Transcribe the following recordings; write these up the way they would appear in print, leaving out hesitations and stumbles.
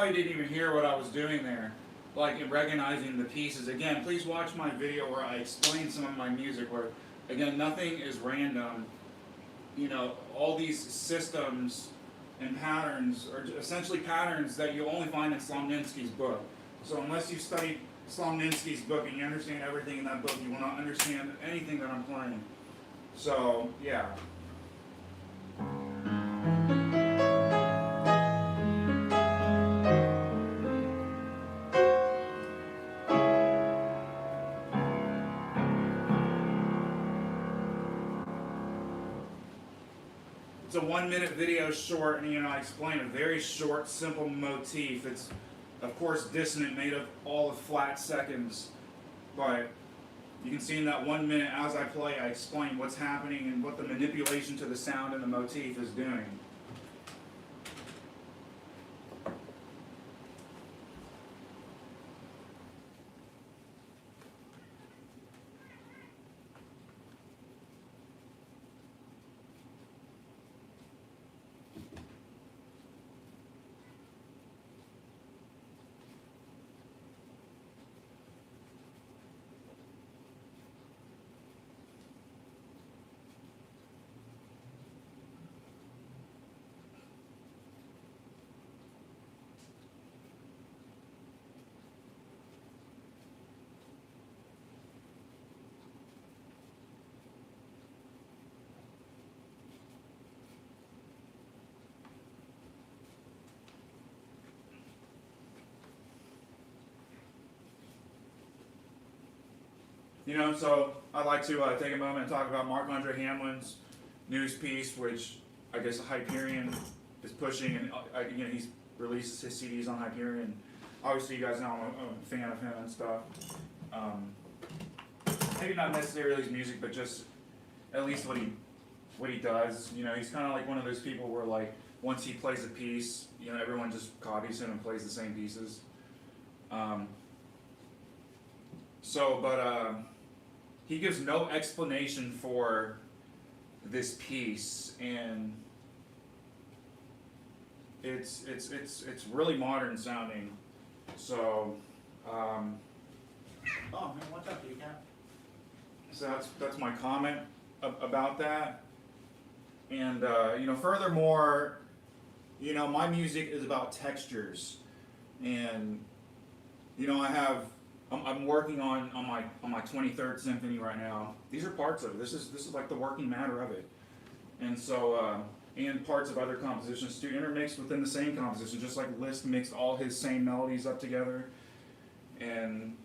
Didn't even hear what I was doing there, like in recognizing the pieces. Again, please watch my video where I explain some of my music where, again, nothing is random. You know, all these systems and patterns are essentially patterns that you only find in Slomninsky's book. So unless you study Slomninsky's book and you understand everything in that book, you will not understand anything that I'm playing. So, yeah. It's a 1 minute video short, and I explain a very short, simple motif. It's, of course, dissonant, made of all of flat seconds, but you can see in that 1 minute as I play, I explain what's happening and what the manipulation to the sound and the motif is doing. You know, so I'd like to take a moment and talk about Marc-Andre Hamelin's news piece, which I guess Hyperion is pushing, and you know, he's released his CDs on Hyperion. Obviously, you guys know I'm a fan of him and stuff. Maybe not necessarily his music, but just at least what he does. You know, he's kind of like one of those people where, like, once he plays a piece, you know, everyone just copies him and plays the same pieces. He gives no explanation for this piece, and it's really modern sounding. So, oh man, what's up, you cat? So that's my comment about that. And you know, furthermore, you know, my music is about textures, and you know, I have I'm working on my 23rd symphony right now. These are parts of it. This is like the working matter of it, and so and parts of other compositions too, intermixed within the same composition, just like Liszt mixed all his same melodies up together, and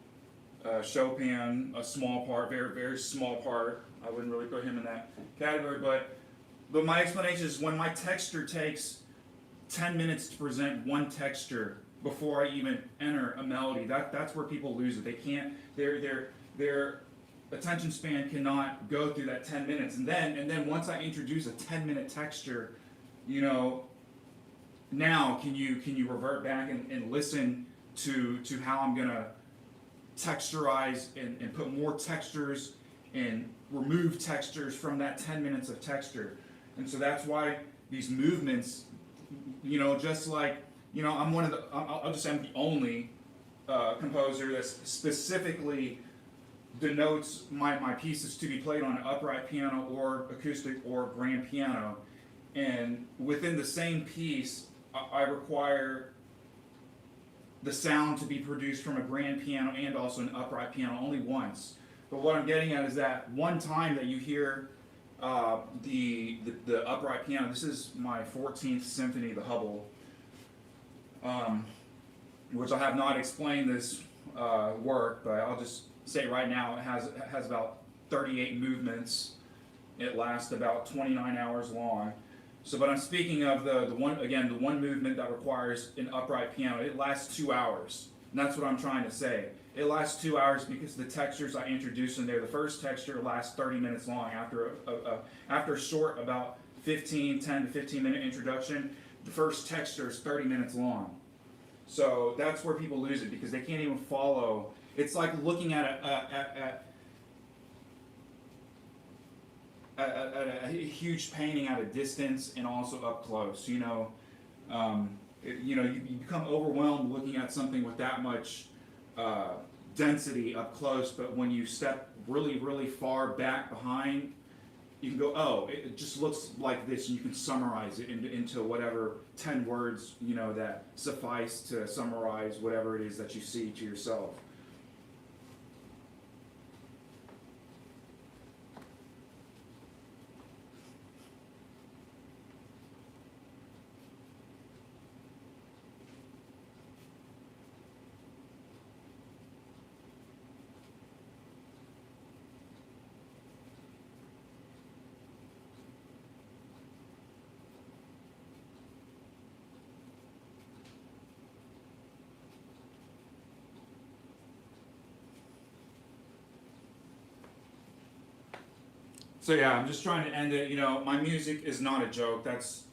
Chopin a small part, very very small part. I wouldn't really put him in that category, but my explanation is when my texture takes 10 minutes to present one texture before I even enter a melody. That's where people lose it. They can't. Their attention span cannot go through that 10 minutes. And then once I introduce a 10-minute texture, you know, now can you revert back and listen to how I'm gonna texturize and put more textures and remove textures from that 10 minutes of texture. And so that's why these movements, you know, just like, you know, I'll just say I'm the only composer that specifically denotes my pieces to be played on an upright piano or acoustic or grand piano. And within the same piece, I require the sound to be produced from a grand piano and also an upright piano only once. But what I'm getting at is that one time that you hear the upright piano, this is my 14th symphony, the Hubble, which I have not explained this work, but I'll just say right now it has about 38 movements. It lasts about 29 hours long. So, but I'm speaking of the one movement that requires an upright piano. It lasts 2 hours, and that's what I'm trying to say. It lasts 2 hours because the textures I introduce in there. The first texture lasts 30 minutes long. After a short, about 10 to 15 minute introduction, the first texture is 30 minutes long. So that's where people lose it because they can't even follow. It's like looking at a huge painting at a distance and also up close. You know, you become overwhelmed looking at something with that much density up close. But when you step really, really far back behind, you can go, oh, it just looks like this, and you can summarize it into whatever 10 words, you know, that suffice to summarize whatever it is that you see to yourself. So yeah, I'm just trying to end it. You know, my music is not a joke. That's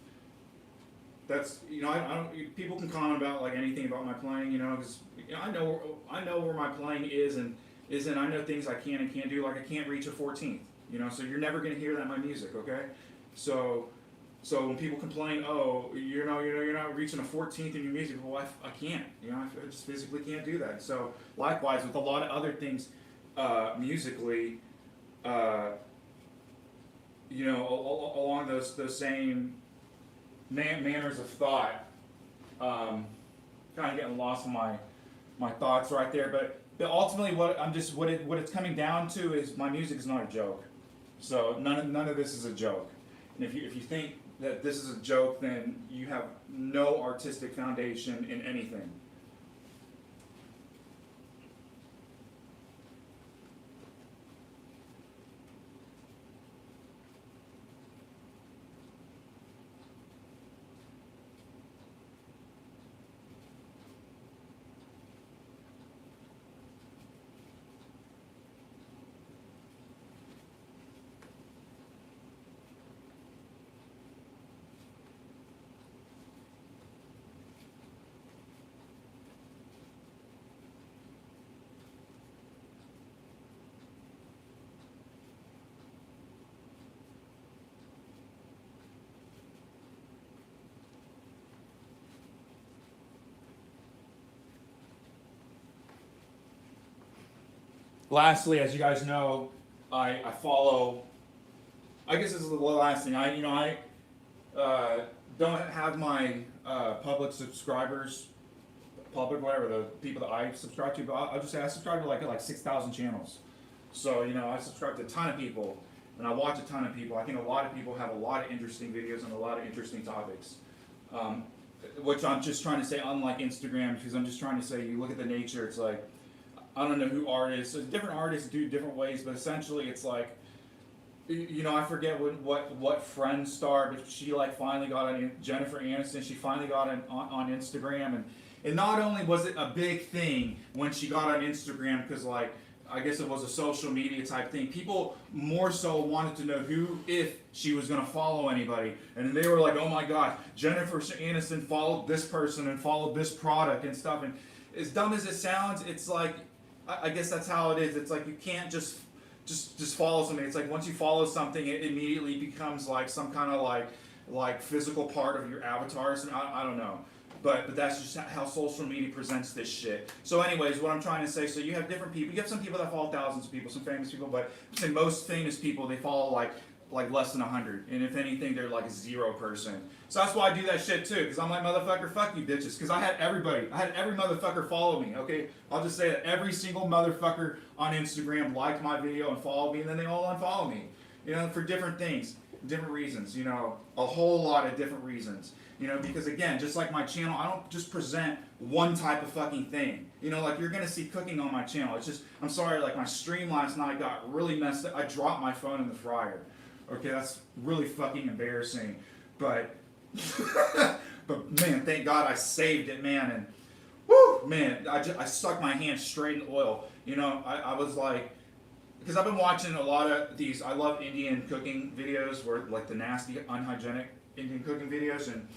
you know, I don't. People can comment about like anything about my playing. You know, because you know, I know where my playing is and isn't. I know things I can and can't do. Like I can't reach a 14th. You know, so you're never gonna hear that in my music. Okay, so when people complain, oh, you're not reaching a 14th in your music. Well, I can't. You know, I just physically can't do that. So likewise with a lot of other things, musically. You know, along those same manners of thought, kind of getting lost in my thoughts right there. But ultimately, what it's coming down to is my music is not a joke. So none of this is a joke. And if you think that this is a joke, then you have no artistic foundation in anything. Lastly, as you guys know, I follow. I guess this is the last thing. I don't have my public subscribers public, whatever, the people that I subscribe to, but I'll just say I subscribe to like 6,000 channels. So, you know, I subscribe to a ton of people, and I watch a ton of people. I think a lot of people have a lot of interesting videos and a lot of interesting topics. Which I'm just trying to say, unlike Instagram, because I'm just trying to say, you look at the nature, it's like, I don't know who artists, so different artists do different ways, but essentially it's like, you know, I forget what friend star, but she like finally got on, Jennifer Aniston, she finally got on Instagram, and not only was it a big thing when she got on Instagram, because like, I guess it was a social media type thing. People more so wanted to know if she was going to follow anybody. And they were like, oh my God, Jennifer Aniston followed this person and followed this product and stuff. And as dumb as it sounds, it's like, I guess that's how it is. It's like you can't just follow something. It's like once you follow something, it immediately becomes like some kind of like physical part of your avatar. So I don't know. But that's just how social media presents this shit. So anyways, what I'm trying to say, so you have different people. You have some people that follow thousands of people, some famous people, but I'd say most famous people, they follow like less than 100. And if anything, they're like a 0%. So that's why I do that shit too, because I'm like, motherfucker, fuck you bitches. Because I had every motherfucker follow me, okay? I'll just say that every single motherfucker on Instagram liked my video and followed me, and then they all unfollow me. You know, for different things, different reasons, you know, a whole lot of different reasons. You know, because again, just like my channel, I don't just present one type of fucking thing. You know, like you're gonna see cooking on my channel. It's just, I'm sorry, like my stream last night got really messed up. I dropped my phone in the fryer. Okay, that's really fucking embarrassing. But, but man, thank God I saved it, man. And whoo, man, I stuck my hand straight in the oil. You know, I was like, because I've been watching a lot of these, I love Indian cooking videos, where like the nasty, unhygienic Indian cooking videos, and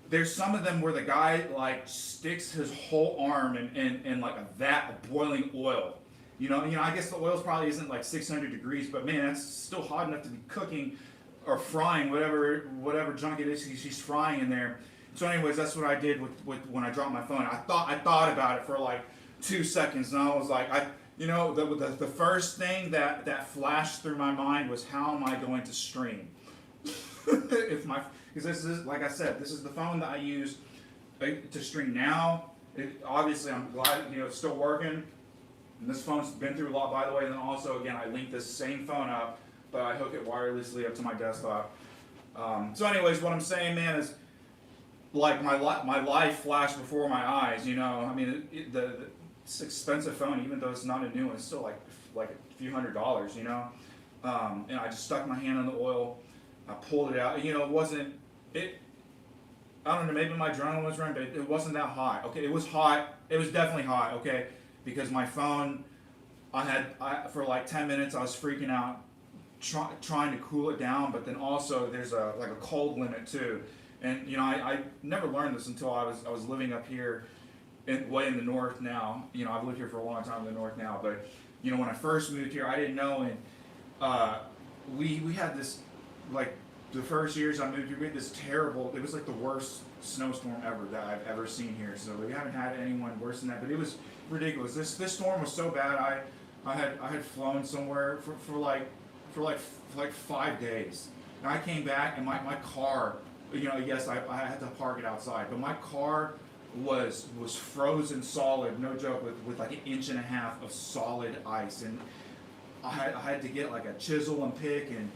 there's some of them where the guy like sticks his whole arm in like a vat of boiling oil. You know, I guess the oil probably isn't like 600 degrees, but man, that's still hot enough to be cooking or frying whatever junk it is he's frying in there. So anyways, that's what I did with when I dropped my phone. I thought about it for like 2 seconds, and I was like, the first thing that flashed through my mind was, how am I going to stream? Because this is, like I said, this is the phone that I use to stream now. Obviously, I'm glad, you know, it's still working. And this phone's been through a lot, by the way. And then also, again, I link this same phone up, but I hook it wirelessly up to my desktop. So anyways, what I'm saying, man, is like my life flashed before my eyes, you know. I mean, it's an expensive phone, even though it's not a new one. It's still like a few $100s, you know. And I just stuck my hand on the oil. I pulled it out. You know, I don't know, maybe my adrenaline was running, but it wasn't that hot. Okay, it was hot. It was definitely hot, okay? Because my phone, for like 10 minutes, I was freaking out, trying to cool it down, but then also there's a cold limit too. And, you know, I never learned this until I was living up here way in the north now. You know, I've lived here for a long time in the north now, but, you know, when I first moved here, I didn't know, and we had this, like, the first years I moved here, we had this terrible, it was like the worst snowstorm ever that I've ever seen here. So we haven't had anyone worse than that, but it was ridiculous. This storm was so bad, I had flown somewhere for like 5 days. And I came back, and my car, you know, yes, I had to park it outside, but my car was frozen solid, no joke, with like 1.5 inches of solid ice. And I had to get like a chisel and pick, and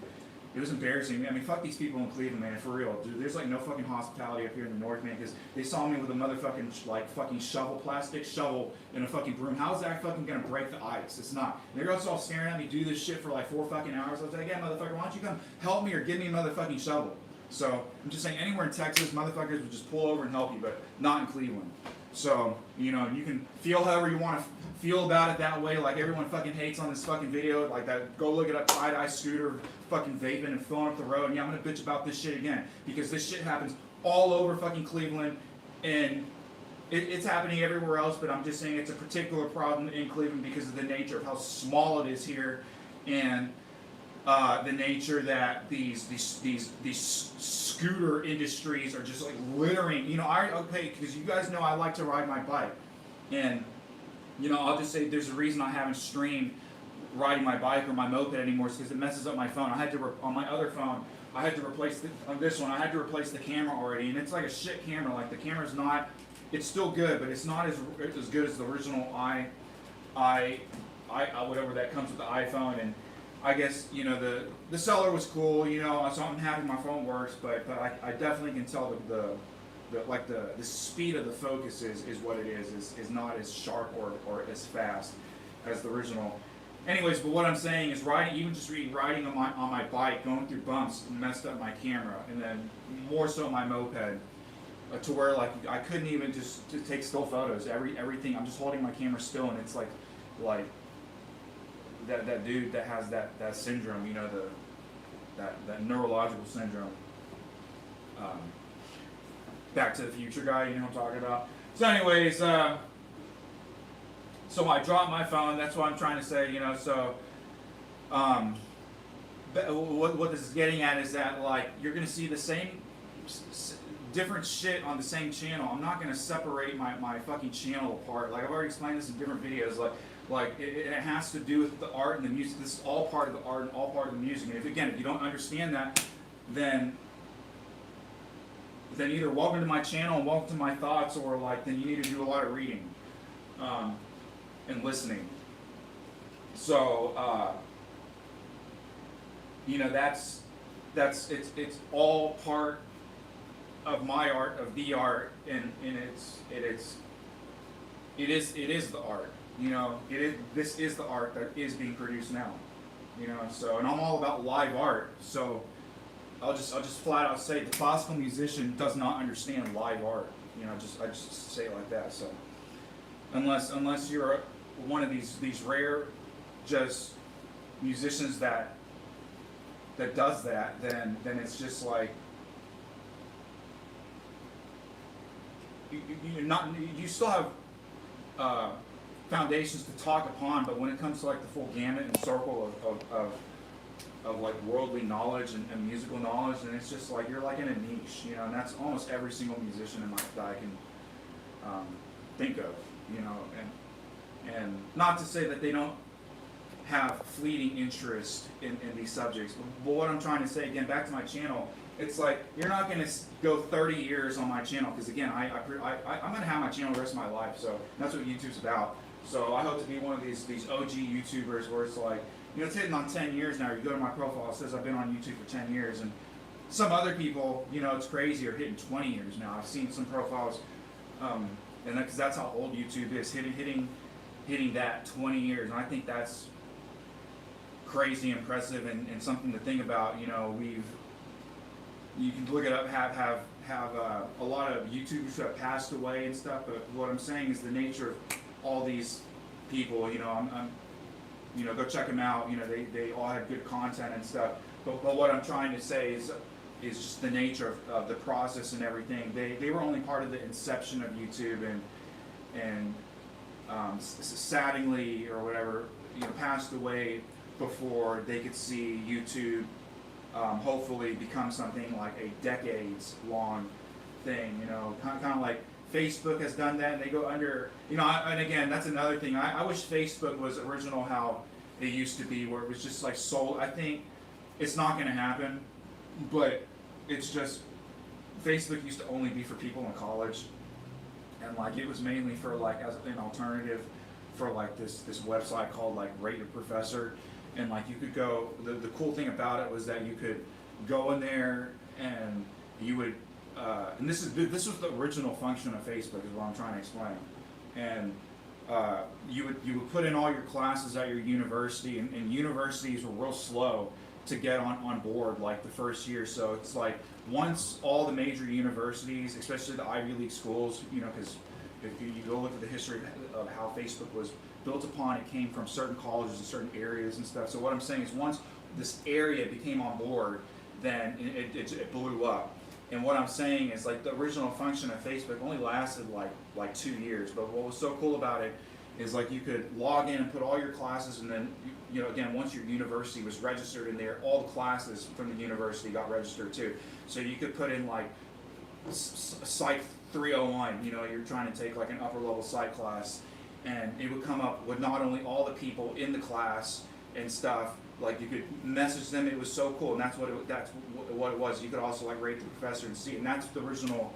it was embarrassing. I mean, fuck these people in Cleveland, man, for real. Dude, there's like no fucking hospitality up here in the north, man, because they saw me with a motherfucking, fucking plastic shovel and a fucking broom. How's that fucking gonna break the ice? It's not. And they're also all staring at me do this shit for like 4 fucking hours. I was like, yeah, motherfucker, why don't you come help me or give me a motherfucking shovel? So, I'm just saying, anywhere in Texas, motherfuckers would just pull over and help you, but not in Cleveland. So, you know, you can feel however you want to feel about it that way, like everyone fucking hates on this fucking video, like that, go look it up, tie-dye scooter, fucking vaping and filling up the road, and yeah, I'm gonna bitch about this shit again, because this shit happens all over fucking Cleveland, and it's happening everywhere else, but I'm just saying it's a particular problem in Cleveland because of the nature of how small it is here, and the nature that these scooter industries are just like littering. You know, because you guys know I like to ride my bike, and you know, I'll just say there's a reason I haven't streamed riding my bike or my moped anymore, because it messes up my phone. I had to on my other phone, I had to replace on this one. I had to replace the camera already, and it's like a shit camera. Like the camera's not it's still good, but it's not as good as the original I whatever that comes with the iPhone. And I guess, you know, the seller was cool, you know, so I'm happy my phone works, but I definitely can tell the speed of the focus is what it is not as sharp or as fast as the original. Anyways, but what I'm saying is riding on my bike, going through bumps, messed up my camera, and then more so my moped, to where like I couldn't even just to take still photos. Everything, I'm just holding my camera still, and it's like that dude that has that syndrome, you know, that neurological syndrome. Back to the Future guy, you know what I'm talking about. So anyways, so I dropped my phone. That's what I'm trying to say, you know. So, what this is getting at is that like you're gonna see the same different shit on the same channel. I'm not gonna separate my fucking channel apart. Like I've already explained this in different videos. Like it has to do with the art and the music. This is all part of the art and all part of the music. And if you don't understand that, then either welcome to my channel and welcome to my thoughts, or like then you need to do a lot of reading. And listening. So you know, that's it's all part of my art, of the art, and it is the art. You know, this is the art that is being produced now. You know, so, and I'm all about live art. So I'll just flat out say the classical musician does not understand live art. You know, I just say it like that. So unless you're one of these rare just musicians that does that, then it's just like you still have foundations to talk upon, but when it comes to like the full gamut and circle of like worldly knowledge and musical knowledge, then it's just like you're like in a niche, you know, and that's almost every single musician in life that I can think of, you know, and not to say that they don't have fleeting interest in these subjects, but what I'm trying to say, again, back to my channel, it's like you're not going to go 30 years on my channel, because again, I'm going to have my channel the rest of my life, so that's what YouTube's about. So I hope to be one of these OG YouTubers where it's like, you know, it's hitting on 10 years now. You go to my profile, it says I've been on YouTube for 10 years, and some other people, you know, it's crazy, are hitting 20 years now. I've seen some profiles, and because that's how old YouTube is, hitting that 20 years, and I think that's crazy impressive and something to think about. You know, you can look it up, have a lot of YouTubers who have passed away and stuff, but what I'm saying is the nature of all these people, you know, I'm you know, go check them out, you know, they all have good content and stuff, but what I'm trying to say is just the nature of the process and everything. They were only part of the inception of YouTube, and sadly, or whatever, you know, passed away before they could see YouTube hopefully become something like a decades-long thing, you know, kind of like Facebook has done that, and they go under, you know, and again, that's another thing. I wish Facebook was original how it used to be, where it was just like sold. I think it's not going to happen, but it's just, Facebook used to only be for people in college, and like it was mainly for like as an alternative for like this website called like Rate Your Professor, and like you could go, the cool thing about it was that you could go in there and you would and this was the original function of Facebook, is what I'm trying to explain. And you would put in all your classes at your university, and universities were real slow to get on board like the first year. So it's like once all the major universities, especially the Ivy League schools, you know, because if you go look at the history of how Facebook was built upon, it came from certain colleges and certain areas and stuff. So what I'm saying is once this area became on board, then it blew up. And what I'm saying is like the original function of Facebook only lasted like 2 years. But what was so cool about it is like you could log in and put all your classes, and then you know, again, once your university was registered in there, all the classes from the university got registered too. So you could put in like Psych 301, you know, you're trying to take like an upper level psych class, and it would come up with not only all the people in the class and stuff, like you could message them. It was so cool, and that's what it was. You could also like rate the professor and see, and that's the original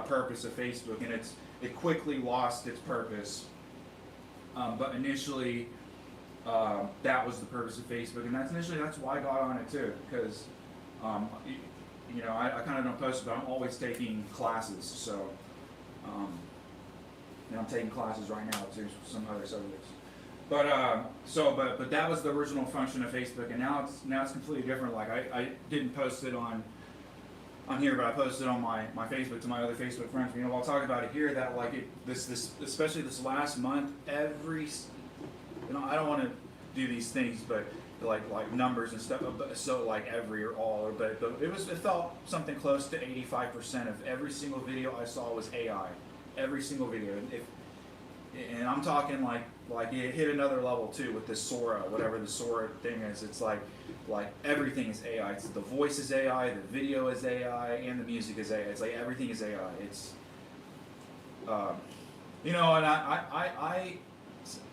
purpose of Facebook. And it's it quickly lost its purpose. But initially, that was the purpose of Facebook, and that's why I got on it too, because I kind of don't post, but I'm always taking classes, so and I'm taking classes right now too, some other subjects. But but that was the original function of Facebook, and now it's completely different. Like I didn't post it on here, but I posted on my Facebook to my other Facebook friends. I'll talk about it here. That like this especially this last month, I don't want to do these things, but like numbers and stuff. But so like every or all, but it felt something close to 85% of every single video I saw was AI. Every single video, and I'm talking like it hit another level too with this Sora, whatever the Sora thing is. It's like everything is AI. It's the voice is AI, the video is AI, and the music is AI. It's like everything is AI. It's and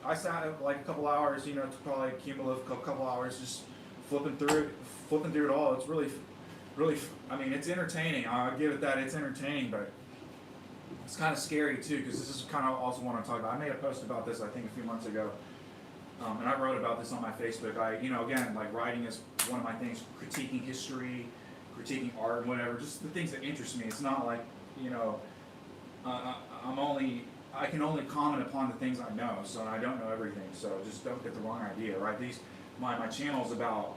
I sat like a couple hours, probably cumulative couple hours, just flipping through it all. It's really, I mean, it's entertaining. I'll give it that, it's entertaining, but it's kind of scary too, because this is kind of also what I'm talking about. I made a post about this, I think, a few months ago, and I wrote about this on my Facebook. Again, like writing is one of my things, critiquing history, critiquing art, and whatever, just the things that interest me. It's not like, I can only comment upon the things I know, so I don't know everything, so just don't get the wrong idea, right? My channel's about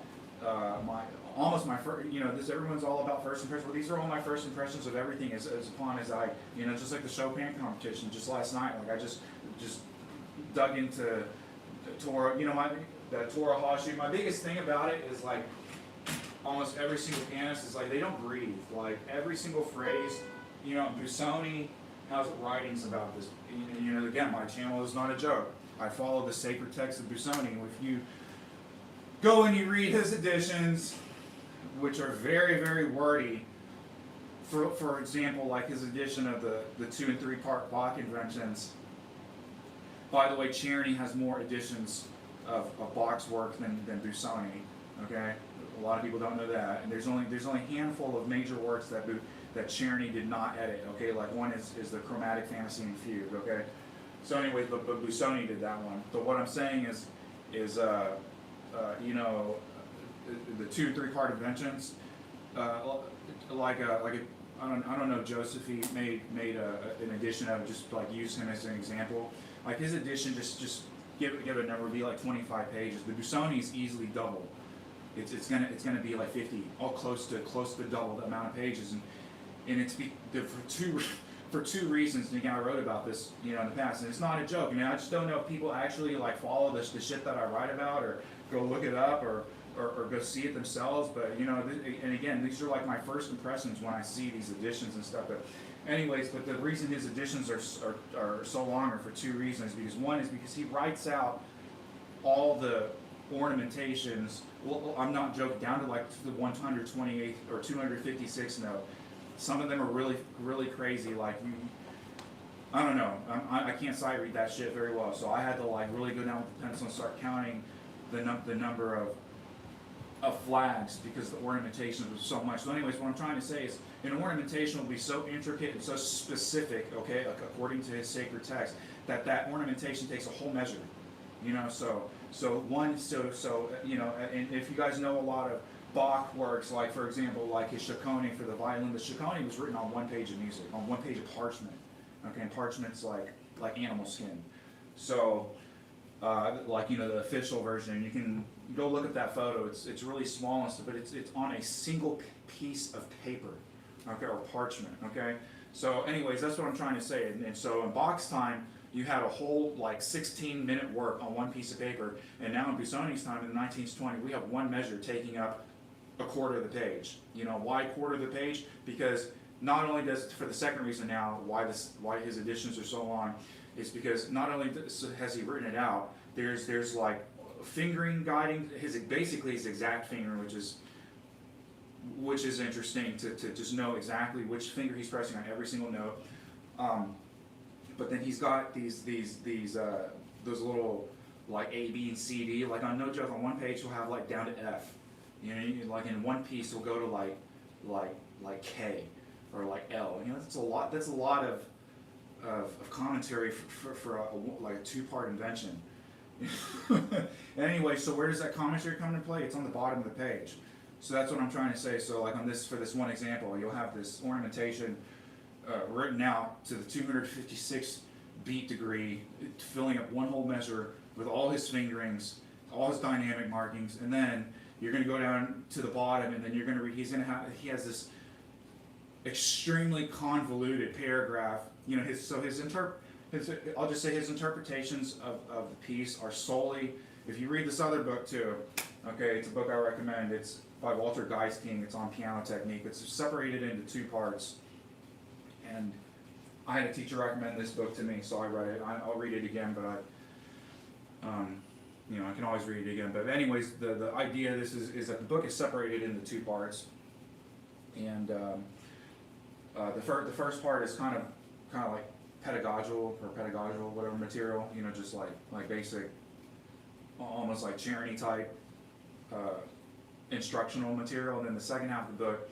everyone's all about first impressions. Well, these are all my first impressions of everything as upon as I, just like the Chopin competition just last night. Like I just dug into Torah, the Torah Hashi. My biggest thing about it is like almost every single pianist is like they don't breathe. Like every single phrase, Busoni has writings about this. Again, my channel is not a joke. I follow the sacred text of Busoni. If you go and you read his editions, which are very, very wordy. For example, like his edition of the 2 and 3 part Bach inventions. By the way, Czerny has more editions of Bach's work than Busoni. Okay, a lot of people don't know that, and there's only a handful of major works that Czerny did not edit. Okay, like one is the Chromatic Fantasy and Fugue. Okay, so anyways, but Busoni did that one. But what I'm saying is the 2 and 3 part inventions, I don't know, Josephine made an edition of it, just like use him as an example. Like his edition, just give a number, would be like 25 pages. The Busoni is easily double. It's gonna be like 50, all close to double the amount of pages, and it's for two reasons. And again, I wrote about this in the past, and it's not a joke. I just don't know if people actually like follow the shit that I write about, or go look it up, or go see it themselves. But and again, these are like my first impressions when I see these editions and stuff. But anyways, but the reason his editions are so long are for two reasons. Because one is because he writes out all the ornamentations. Well, I'm not joking, down to like the 128th or 256th note. Some of them are really, really crazy. Like I don't know. I can't sight read that shit very well, so I had to like really go down with the pencil and start counting the number of flags, because the ornamentation was so much. So anyways, what I'm trying to say is an ornamentation will be so intricate and so specific, okay, according to his sacred text, that ornamentation takes a whole measure. And if you guys know a lot of Bach works, like for example, like his Chaconne for the violin, the Chaconne was written on one page of music, on one page of parchment. Okay, and parchment's like animal skin. So the official version, you can go look at that photo. It's really small and stuff, but it's on a single piece of paper, okay, or parchment. Okay. So anyways, that's what I'm trying to say. And so in Bach's time, you had a whole like 16-minute work on one piece of paper, and now in Busoni's time in the 1920s, we have one measure taking up a quarter of the page. Why quarter of the page? Because not only does, for the second reason now, why his editions are so long, is because not only has he written it out, there's like fingering guiding basically his exact finger, which is interesting to just know exactly which finger he's pressing on every single note. But then he's got those little like A, B, and C, D. Like on no joke, on one page he'll have like down to F. Like in one piece he'll go to like K or like L. That's a lot. That's a lot of of commentary for like a two-part invention. Anyway, so where does that commentary come into play? It's on the bottom of the page. So that's what I'm trying to say. So like on this, for this one example, you'll have this ornamentation written out to the 256 beat degree, filling up one whole measure with all his fingerings, all his dynamic markings, and then you're going to go down to the bottom, and then you're going to read. He has this extremely convoluted paragraph. You know, I'll just say his interpretations of the piece are solely. If you read this other book too, okay, it's a book I recommend. It's by Walter Geisking. It's on piano technique. It's separated into two parts, and I had a teacher recommend this book to me, so I read it. I'll read it again, but you know, I can always read it again. But anyways, the idea of this is that the book is separated into two parts, and the first part is kind of like pedagogical, whatever material, you know, just like basic, almost like charity type instructional material. And then the second half of the book,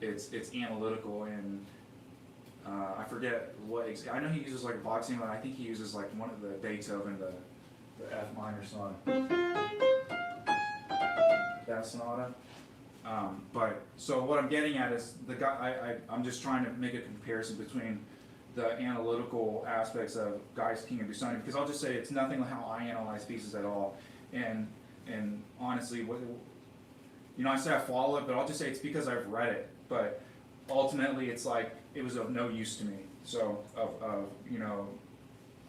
it's analytical, and I forget what I know he uses like boxing, but I think he uses like one of the Beethoven, the F minor sonata, that sonata. But so what I'm getting at is I'm just trying to make a comparison between the analytical aspects of Geisking and Busoni, because I'll just say it's nothing like how I analyze pieces at all. And honestly, you know, I say I follow it, but I'll just say it's because I've read it. But ultimately, it's like it was of no use to me. So you know,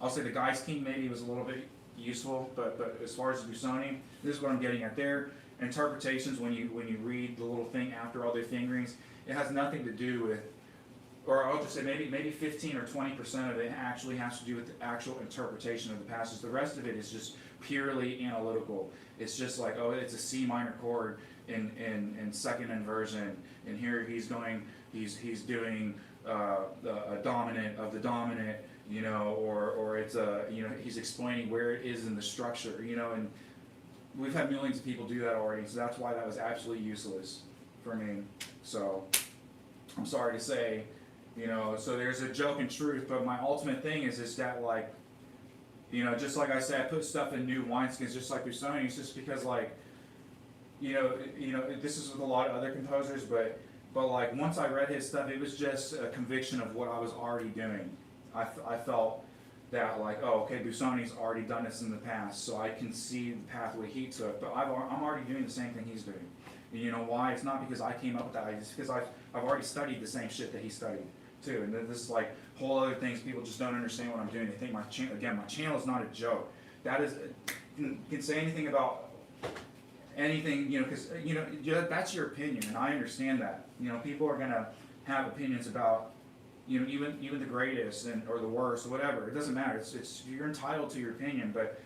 I'll say the Geisking maybe was a little bit useful, but as far as Busoni, this is what I'm getting at there. Interpretations, when you read the little thing after all their fingerings, it has nothing to do with, or I'll just say maybe 15 or 20% of it actually has to do with the actual interpretation of the passage. The rest of it is just purely analytical. It's just like, oh, it's a C minor chord in second inversion, and here he's doing a dominant of the dominant, you know, or it's a, you know, he's explaining where it is in the structure, you know, and we've had millions of people do that already, so that's why that was absolutely useless for me. So I'm sorry to say, you know, so there's a joke in truth, but my ultimate thing is that, like, you know, just like I said, I put stuff in new wineskins, just like Busoni. It's just because, like, you know, this is with a lot of other composers, but like once I read his stuff, it was just a conviction of what I was already doing. I felt that, like, oh, okay, Busoni's already done this in the past, so I can see the pathway he took, but I'm already doing the same thing he's doing. And you know why? It's not because I came up with that idea, it's because I've already studied the same shit that he studied too. And this is like whole other things. People just don't understand what I'm doing. They think my channel is not a joke. That is, you can say anything about anything, you know, because, you know, that's your opinion, and I understand that. You know, people are gonna have opinions about, you know, even the greatest or the worst or whatever. It doesn't matter. It's you're entitled to your opinion, but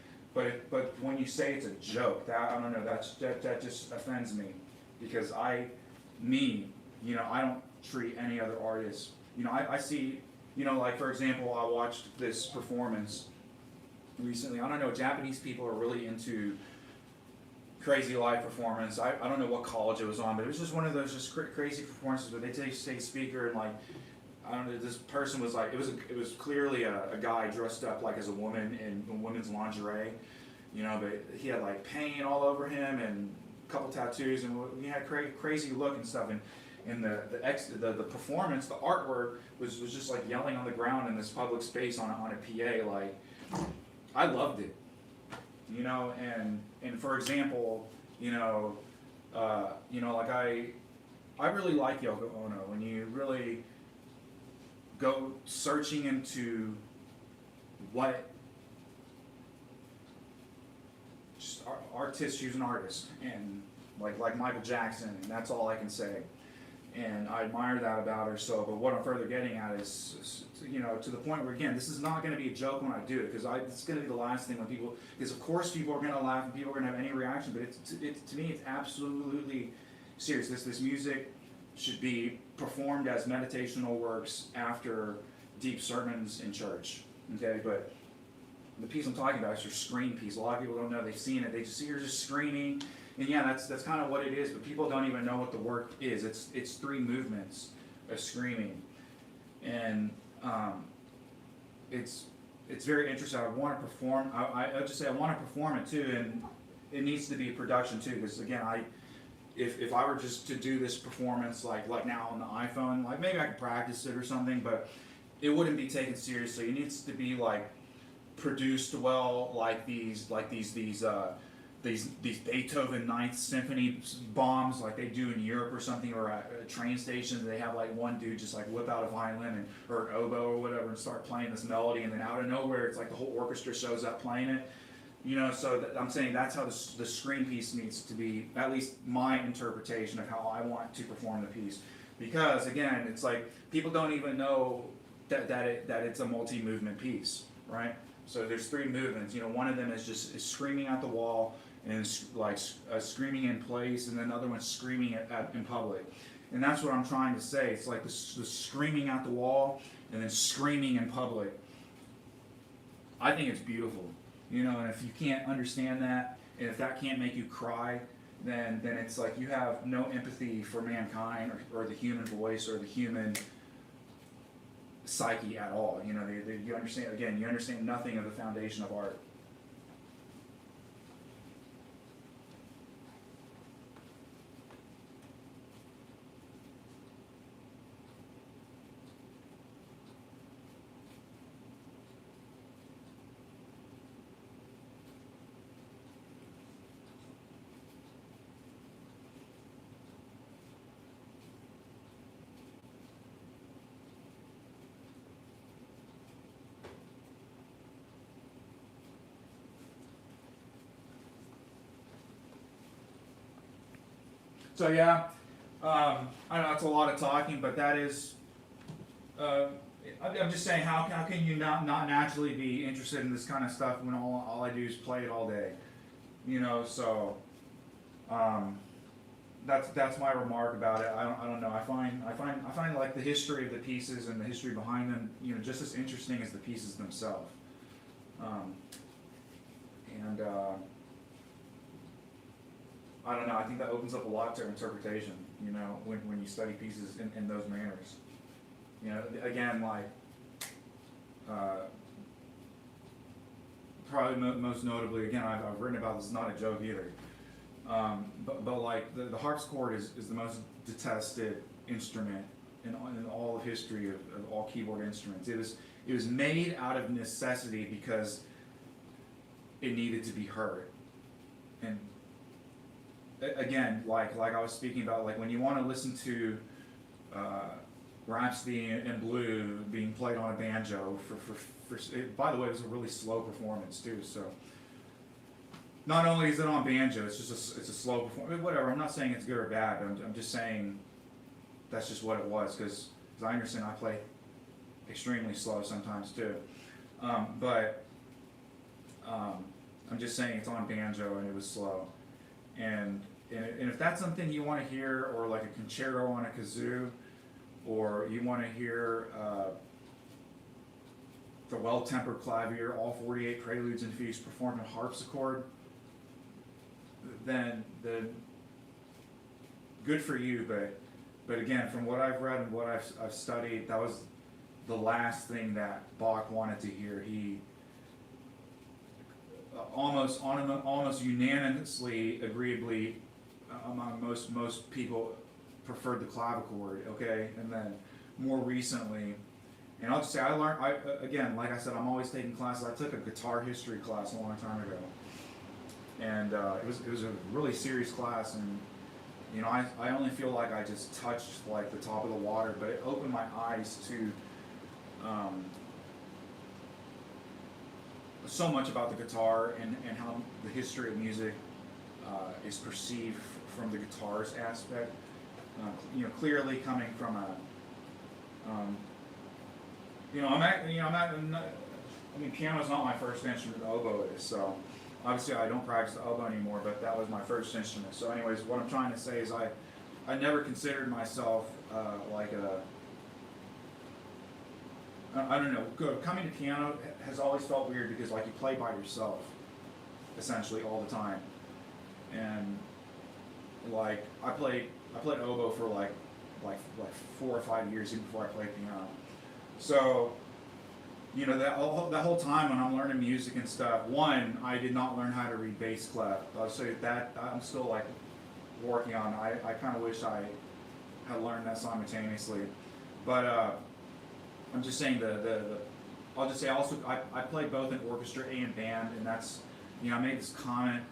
when you say it's a joke, that, I don't know, that just offends me, because you know, I don't treat any other artist. You know, I see, you know, like for example, I watched this performance recently. I don't know, Japanese people are really into crazy live performance. I don't know what college it was on, but it was just one of those just crazy performances where they take speaker and, like, I don't know, this person was like, it was clearly a guy dressed up like as a woman in women's lingerie, you know, but he had like paint all over him and a couple tattoos, and he had crazy look and stuff, and the performance, the artwork was just like yelling on the ground in this public space on a PA. Like, I loved it, you know, and for example, you know, like I really like Yoko Ono. When you really go searching into what just artist, she's an artist, and like Michael Jackson, and that's all I can say. And I admire that about her. So, but what I'm further getting at is, you know, to the point where, again, this is not going to be a joke when I do it, because it's going to be the last thing when people, because of course people are going to laugh and people are going to have any reaction, but to me it's absolutely serious. This music should be performed as meditational works after deep sermons in church. Okay, but the piece I'm talking about is your scream piece. A lot of people don't know. They've seen it. They just see her just screaming. And yeah, that's kind of what it is, but people don't even know what the work is. It's three movements of screaming. And it's very interesting. I want to perform. I just say I want to perform it too, and it needs to be a production too. Because again, if I were just to do this performance like now on the iPhone, like maybe I could practice it or something, but it wouldn't be taken seriously. It needs to be like produced well, like these Beethoven Ninth Symphony bombs like they do in Europe or something, or at a train station. They have like one dude just like whip out a violin or an oboe or whatever and start playing this melody, and then out of nowhere it's like the whole orchestra shows up playing it. So I'm saying that's how the screen piece needs to be, at least my interpretation of how I want to perform the piece. Because again, it's like people don't even know that it's a multi-movement piece, right? So there's 3 movements. One of them is screaming at the wall and screaming in place, and then the other one's screaming in public. And that's what I'm trying to say. It's like the screaming at the wall and then screaming in public. I think it's beautiful. And if you can't understand that, and if that can't make you cry, then it's like you have no empathy for mankind or the human voice or the human psyche at all. You understand nothing of the foundation of art. So yeah, I know it's a lot of talking, but that is. I'm just saying, how can you not naturally be interested in this kind of stuff when all I do is play it all day, So that's my remark about it. I don't know. I find like the history of the pieces and the history behind them, just as interesting as the pieces themselves. And I don't know. I think that opens up a lot to interpretation. When you study pieces in those manners. Again, like probably most notably, again, I've written about this. It's not a joke either. But like the harpsichord is the most detested instrument in all of history of all keyboard instruments. It was made out of necessity because it needed to be heard. And again, like I was speaking about, like when you want to listen to Rhapsody in Blue being played on a banjo by the way, it was a really slow performance too. So not only is it on banjo, it's a slow performance. Whatever. I'm not saying it's good or bad. But I'm just saying that's just what it was, because I understand I play extremely slow sometimes too. But I'm just saying it's on banjo and it was slow. And if that's something you want to hear, or like a concerto on a kazoo, or you want to hear the well-tempered clavier, all 48 preludes and fugues performed on harpsichord, then good for you. But again, from what I've read and what I've studied, that was the last thing that Bach wanted to hear. He almost unanimously, agreeably, among most people, preferred the clavichord. Okay, and then more recently, and I'll just say again, like I said, I'm always taking classes. I took a guitar history class a long time ago, and it was a really serious class, and I only feel like I just touched like the top of the water, but it opened my eyes to so much about the guitar and how the history of music is perceived from the guitar's aspect. Clearly coming from a, piano's not my first instrument. The oboe is. So obviously I don't practice the oboe anymore, but that was my first instrument. So anyways, what I'm trying to say is I never considered myself like a, I don't know, coming to piano has always felt weird, because like you play by yourself essentially all the time. And like I played oboe for like 4 or 5 years even before I played piano. So you know, that whole time when I'm learning music and stuff, one, I did not learn how to read bass clef. I'll say that I'm still like working on. I kind of wish I had learned that simultaneously, but I'm just saying I'll just say also I played both in orchestra and band, and that's, you know, I made this comment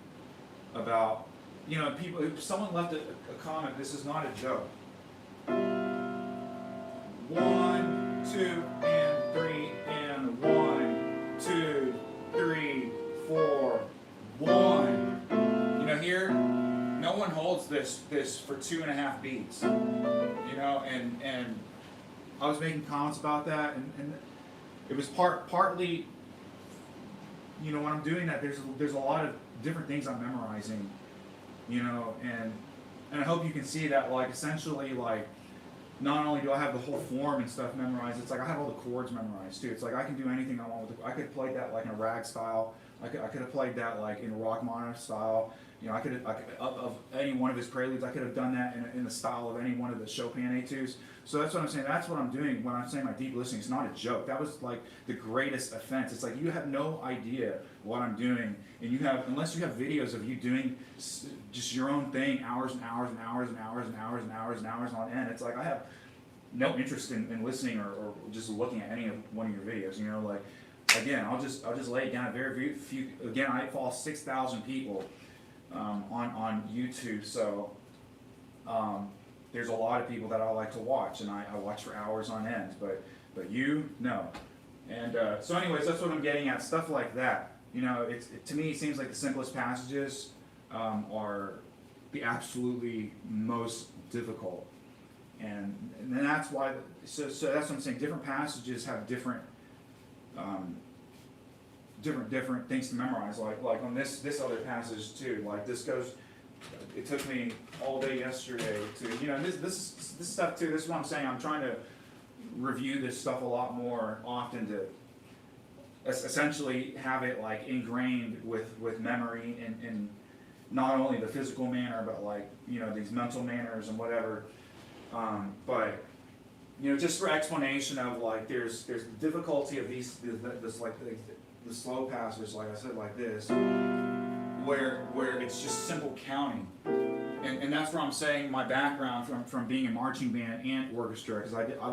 about, you know, people. If someone left a comment, this is not a joke. 1, 2, and 3, and 1, 2, 3, 4, 1. You know, here, no one holds this for 2.5 beats. You know, and I was making comments about that, and it was partly, you know, when I'm doing that, there's a lot of different things I'm memorizing, you know, and I hope you can see that, like, essentially, like, not only do I have the whole form and stuff memorized, it's like I have all the chords memorized too. It's like I can do anything I want with it. I could have played that like in a rag style. I could have played that like in a Rachmaninoff style. You know, I could of any one of his preludes, I could have done that in the style of any one of the Chopin etudes. So that's what I'm saying. That's what I'm doing when I'm saying my deep listening. It's not a joke. That was like the greatest offense. It's like you have no idea what I'm doing, and you have, unless you have videos of you doing just your own thing, hours and hours and hours and hours and hours and hours and hours on end. It's like I have no interest in listening or just looking at any of one of your videos. You know, like, again, I'll just lay it down. Very few. Again, I follow 6,000 people on YouTube, so there's a lot of people that I like to watch, and I watch for hours on end. But you, no. And so, anyways, that's what I'm getting at. Stuff like that. You know, to me, it seems like the simplest passages are the absolutely most difficult. And that's why. So that's what I'm saying. Different passages have different things to memorize. Like on this other passage too. Like this goes. It took me all day yesterday to, you know, this stuff too. This is what I'm saying. I'm trying to review this stuff a lot more often to essentially have it like ingrained with memory in not only the physical manner, but like, you know, these mental manners and whatever. But you know, just for explanation of like, there's the difficulty of this like the slow passages, like I said, like this, where it's just simple counting, and that's where I'm saying my background from being in marching band and orchestra, because I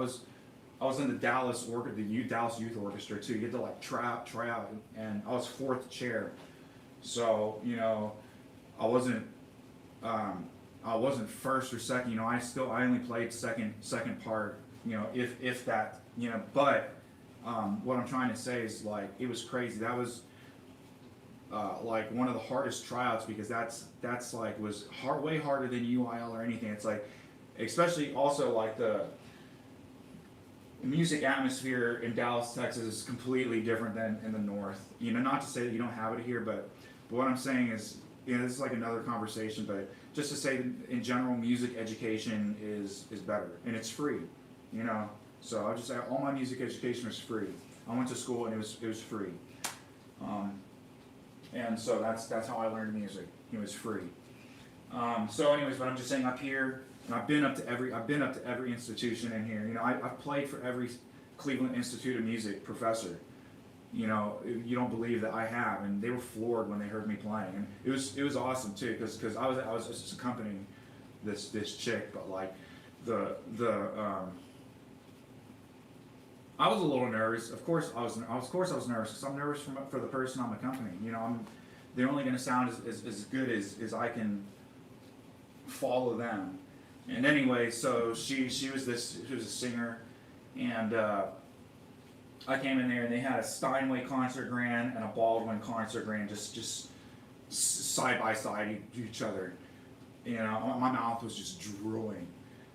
was in the Dallas Youth Orchestra too. You get to like try out, and I was fourth chair, so you know, I wasn't first or second. You know, I only played second part. You know, if that, you know, but what I'm trying to say is like it was crazy. That was like one of the hardest tryouts, because that's like was way harder than UIL or anything. It's like, especially also like the music atmosphere in Dallas, Texas is completely different than in the North. You know, not to say that you don't have it here, but what I'm saying is, you know, this is like another conversation, but just to say that in general, music education is better, and it's free, you know. So I'll just say all my music education was free. I went to school and it was free, and so that's how I learned music. It was free. So anyways, but I'm just saying up here, and I've been up to every institution in here. You know, I've played for every Cleveland Institute of Music professor. You know, you don't believe that I have, and they were floored when they heard me playing, and it was awesome too, because I was just accompanying this chick, but like I was a little nervous. Of course I was nervous, because I'm nervous for the person I'm accompanying. You know, they're only going to sound as good as I can follow them. And anyway, so she was a singer, and I came in there and they had a Steinway concert grand and a Baldwin concert grand just side by side each other. You know, my mouth was just drooling.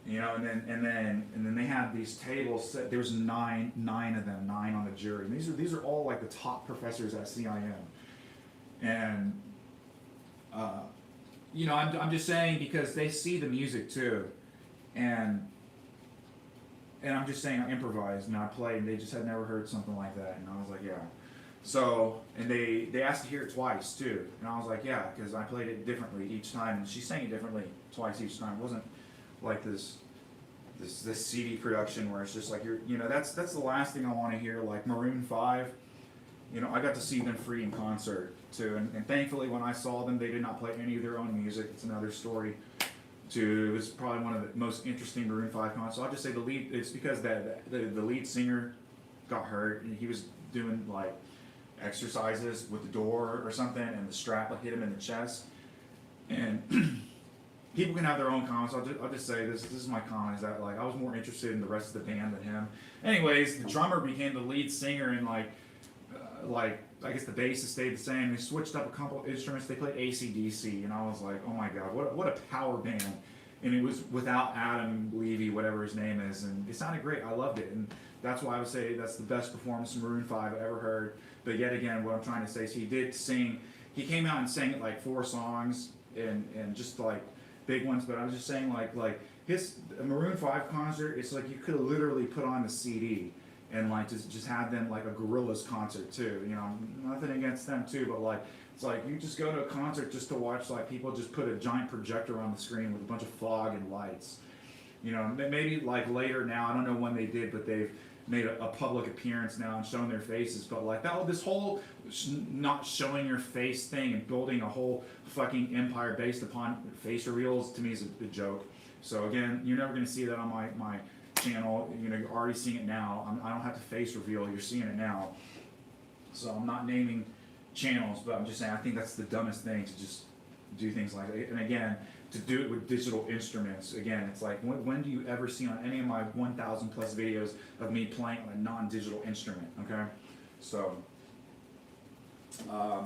You know, and then they had these tables set. There was nine of them, 9 on the jury. And these are all like the top professors at CIM. And you know, I'm just saying, because they see the music too, and I'm just saying I improvised and I played, and they just had never heard something like that, and I was like, yeah. So, and they asked to hear it twice too, and I was like, yeah, because I played it differently each time, and she sang it differently twice each time. It wasn't like this this CD production where it's just like that's the last thing I want to hear. Like Maroon 5, I got to see them free in concert too, and thankfully when I saw them, they did not play any of their own music. It's another story. It was probably one of the most interesting Maroon 5 concerts. I'll just say it's because the lead singer got hurt and he was doing like exercises with the door or something, and the strap like hit him in the chest. And people can have their own comments. I'll just say this is my comment, is that like I was more interested in the rest of the band than him. Anyways, the drummer became the lead singer, and like I guess the bassist stayed the same. They switched up a couple instruments. They played AC/DC, and I was like, oh my god, what a power band! And it was without Adam Levy, whatever his name is, and it sounded great. I loved it, and that's why I would say that's the best performance from Maroon 5 I've ever heard. But yet again, what I'm trying to say is he did sing. He came out and sang like 4 songs and just like big ones. But I was just saying like his Maroon 5 concert. It's like you could have literally put on the CD and like just had them like a Gorillaz concert too. Nothing against them too, but like it's like you just go to a concert just to watch like people just put a giant projector on the screen with a bunch of fog and lights. Maybe like later now, I don't know when they did, but they've made a public appearance now and shown their faces. But like this whole not showing your face thing and building a whole fucking empire based upon face reveals, to me is a joke. So again, you're never going to see that on my channel. You're already seeing it now. I don't have to face reveal. You're seeing it now. So I'm not naming channels, but I'm just saying I think that's the dumbest thing, to just do things like that. And again, to do it with digital instruments. Again, it's like when do you ever see on any of my 1,000 plus videos of me playing on a non-digital instrument? Okay, so I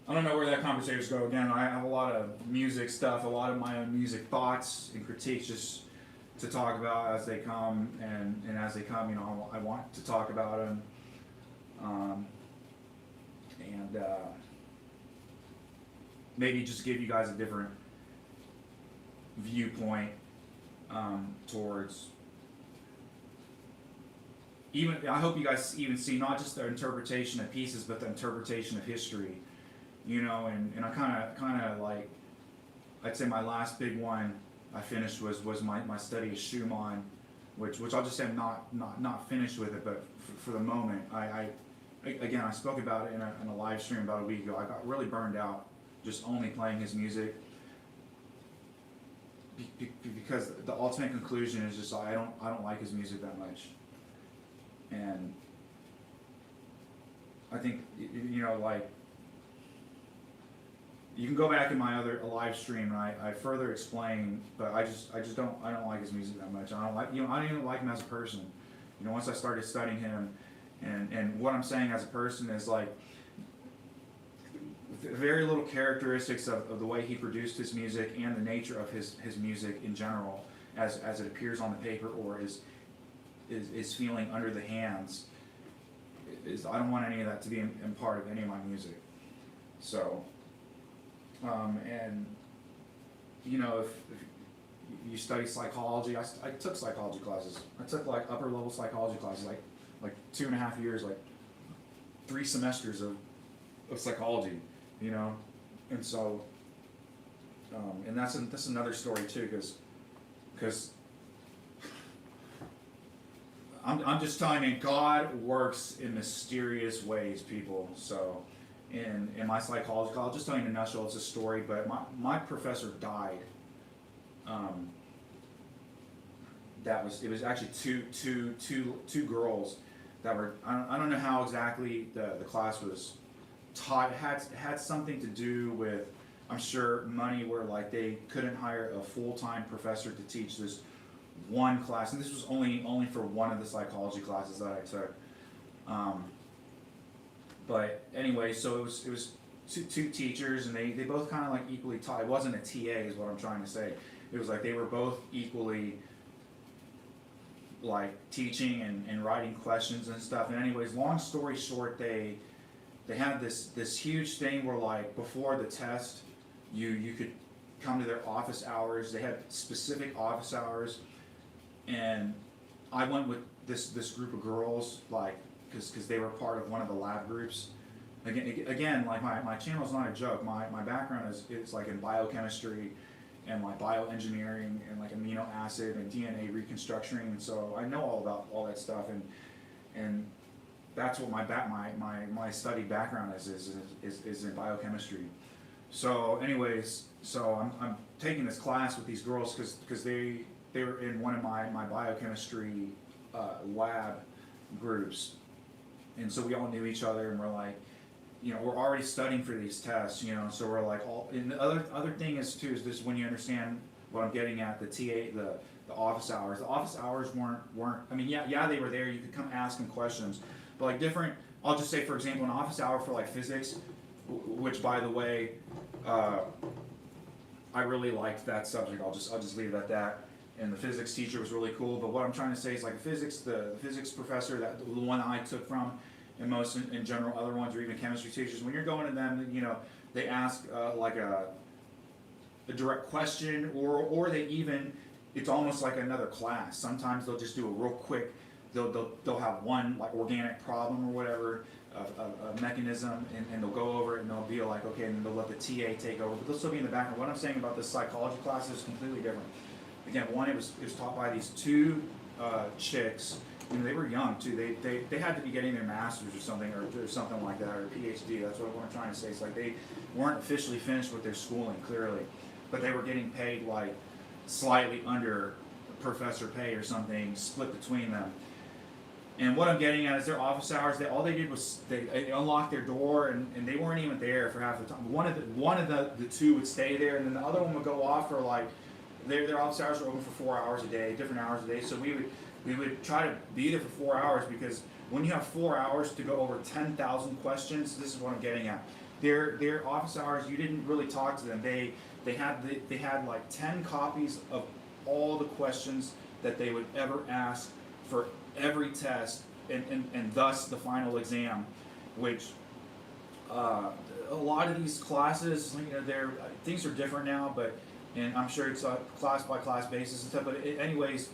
don't know where that conversation's go. Again, I have a lot of music stuff, a lot of my own music thoughts and critiques just to talk about as they come, and as they come, I want to talk about them. Maybe just give you guys a different viewpoint towards even. I hope you guys even see not just the interpretation of pieces, but the interpretation of history. And I kind of like, I'd say my last big one I finished was my study of Schumann, which I'll just say I'm not finished with it, but for the moment, I spoke about it in a live stream about a week ago. I got really burned out just only playing his music, because the ultimate conclusion is just I don't like his music that much. And I think like you can go back in my other live stream and I further explain, but I don't like his music that much. I don't even like him as a person. Once I started studying him, and what I'm saying as a person is like very little characteristics of the way he produced his music and the nature of his music in general, as it appears on the paper or is feeling under the hands. I don't want any of that to be in part of any of my music. So, if you study psychology, I took psychology classes. I took like upper level psychology classes, like 2.5 years, like 3 semesters of psychology. And so, and that's another story too, because I'm just telling you, God works in mysterious ways, people. So, in my psychology class, I'll just tell you in a nutshell, it's a story. But my professor died. It was actually two girls that were. I don't know how exactly the class was taught. It had something to do with, I'm sure, money, where like they couldn't hire a full-time professor to teach this one class, and this was only for one of the psychology classes that I took. But anyway, so it was two teachers, and they both kind of like equally taught. It wasn't a TA, is what I'm trying to say. It was like they were both equally like teaching and writing questions and stuff. And anyways, long story short, they had this huge thing where like before the test, you could come to their office hours. They had specific office hours, and I went with this group of girls, like because they were part of one of the lab groups. Again, like my channel is not a joke. My background is like in biochemistry and like bioengineering and like amino acid and DNA reconstructing, and so I know all about all that stuff, and that's what my study background is in biochemistry. So anyways, so I'm taking this class with these girls because they were in one of my biochemistry lab groups, and so we all knew each other, and we're like, we're already studying for these tests, so we're like and the other thing is too is this, when you understand what I'm getting at, the office hours. The office hours weren't. I mean, yeah, they were there. You could come ask them questions, but like different. I'll just say, for example, an office hour for like physics, which by the way, I really liked that subject. I'll just leave it at that. And the physics teacher was really cool. But what I'm trying to say is like the physics professor, the one I took from, and most in general other ones, or even chemistry teachers, when you're going to them, they ask like a direct question, or they even, it's almost like another class. Sometimes they'll just do a real quick, they'll have one like organic problem or whatever, a mechanism, and they'll go over it, and they'll be like, okay, and then they'll let the TA take over, but they'll still be in the background. What I'm saying about this psychology class is completely different. Again, one, it was taught by these two chicks. They were young too. They had to be getting their masters or something like that, or a PhD. That's what I'm trying to say. It's like they weren't officially finished with their schooling, clearly, but they were getting paid like slightly under professor pay or something, split between them. And what I'm getting at is their office hours. All they did was they unlocked their door, and they weren't even there for half the time. One of the two would stay there, and then the other one would go off for like their office hours were open for 4 hours a day, different hours a day. So we would try to be there for 4 hours, because when you have 4 hours to go over 10,000 questions, this is what I'm getting at. Their office hours, you didn't really talk to them. They had like 10 copies of all the questions that they would ever ask for every test, and thus the final exam, which a lot of these classes, things are different now, and I'm sure it's a class by class basis and stuff. But anyways,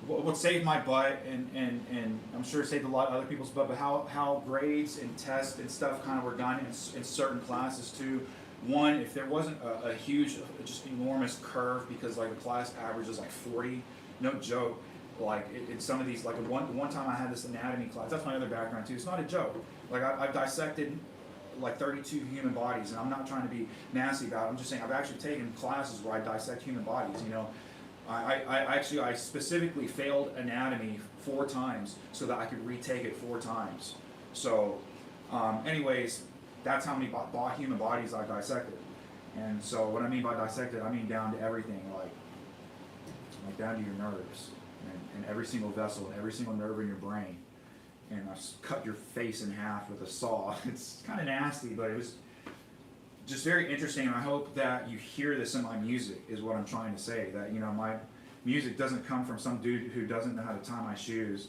what saved my butt, and I'm sure it saved a lot of other people's butt, but how grades and tests and stuff kind of were done in certain classes too. One, if there wasn't a huge, just enormous curve, because like the class average is like 40, no joke. Like in some of these, like one time I had this anatomy class. That's my other background too. It's not a joke. Like I've dissected like 32 human bodies, and I'm not trying to be nasty about it. I'm just saying I've actually taken classes where I dissect human bodies. I specifically failed anatomy 4 times so that I could retake it 4 times. So, anyways, that's how many human bodies I dissected. And so what I mean by dissected, I mean down to everything, like down to your nerves, and every single vessel, and every single nerve in your brain. And I cut your face in half with a saw. It's kind of nasty, but it was just very interesting, and I hope that you hear this in my music, is what I'm trying to say. That my music doesn't come from some dude who doesn't know how to tie my shoes.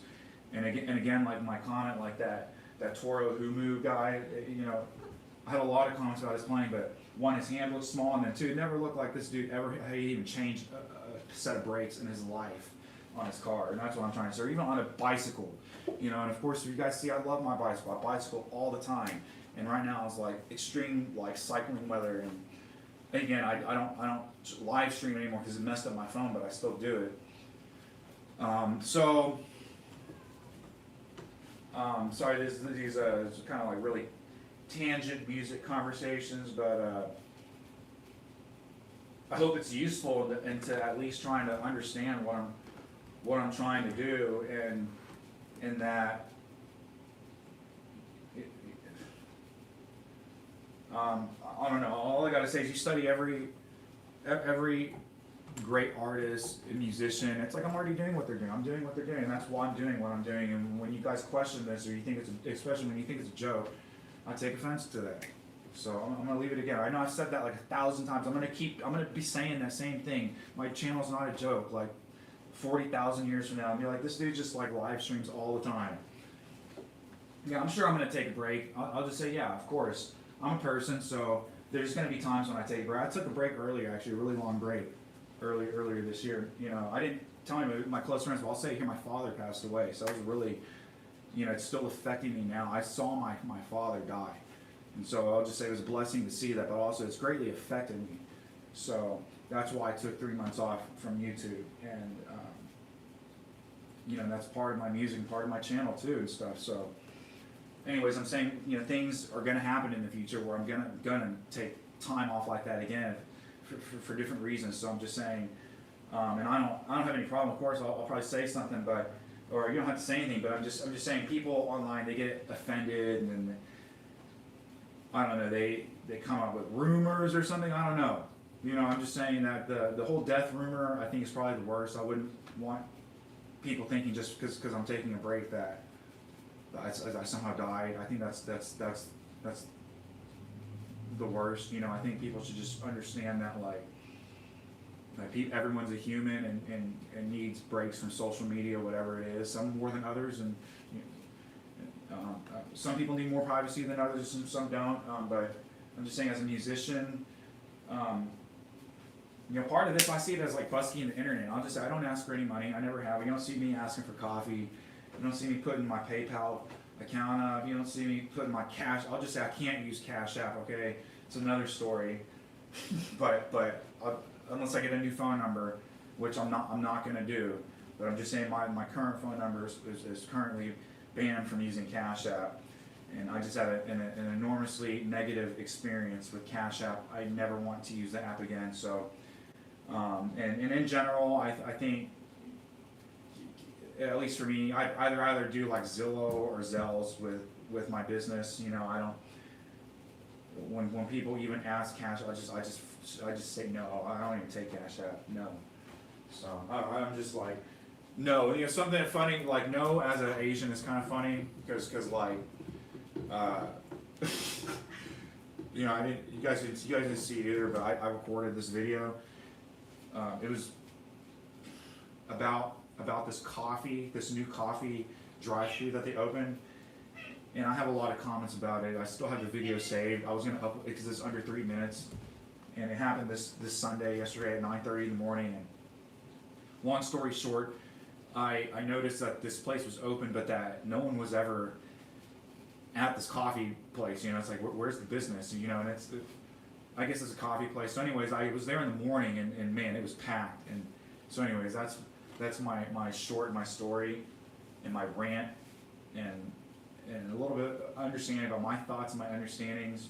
And again, like my comment, like that Toro Humu guy, I had a lot of comments about his playing, but one, his hand looked small, and then 2, it never looked like this dude ever had even changed a set of brakes in his life on his car. And that's what I'm trying to say. Or even on a bicycle, and of course, you guys see, I love my bicycle. I bicycle all the time. And right now it's like extreme like cycling weather, and again, I don't live stream anymore because it messed up my phone, but I still do it. Sorry, these kind of like really tangent music conversations, but I hope it's useful and to at least trying to understand what I'm trying to do, and that. I don't know. All I gotta say is you study every great artist and musician. It's like I'm already doing what they're doing. I'm doing what they're doing, and that's why I'm doing what I'm doing. And when you guys question this, or you think especially when you think it's a joke, I take offense to that. So I'm gonna leave it again. I know I've said that like 1,000 times. I'm gonna be saying that same thing. My channel's not a joke. Like 40,000 years from now, and you're like, this dude just like live streams all the time. Yeah, I'm sure I'm gonna take a break. I'll just say, yeah, of course. I'm a person, so there's going to be times when I take a break. I took a break earlier, actually, a really long break earlier this year. I didn't tell my close friends, but I'll say here my father passed away, so it was really, it's still affecting me now. I saw my father die, and so I'll just say it was a blessing to see that, but also it's greatly affected me. So that's why I took 3 months off from YouTube, and that's part of my music, part of my channel too, and stuff. So, anyways, I'm saying things are gonna happen in the future where I'm gonna take time off like that again for different reasons. So I'm just saying, and I don't have any problem. Of course, I'll probably say something, or you don't have to say anything. But I'm just saying, people online, they get offended, and I don't know, they come up with rumors or something. I don't know. I'm just saying that the whole death rumor, I think, is probably the worst. I wouldn't want people thinking just because I'm taking a break that I somehow died. I think that's the worst. I think people should just understand that everyone's a human and needs breaks from social media, whatever it is. Some more than others, and some people need more privacy than others, and some don't. But I'm just saying, as a musician, part of this, I see it as like busking the internet. I'll just say, I don't ask for any money. I never have. You don't see me asking for coffee. You don't see me putting my PayPal account up. You don't see me putting my cash. I'll just say I can't use Cash App. Okay, it's another story. but unless I get a new phone number, which I'm not gonna do. But I'm just saying, my current phone number is currently banned from using Cash App. And I just had an enormously negative experience with Cash App. I never want to use the app again. So, and in general, I think, at least for me, I either do like Zillow or Zells with my business. I don't. When people even ask Cash, I just say no. I don't even take Cash App. No. So I'm just like, no. Something funny like no as an Asian is kind of funny because like. I didn't. You guys didn't see it either, but I recorded this video. It was about this new coffee drive-thru that they opened, and I have a lot of comments about it. I still have the video saved. I was gonna upload it because it's under 3 minutes, and it happened this Sunday, yesterday at 9:30 in the morning. And long story short, I noticed that this place was open, but that no one was ever at this coffee place. It's like, where's the business? And I guess it's a coffee place. So anyways, I was there in the morning, and man, it was packed. And so anyways, that's my story and my rant, and a little bit of understanding about my thoughts and my understandings.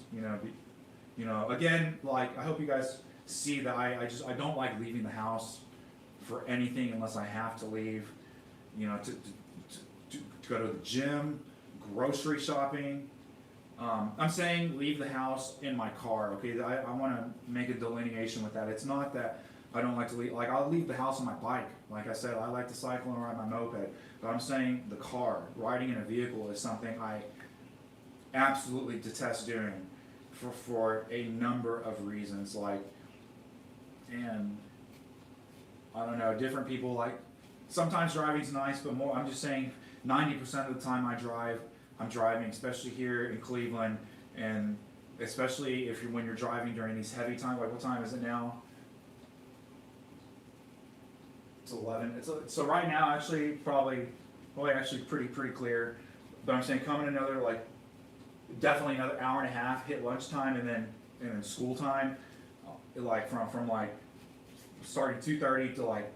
Again, like, I hope you guys see that I don't like leaving the house for anything unless I have to leave. To go to the gym, grocery shopping. I'm saying leave the house in my car. Okay, I want to make a delineation with that. It's not that I don't like to leave. Like, I'll leave the house on my bike. Like I said, I like to cycle and ride my moped. But I'm saying the car, riding in a vehicle, is something I absolutely detest doing for a number of reasons. And I don't know, different people like. Sometimes driving's nice, but more. I'm just saying, 90% of the time I'm driving, especially here in Cleveland, and especially when you're driving during these heavy times. Like, what time is it now? It's 11. So right now, actually, probably actually pretty clear. But I'm saying, coming another definitely another hour and a half. Hit lunchtime and then school time, like from like starting 2:30 to like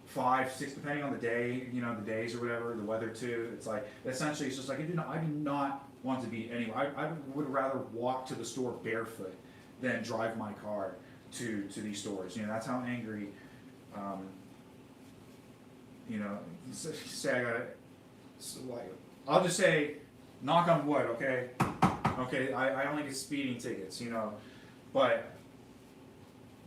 5, 6, depending on the day, the days or whatever, the weather too. It's like, essentially, it's just like, I do not want to be anywhere. I would rather walk to the store barefoot than drive my car to these stores. That's how angry, say I got it. I'll just say, knock on wood, okay? Okay, I only get speeding tickets, but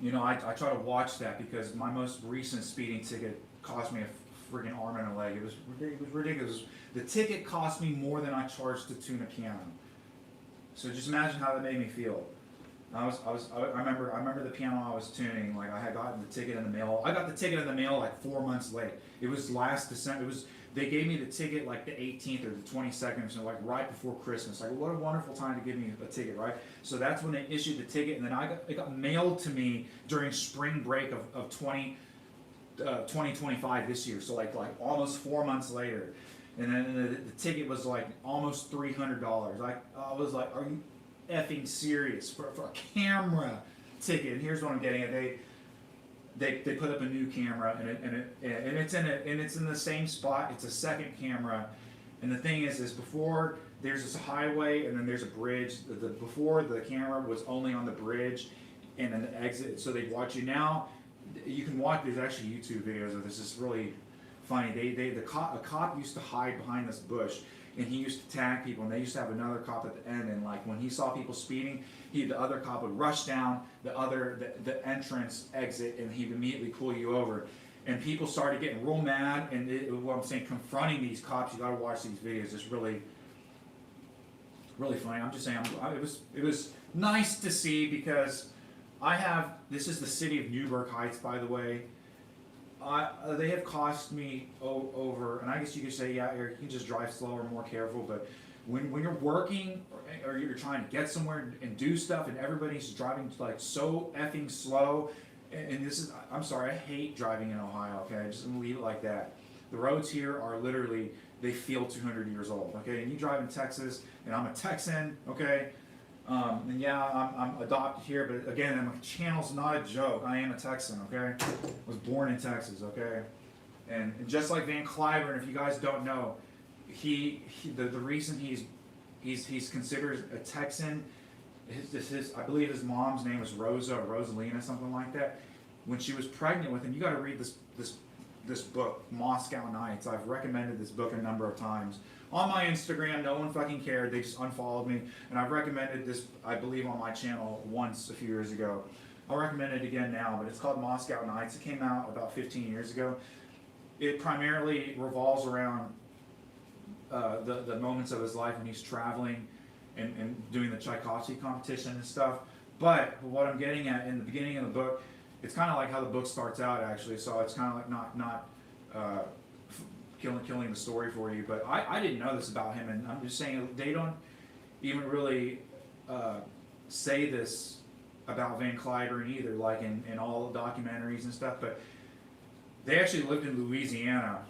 I try to watch that because my most recent speeding ticket cost me a freaking arm and a leg. It was ridiculous. The ticket cost me more than I charged to tune a piano. So just imagine how that made me feel. I remember the piano I was tuning. Like, I had gotten the ticket in the mail. I got the ticket in the mail like 4 months late. It was last December. They gave me the ticket like the 18th or the 22nd, so like right before Christmas. Like, what a wonderful time to give me a ticket, right? So that's when they issued the ticket, and then it got mailed to me during spring break of 2025 this year. So like almost 4 months later, and then the ticket was like almost $300. I was like, are you effing serious for a camera ticket. And here's what I'm getting at. They put up a new camera, and it's in the same spot. It's a second camera, and the thing is before there's this highway and then there's a bridge. Before the camera was only on the bridge and then the exit, so they watch you. Now you can watch. There's actually YouTube videos of this. It's really funny. A cop used to hide behind this bush, and he used to tag people, and they used to have another cop at the end, and like when he saw people speeding, the other cop would rush down the entrance exit, and he'd immediately pull you over. And people started getting real mad, and what I'm saying, confronting these cops, you gotta watch these videos. It's really funny. I'm just saying, it was nice to see, because this is the city of Newburgh Heights, by the way. They have cost me over, and I guess you could say, yeah, Eric, you can just drive slower, more careful, but when you're working or you're trying to get somewhere and do stuff, and everybody's driving like so effing slow, and this is, I'm sorry, I hate driving in Ohio, okay? I'm just gonna leave it like that. The roads here are literally, they feel 200 years old, okay? And you drive in Texas, and I'm a Texan, okay? And yeah, I'm adopted here, but again, my channel's not a joke. I am a Texan, okay? I was born in Texas, okay? And just like Van Cliburn, if you guys don't know, the reason he's considered a Texan, I believe his mom's name was Rosa or Rosalina, something like that. When she was pregnant with him, you got to read this book, Moscow Nights. I've recommended this book a number of times. On my Instagram, no one fucking cared. They just unfollowed me. And I've recommended this, I believe, on my channel once a few years ago. I'll recommend it again now, but it's called Moscow Nights. It came out about 15 years ago. It primarily revolves around the moments of his life when he's traveling and doing the Tchaikovsky competition and stuff. But what I'm getting at in the beginning of the book, it's kind of like how the book starts out, actually. So it's kind of like not killing the story for you. But I didn't know this about him, and I'm just saying they don't even really say this about Van Cliburn either, like in all the documentaries and stuff. But they actually lived in Louisiana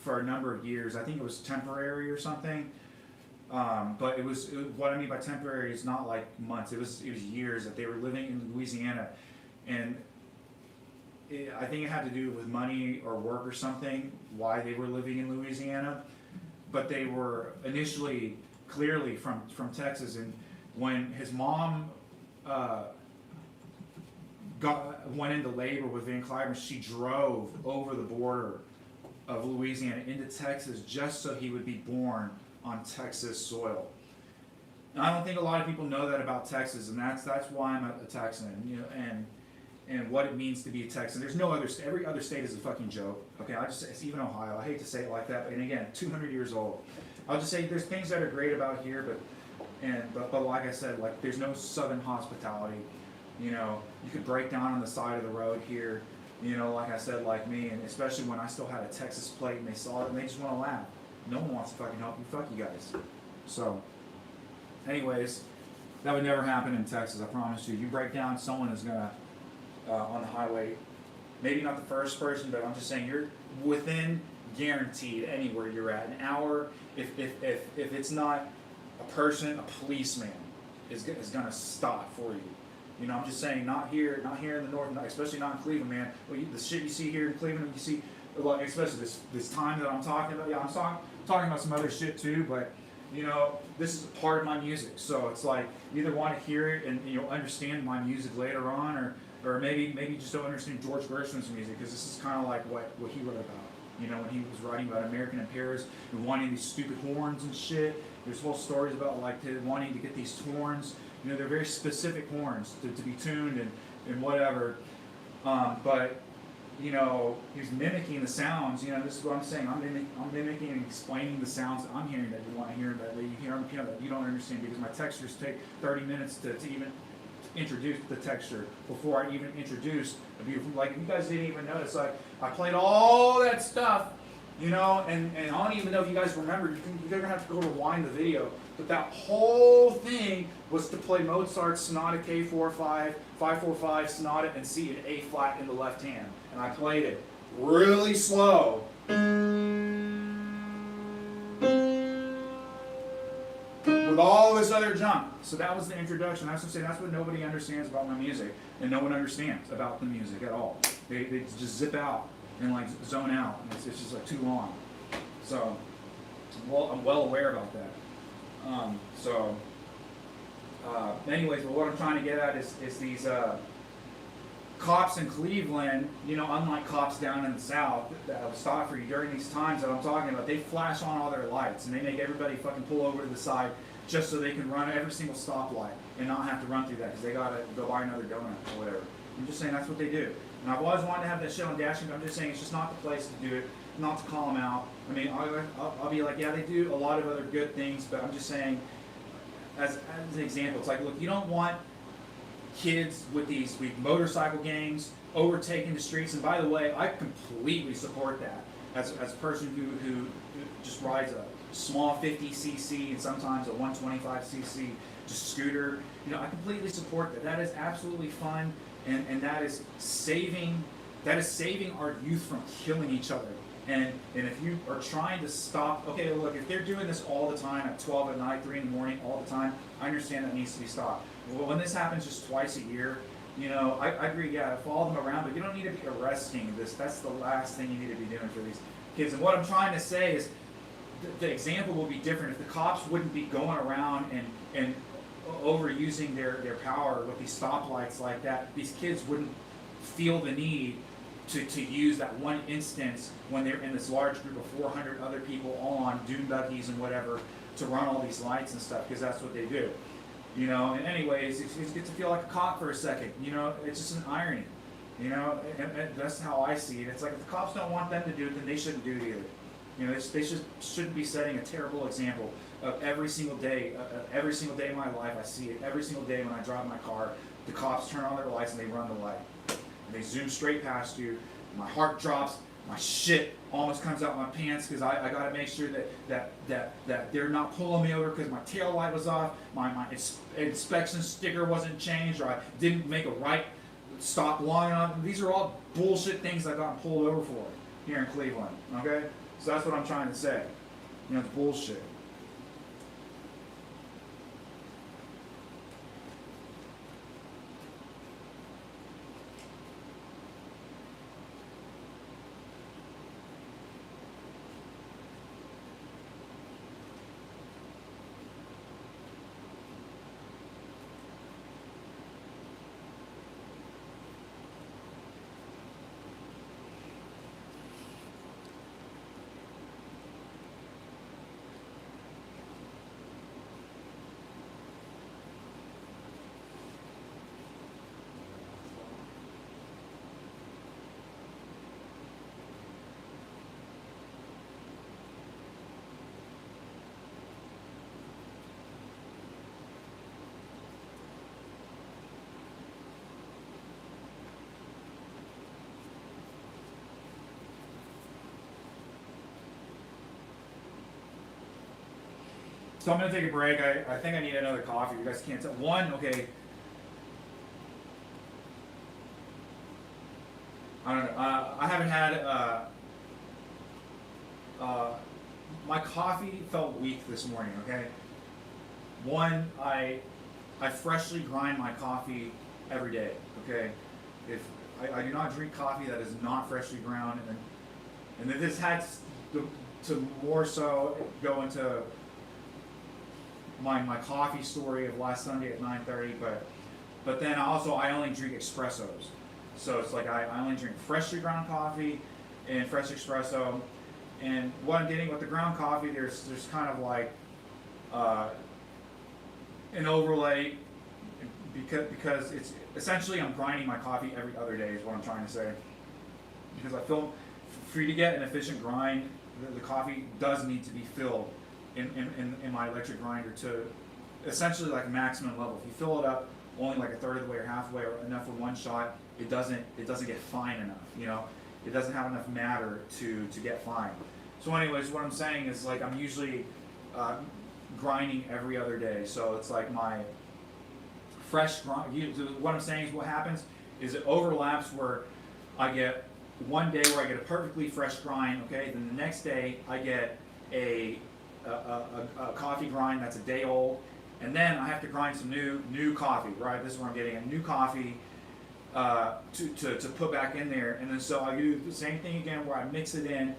for a number of years. I think it was temporary or something. But it was what I mean by temporary is not like months. It was years that they were living in Louisiana, and I think it had to do with money or work or something why they were living in Louisiana. But they were initially clearly from Texas, and when his mom went into labor with Van Cliburn, she drove over the border of Louisiana into Texas just so he would be born on Texas soil. And I don't think a lot of people know that about Texas, and that's why I'm a Texan, you know, and what it means to be a Texan. There's no other state. Every other state is a fucking joke. Okay, it's even Ohio. I hate to say it like that, and again, 200 years old. I'll just say there's things that are great about here, but like I said, like there's no southern hospitality. You know, you could break down on the side of the road here. You know, like I said, like me, and especially when I still had a Texas plate, and they saw it, and they just want to laugh. No one wants to fucking help you. Fuck you guys. So, anyways, that would never happen in Texas. I promise you. You break down, someone is gonna on the highway. Maybe not the first person, but I'm just saying you're within guaranteed anywhere you're at an hour. If it's not a person, a policeman is gonna stop for you. You know, I'm just saying, not here in the north, especially not in Cleveland, man. Well, the shit you see here in Cleveland, you see, like, especially this time that I'm talking about. Yeah, I'm talking about some other shit too, but you know, this is part of my music. So it's like you either want to hear it and you'll understand my music later on, or maybe you just don't understand George Gershwin's music, because this is kind of like what he wrote about. You know, when he was writing about American imperials and wanting these stupid horns and shit. There's whole stories about like wanting to get these horns. You know, they're very specific horns to be tuned and whatever. But you know, he's mimicking the sounds. You know, this is what I'm saying. I'm mimicking and explaining the sounds that I'm hearing that you want to hear, that you hear on the piano that you don't understand, because my textures take 30 minutes to even introduce the texture before I even introduce a beautiful. Like, if you guys didn't even notice, like I played all that stuff, you know, and I don't even know if you guys remember. You're gonna have to go rewind the video. But that whole thing was to play Mozart's Sonata K45, 545 Sonata, and C and A flat in the left hand. And I played it really slow. With with all this other junk. So that was the introduction. I was going to say that's what nobody understands about my music, and no one understands about the music at all. They just zip out and like zone out. And it's just like too long. So I'm well aware about that. Anyways, but what I'm trying to get at is these cops in Cleveland, you know, unlike cops down in the South that will stop for you during these times that I'm talking about, they flash on all their lights and they make everybody fucking pull over to the side just so they can run every single stoplight and not have to run through that because they gotta go buy another donut or whatever. I'm just saying that's what they do. And I've always wanted to have that show on Dashing, but I'm just saying it's just not the place to do it, not to call them out. I mean, I'll be like, yeah, they do a lot of other good things, but I'm just saying, as an example, it's like, look, you don't want kids with these motorcycle gangs overtaking the streets. And by the way, I completely support that. As a person who just rides a small 50cc and sometimes a 125cc just scooter, you know, I completely support that. That is absolutely fun, and that is saving our youth from killing each other. And if you are trying to stop, okay, look, if they're doing this all the time at 12 at night, 3 in the morning, all the time, I understand that needs to be stopped. Well, when this happens just twice a year, you know, I agree, yeah, follow them around, but you don't need to be arresting this. That's the last thing you need to be doing for these kids. And what I'm trying to say is the example will be different if the cops wouldn't be going around and overusing their power with these stoplights like that. These kids wouldn't feel the need to use that one instance when they're in this large group of 400 other people all on dune buggies and whatever to run all these lights and stuff, because that's what they do. You know, and anyways, you get to feel like a cop for a second. You know, it's just an irony. You know, and that's how I see it. It's like if the cops don't want them to do it, then they shouldn't do it either. You know, they shouldn't be setting a terrible example of every single day of my life. I see it every single day when I drive my car. The cops turn on their lights and they run the light. And they zoom straight past you. My heart drops. My shit almost comes out my pants because I got to make sure that they're not pulling me over because my tail light was off, my inspection sticker wasn't changed, or I didn't make a right stop long enough. These are all bullshit things I got pulled over for here in Cleveland. Okay, so that's what I'm trying to say. You know, it's bullshit. So I'm going to take a break. I think I need another coffee. You guys can't tell. One, okay. I don't know. I haven't had. My coffee felt weak this morning. Okay. One, I freshly grind my coffee every day. Okay. If I do not drink coffee that is not freshly ground, and then this had to more so go into my coffee story of last Sunday at 9:30, but then I only drink espressos. So it's like I only drink freshly ground coffee and fresh espresso. And what I'm getting with the ground coffee, there's kind of like an overlay because it's essentially I'm grinding my coffee every other day is what I'm trying to say. Because I feel for you to get an efficient grind, the coffee does need to be filled in my electric grinder to essentially like maximum level. If you fill it up only like a third of the way or halfway or enough for one shot, it doesn't get fine enough. You know, it doesn't have enough matter to get fine. So anyways, what I'm saying is like I'm usually grinding every other day. So it's like my fresh grind. What I'm saying is what happens is it overlaps where I get one day where I get a perfectly fresh grind. Okay, then the next day I get a a coffee grind that's a day old, and then I have to grind some new coffee, right? This is where I'm getting a new coffee to put back in there, and then so I do the same thing again where I mix it in,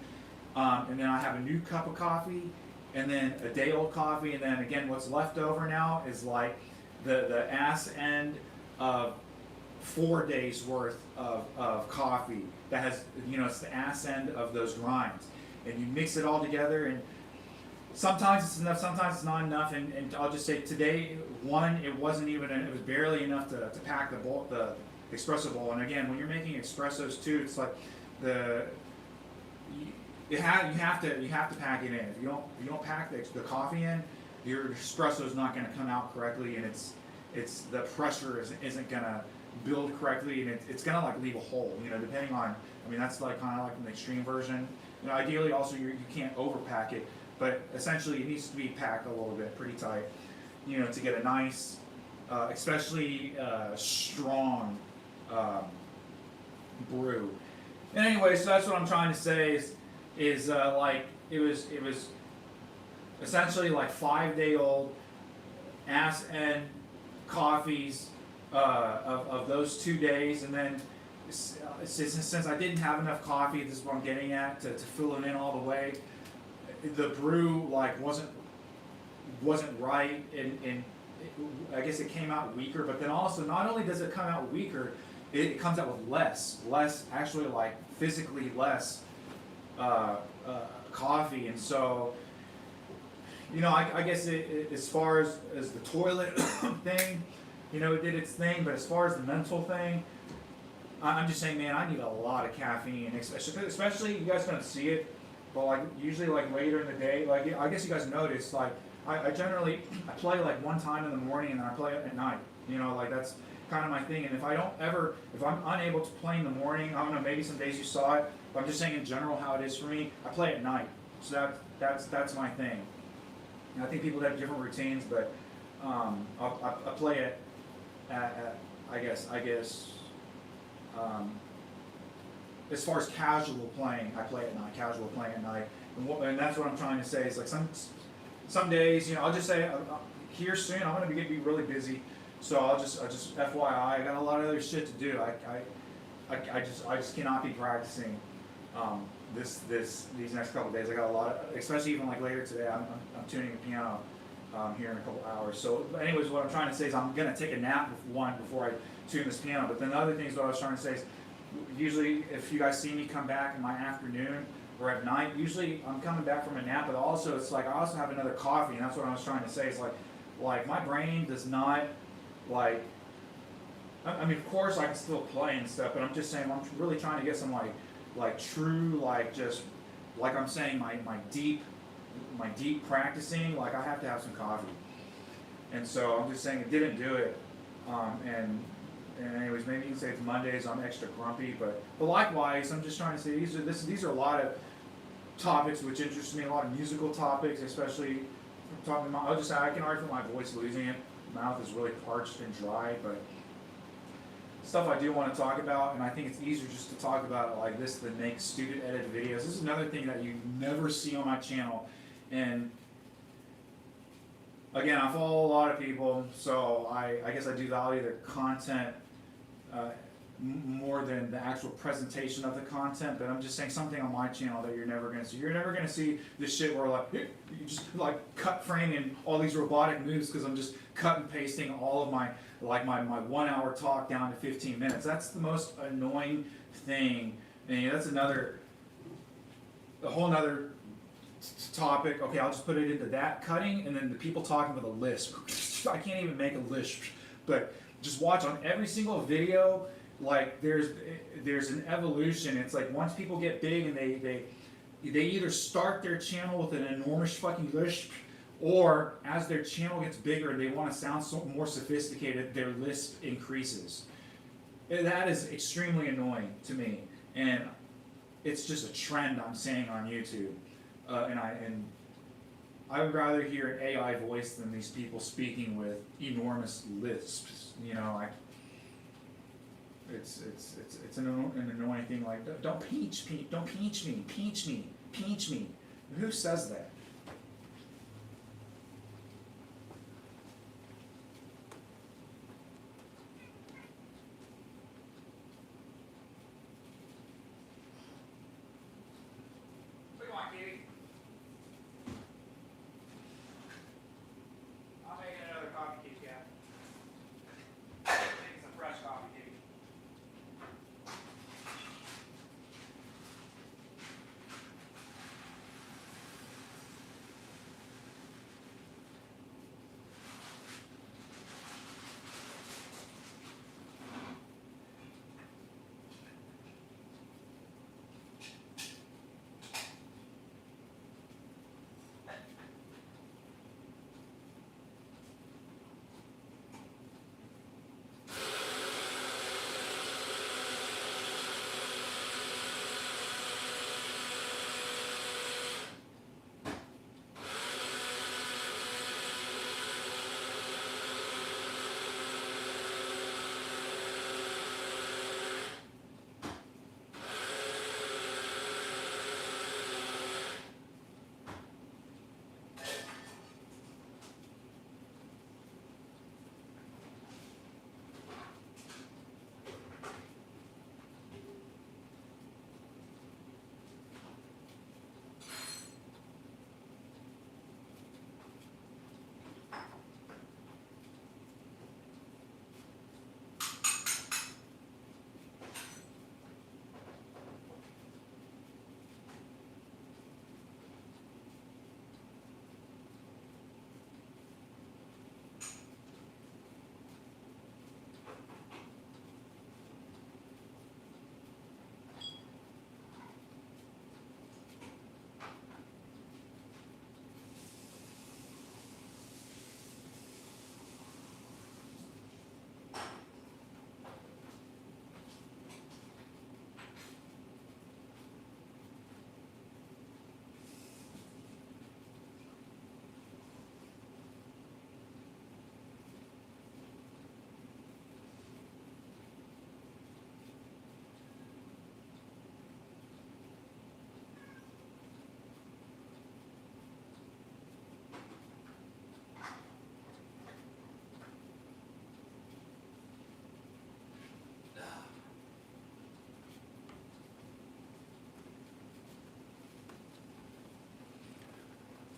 and then I have a new cup of coffee, and then a day old coffee, and then again what's left over now is like the ass end of 4 days worth of coffee that has, you know, it's the ass end of those grinds, and you mix it all together, and sometimes it's enough, sometimes it's not enough, and I'll just say today, one, it wasn't even, it was barely enough to pack the bowl, the espresso bowl, and again, when you're making espressos too, it's like you have to pack it in. If you don't pack the coffee in, your espresso is not going to come out correctly, and it's the pressure isn't going to build correctly, and it's going to like leave a hole, you know, depending on, I mean, that's like kind of like an extreme version. You know, ideally also you can't overpack it, but essentially it needs to be packed a little bit pretty tight, you know, to get a nice, especially strong brew. And anyway, so that's what I'm trying to say is like it was essentially like 5-day-old ass end coffees of those 2 days, and then since I didn't have enough coffee, this is what I'm getting at, to fill it in all the way. The brew like wasn't right, and I guess it came out weaker. But then also, not only does it come out weaker, it comes out with less actually, like physically less coffee. And so, you know, I guess as far as the toilet thing, you know, it did its thing. But as far as the mental thing, I'm just saying, man, I need a lot of caffeine, especially you guys don't see it, but like usually like later in the day, like I guess you guys notice, like I generally play like one time in the morning and then I play at night. You know, like that's kind of my thing. And if I'm unable to play in the morning, I don't know, maybe some days you saw it, but I'm just saying in general how it is for me. I play at night, so that's my thing. And I think people have different routines, but I play it at I guess. As far as casual playing, I play at night. Casual playing at night, and that's what I'm trying to say. Is like some days, you know, I'll just say here soon I'm going to be really busy, so I'll just FYI, I got a lot of other shit to do. I just cannot be practicing these next couple of days. I got a lot of, especially even like later today. I'm tuning a piano here in a couple hours. So, anyways, what I'm trying to say is I'm going to take a nap before I tune this piano. But then the other thing is what I was trying to say is, usually if you guys see me come back in my afternoon or at night, usually I'm coming back from a nap, but also it's like I also have another coffee, and that's what I was trying to say. It's like my brain does not like. I mean, of course I can still play and stuff, but I'm just saying I'm really trying to get some like true, like just like I'm saying my deep practicing. Like I have to have some coffee, and so I'm just saying it didn't do it, and anyways, maybe you can say it's Mondays, I'm extra grumpy, but likewise, I'm just trying to say these are a lot of topics which interest me, a lot of musical topics, especially talking about, I'll just say I can already feel my voice losing it, mouth is really parched and dry, but stuff I do want to talk about, and I think it's easier just to talk about it like this than make student edited videos. This is another thing that you never see on my channel, and again, I follow a lot of people, so I guess I do value the content more than the actual presentation of the content, but I'm just saying something on my channel that you're never going to see. You're never going to see this shit where like you just like cut framing all these robotic moves because I'm just cut and pasting all of my 1 hour talk down to 15 minutes. That's the most annoying thing, and that's a whole nother topic. Okay, I'll just put it into that cutting, and then the people talking with a lisp. I can't even make a lisp, but just watch on every single video. Like there's an evolution. It's like once people get big and they either start their channel with an enormous fucking lisp, or as their channel gets bigger and they want to sound more sophisticated, their lisp increases. And that is extremely annoying to me, and it's just a trend I'm seeing on YouTube. And I would rather hear an AI voice than these people speaking with enormous lisps. You know, it's an annoying thing. Like, don't pinch me. Who says that?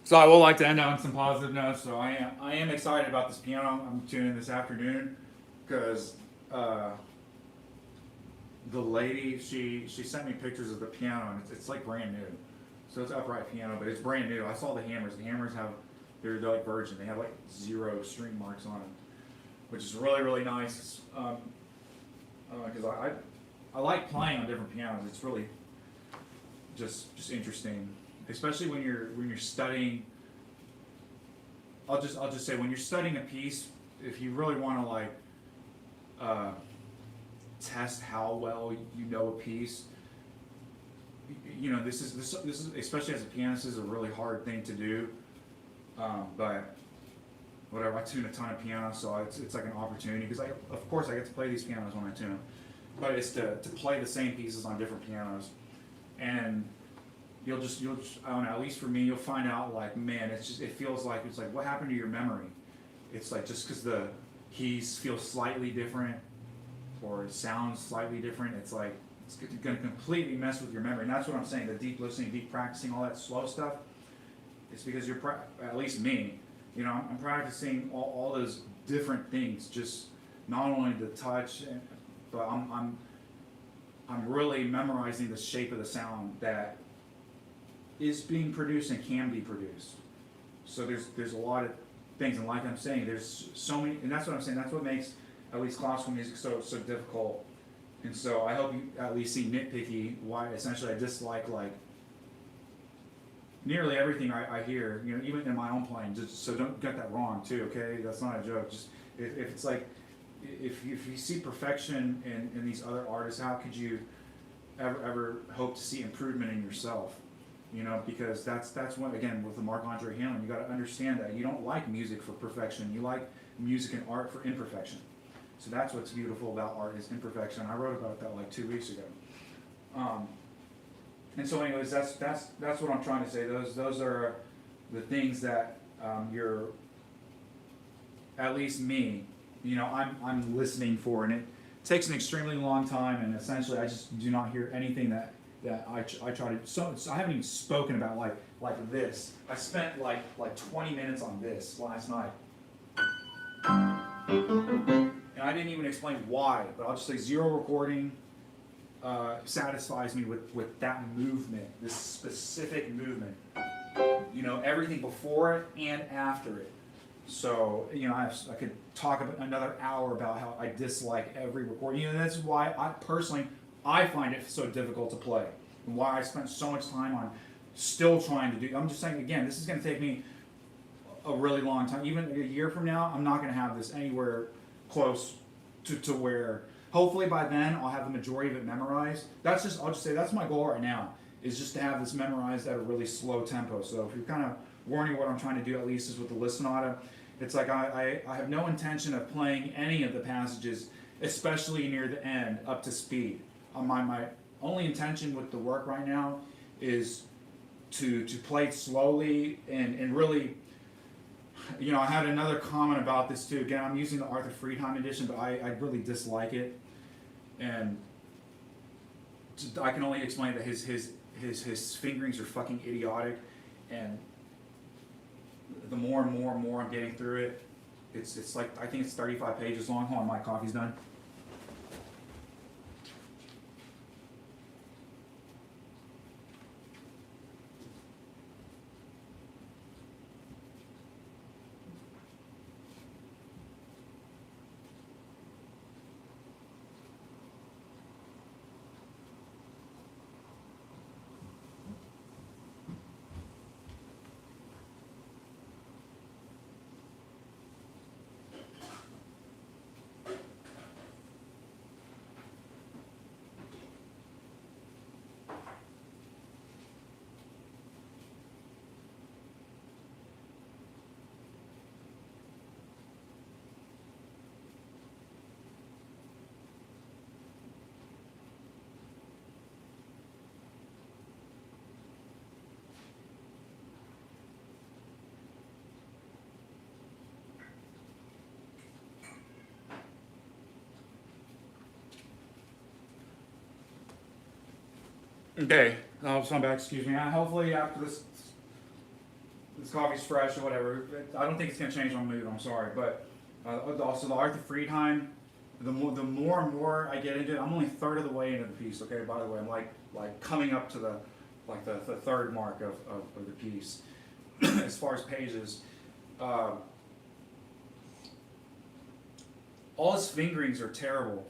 So I would like to end on some positive notes. So I am excited about this piano I'm tuning this afternoon, because the lady she sent me pictures of the piano, and it's like brand new. So it's upright piano, but it's brand new. I saw the hammers. The hammers have they're like virgin. They have like 0 string marks on them, which is really really nice. Because I like playing on different pianos. It's really just interesting, especially when you're studying. I'll just say, when you're studying a piece, if you really want to like test how well you know a piece, you know, this is especially as a pianist, is a really hard thing to do. But whatever, I tune a ton of pianos, so it's like an opportunity, because of course I get to play these pianos when I tune them, but it's to play the same pieces on different pianos, and you'll just I don't know, at least for me, you'll find out like, man, it feels like, it's like, what happened to your memory? It's like, just because the keys feel slightly different or it sounds slightly different, it's like it's going to completely mess with your memory. And that's what I'm saying, the deep listening, deep practicing, all that slow stuff. It's because you're at least me, you know, I'm practicing all those different things, just not only the touch, but I'm really memorizing the shape of the sound that is being produced and can be produced. So there's a lot of things, and like I'm saying, there's so many, and that's what I'm saying, that's what makes at least classical music so difficult. And so I hope you at least see nitpicky why essentially I dislike like nearly everything I hear, you know, even in my own playing. Just so don't get that wrong too, okay? That's not a joke. Just if it's like, if you see perfection in these other artists, how could you ever hope to see improvement in yourself? You know, because that's what, again, with the Marc-Andre Hanlon, you got to understand that you don't like music for perfection. You like music and art for imperfection. So that's what's beautiful about art, is imperfection. I wrote about that like 2 weeks ago. And so, anyways, that's what I'm trying to say. Those are the things that you're, at least me, you know, I'm listening for, and it takes an extremely long time, and essentially I just do not hear anything that I try to. So I haven't even spoken about like this. I spent like 20 minutes on this last night. And I didn't even explain why, but I'll just say 0 recording satisfies me with that movement, this specific movement. You know, everything before it and after it. So, you know, I could talk about another hour about how I dislike every recording. You know, that's why I find it so difficult to play, and why I spent so much time on still trying to do. I'm just saying, again, this is going to take me a really long time. Even a year from now, I'm not going to have this anywhere close to where, hopefully by then I'll have the majority of it memorized. I'll just say that's my goal right now, is just to have this memorized at a really slow tempo. So if you're kind of wondering what I'm trying to do, at least, is with the Listonata, it's like I have no intention of playing any of the passages, especially near the end, up to speed. My only intention with the work right now is to play it slowly and really. You know, I had another comment about this too. Again, I'm using the Arthur Friedheim edition, but I really dislike it, and I can only explain that his fingerings are fucking idiotic, and the more and more I'm getting through it, it's like, I think it's 35 pages long. Hold on, my coffee's done. Okay, so I'm back. Excuse me. Hopefully after this, this coffee's fresh or whatever. I don't think it's gonna change my mood. I'm sorry, but also the Arthur Friedheim. The more and more I get into it, I'm only a third of the way into the piece. Okay, by the way, I'm like coming up to the third mark of the piece as far as pages. All his fingerings are terrible,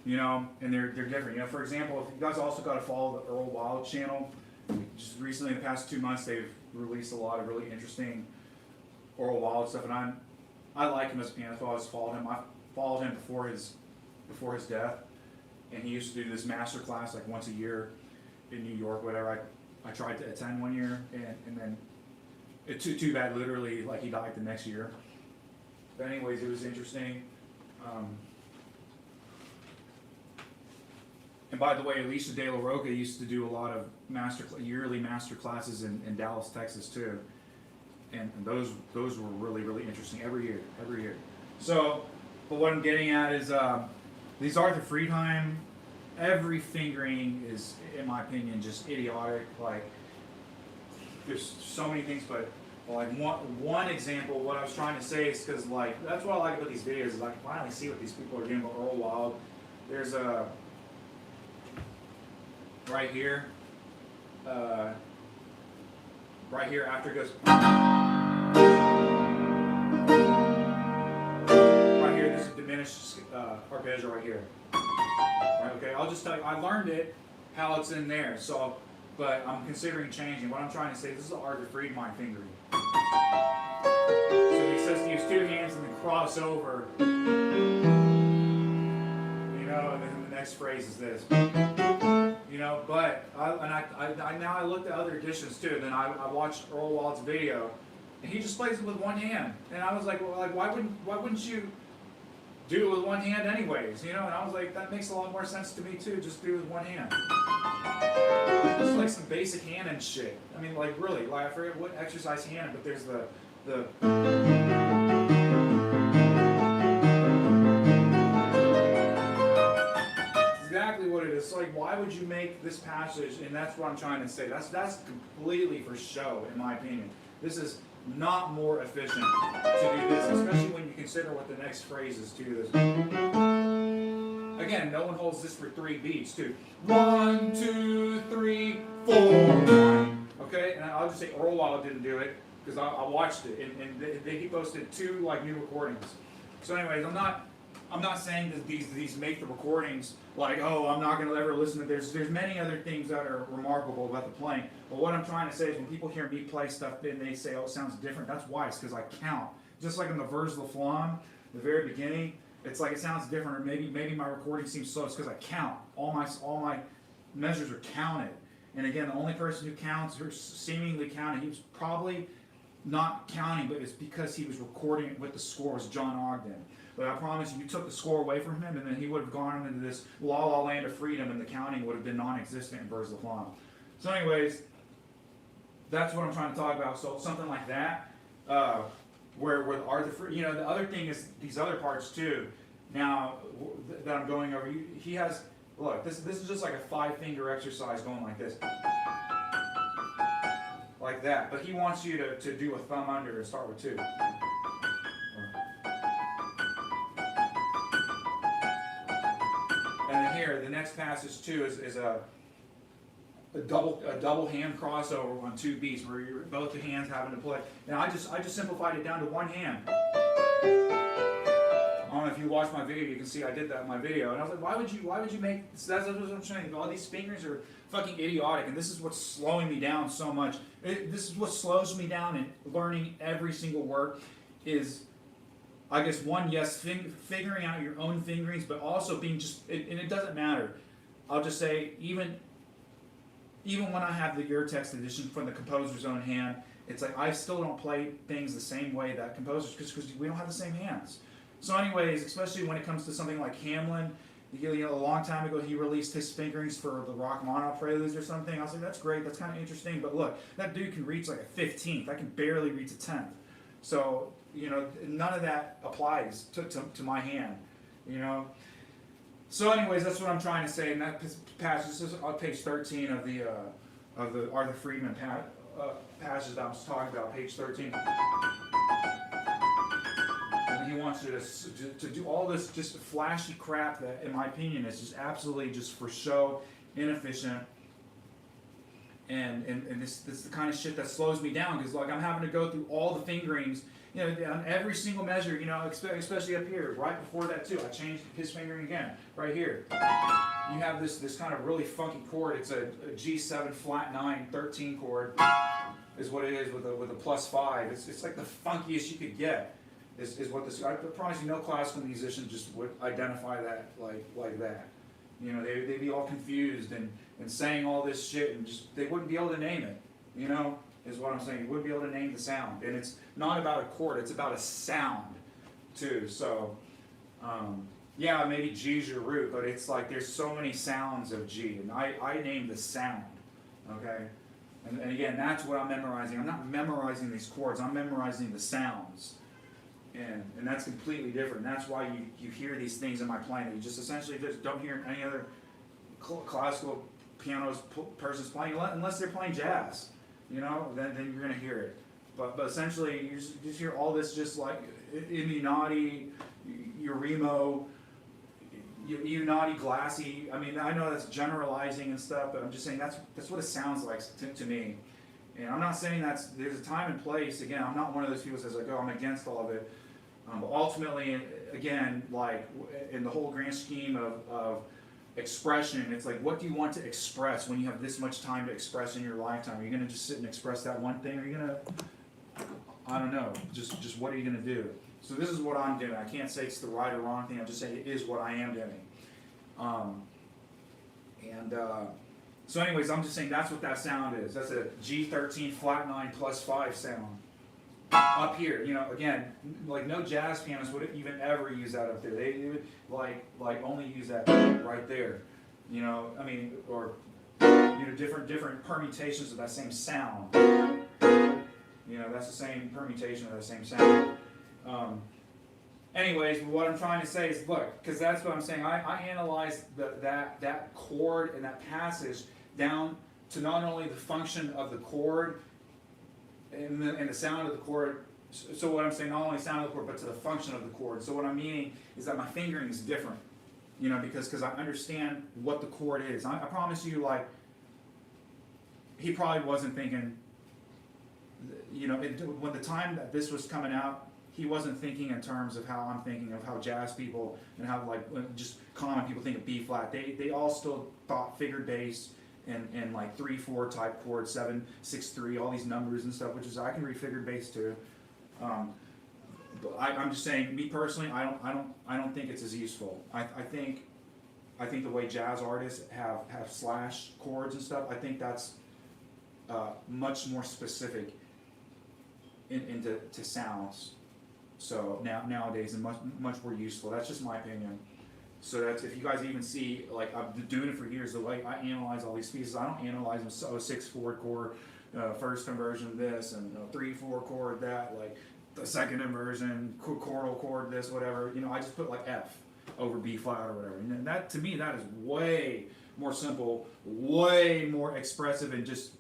you know, and they're different. You know, for example, if you guys also got to follow the Earl Wild channel. Just recently, in the past 2 months, they've released a lot of really interesting Earl Wild stuff, and I like him as a pianist. I always followed him. I followed him before his death, and he used to do this master class like once a year in New York, whatever. I tried to attend one year, and then it too bad. Literally, like he died the next year. But anyways, it was interesting. And by the way, Alicia De La Roca used to do a lot of yearly master classes in Dallas, Texas too, and those were really interesting every year. So, but what I'm getting at is these Arthur Friedheim, every fingering is, in my opinion, just idiotic. Like there's so many things, but like one example, what I was trying to say is because like that's what I like about these videos is I can finally see what these people are doing with Earl Wild. There's a right here after it goes right here, there's a diminished arpeggio right here. Right, okay, I'll just tell you, I learned it how it's in there, so but I'm considering changing. What I'm trying to say, this is the Arthur Friedheim fingering. So he says to use two hands and then cross over, you know, and then the next phrase is this. You know, but I now I looked at other editions too. Then I watched Earl Wild's video, and he just plays it with one hand. And I was like, well, like why wouldn't you do it with one hand anyways? You know, and I was like, that makes a lot more sense to me too. Just do it with one hand. It's like some basic hand and shit. I mean, like really, like I forget what exercise hand, but there's the exactly what it is. So like, why would you make this passage? And that's what I'm trying to say. That's completely for show, in my opinion. This is not more efficient to do this, especially when you consider what the next phrase is to this. Again, no one holds this for 3 beats, too. 1, 2, 3, 4. Okay, and I'll just say Earl Wild didn't do it because I watched it, and he posted 2 like new recordings. So, anyways, I'm not saying that these make the recordings like, oh, I'm not going to ever listen to this. There's many other things that are remarkable about the playing. But what I'm trying to say is when people hear me play stuff and they say, oh, it sounds different, that's why. It's because I count. Just like in the Vers La Flamme, the very beginning, it's like it sounds different, or maybe my recording seems slow. It's because I count. All my measures are counted. And again, the only person who counts, or seemingly counted, he was probably not counting, but it's because he was recording it with the score, was John Ogden. But I promise you took the score away from him, and then he would have gone into this la la land of freedom, and the counting would have been non-existent in Vers La Flamme. So anyways, that's what I'm trying to talk about. So something like that, where Arthur, you know, the other thing is these other parts too. Now that I'm going over, he has, look, this is just like a 5-finger exercise going like this. Like that. But he wants you to do a thumb under and start with 2. And then here, the next passage too is a double hand crossover on 2 beats where you're both the hands having to play. And I just simplified it down to 1 hand. I don't know if you watched my video, you can see I did that in my video. And I was like, why would you make this? That's what I'm saying. All these fingers are fucking idiotic, and this is what's slowing me down so much. This is what slows me down in learning every single word is, I guess, one, yes, figuring out your own fingerings, but also being just, and it doesn't matter. I'll just say, even when I have the Your Text edition from the composer's own hand, it's like I still don't play things the same way that composers, because we don't have the same hands. So anyways, especially when it comes to something like Hamlin, you know, a long time ago he released his fingerings for the Rachmaninoff preludes or something. I was like, that's great, that's kind of interesting, but look, that dude can reach like a 15th. I can barely reach a 10th. So, you know, none of that applies to my hand, you know. So anyways, that's what I'm trying to say, and that passage is on page 13 of the Arthur Friedman passage that I was talking about, page 13. And he wants you to do all this just flashy crap that, in my opinion, is just absolutely just for show, inefficient, and this is the kind of shit that slows me down, because like I'm having to go through all the fingerings, you know, on every single measure, you know, especially up here. Right before that too, I changed his fingering again. Right here, you have this kind of really funky chord. It's a G7 flat 9 13 chord, is what it is with a +5. It's like the funkiest you could get. Is what this. I promise you, no classical musician just would identify that like that. You know, they'd be all confused and saying all this shit, and just they wouldn't be able to name it. You know, is what I'm saying. You wouldn't be able to name the sound, and it's not about a chord. It's about a sound, too. So, yeah, maybe G's your root, but it's like there's so many sounds of G, and I name the sound. Okay, and again, that's what I'm memorizing. I'm not memorizing these chords. I'm memorizing the sounds. And that's completely different. That's why you hear these things in my playing that you just essentially just don't hear any other classical pianos persons playing, unless they're playing jazz. You know, then you're going to hear it. But essentially, you just hear all this just like Immunati, Urimo, Unati, Glassy. I mean, I know that's generalizing and stuff, but I'm just saying that's what it sounds like to me. And I'm not saying there's a time and place. Again, I'm not one of those people who says like, oh, I'm against all of it. But ultimately, again, like in the whole grand scheme of expression, it's like, what do you want to express when you have this much time to express in your lifetime? Are you going to just sit and express that one thing? Or are you going to, I don't know, just what are you going to do? So this is what I'm doing. I can't say it's the right or wrong thing. I'm just saying it is what I am doing. So anyways, I'm just saying that's what that sound is. That's a G13 flat 9 +5 sound. Up here, you know, again, like no jazz pianist would even ever use that up there. They would like only use that right there. You know, I mean, or you know, different permutations of that same sound. You know, that's the same permutation of that same sound. Anyways, what I'm trying to say is, look, because that's what I'm saying. I analyzed that chord and that passage down to not only the function of the chord and the sound of the chord. So what I'm saying, not only sound of the chord, but to the function of the chord. So what I'm meaning is that my fingering is different, you know, because I understand what the chord is. I promise you, like, he probably wasn't thinking, you know, when the time that this was coming out, he wasn't thinking in terms of how I'm thinking of how jazz people and how like just common people think of B flat. They all still thought figured bass and like 3/4 type chords, 7 6 3, all these numbers and stuff, which is I can read figured bass too. But I'm just saying, me personally, I don't think it's as useful. I think the way jazz artists have slash chords and stuff, I think that's much more specific into sounds. So nowadays, and much more useful. That's just my opinion. So that's, if you guys even see, like I've been doing it for years, the way I analyze all these pieces, I don't analyze them so 6/4 chord, first inversion this, and 3/4 chord that, like the second inversion, chordal chord this, whatever. You know, I just put like F over B flat or whatever. And that, to me, that is way more simple, way more expressive, and just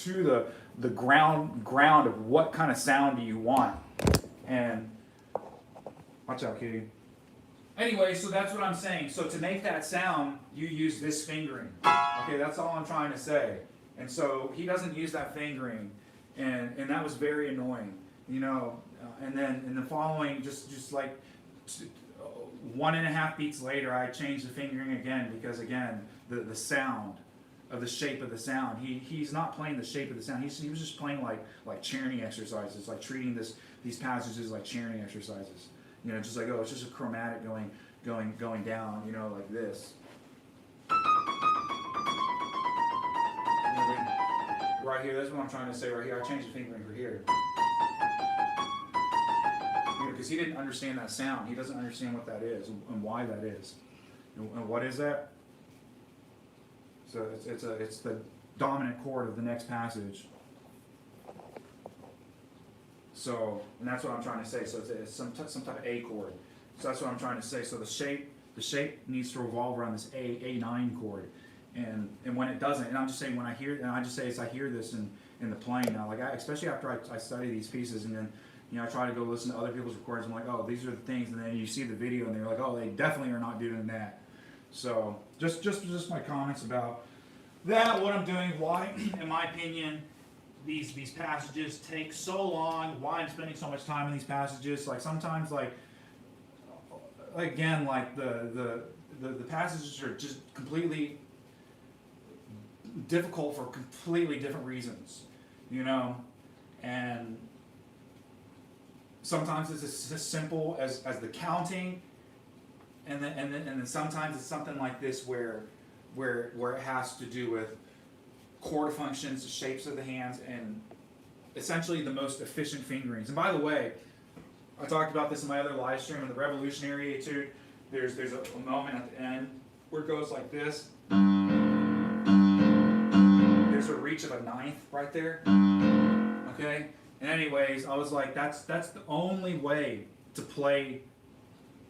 to the ground of what kind of sound do you want. And watch out, kitty. Anyway, so that's what I'm saying. So to make that sound, you use this fingering. Okay, that's all I'm trying to say. And so he doesn't use that fingering, and that was very annoying, you know. And then in the following, just like 1.5 beats later, I changed the fingering again, because again, the sound of the shape of the sound. He's not playing the shape of the sound. He was just playing like Czerny exercises, like treating these passages like Czerny exercises. You know, just like, oh, it's just a chromatic going down, you know, like this. Right here, that's what I'm trying to say right here. I changed the fingering for here. Because he didn't understand that sound. He doesn't understand what that is and why that is. And what is that? So it's the dominant chord of the next passage. So, and that's what I'm trying to say. So it's some type of A chord. So that's what I'm trying to say. So the shape needs to revolve around this A9 chord. And when it doesn't, and I'm just saying, when I hear, and I just say as I hear this, and in the playing now. Like especially after I study these pieces, and then I try to go listen to other people's recordings. I'm like, oh, these are the things, and then you see the video, and they're like, oh, they definitely are not doing that. So just my comments about that, what I'm doing, why, in my opinion, these passages take so long, why I'm spending so much time in these passages. Like sometimes, like again, like the passages are just completely difficult for completely different reasons, and sometimes it's as simple as the counting, and then sometimes it's something like this where it has to do with chord functions, the shapes of the hands, and essentially the most efficient fingerings. And by the way, I talked about this in my other live stream in the Revolutionary Etude. There's a moment at the end where it goes like this. There's a reach of a ninth right there. Okay? And anyways, I was like, that's the only way to play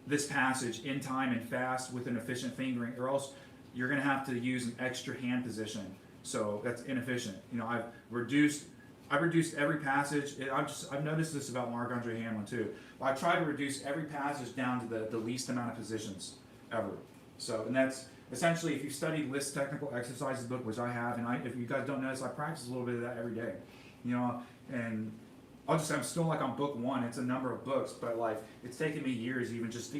this passage in time and fast with an efficient fingering, or else you're going to have to use an extra hand position. So that's inefficient. I've reduced every passage. I've noticed this about Marc-Andre Hamelin too. I try to reduce every passage down to the least amount of positions ever. So, and that's essentially, if you studied Liszt Technical Exercises book, which I have, and if you guys don't notice, I practice a little bit of that every day. And I'm still like on book 1. It's a number of books, but like it's taken me years to just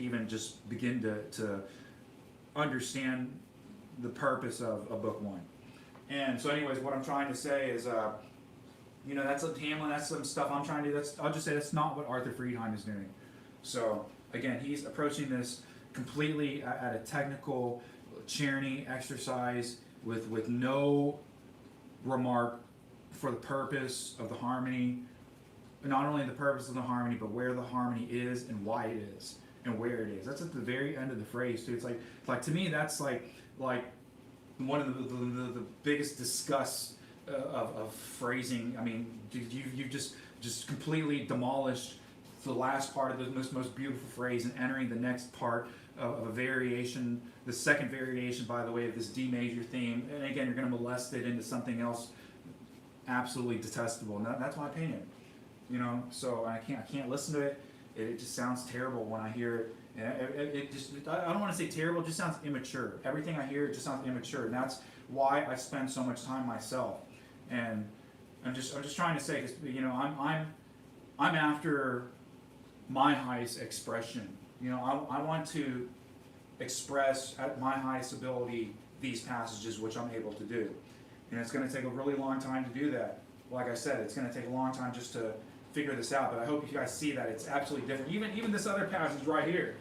begin to understand the purpose of book 1. And so anyways, what I'm trying to say is, that's a Hamelin, that's some stuff I'm trying to do. I'll just say that's not what Arthur Friedheim is doing. So again, he's approaching this completely at a technical Czerny exercise with no remark for the purpose of the harmony. Not only the purpose of the harmony, but where the harmony is and why it is and where it is. That's at the very end of the phrase too. It's like to me, that's like one of the biggest disgusts of phrasing. I mean, you've just completely demolished the last part of the most beautiful phrase and entering the next part of a variation, the second variation, by the way, of this D major theme. And again, you're going to molest it into something else absolutely detestable. And that's my opinion. So I can't listen to it. It just sounds terrible when I hear it. And I don't want to say terrible. It just sounds immature. Everything I hear, it just sounds immature, and that's why I spend so much time myself. And I'm just trying to say, because I'm after my highest expression. I want to express at my highest ability these passages, which I'm able to do, and it's going to take a really long time to do that. Like I said, it's going to take a long time just to figure this out, but I hope you guys see that it's absolutely different. Even this other passage right here.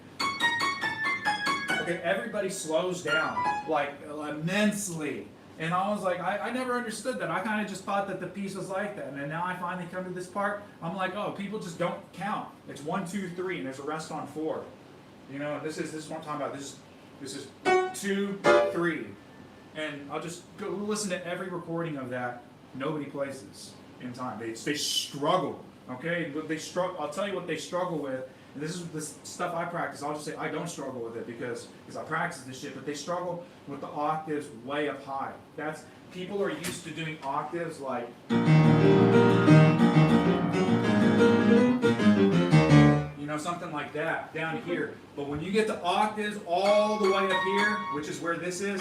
Okay, everybody slows down, like immensely. And I was like, I never understood that. I kind of just thought that the piece was like that. And then now I finally come to this part, I'm like, oh, people just don't count. It's 1, 2, 3, and there's a rest on 4. This is what I'm talking about. This is 2, 3. And I'll just go listen to every recording of that. Nobody plays this in time. They struggle. Okay, but I'll tell you what they struggle with. And this is the stuff I practice. I'll just say I don't struggle with it because I practice this shit. But they struggle with the octaves way up high. People are used to doing octaves like, something like that down here. But when you get to octaves all the way up here, which is where this is,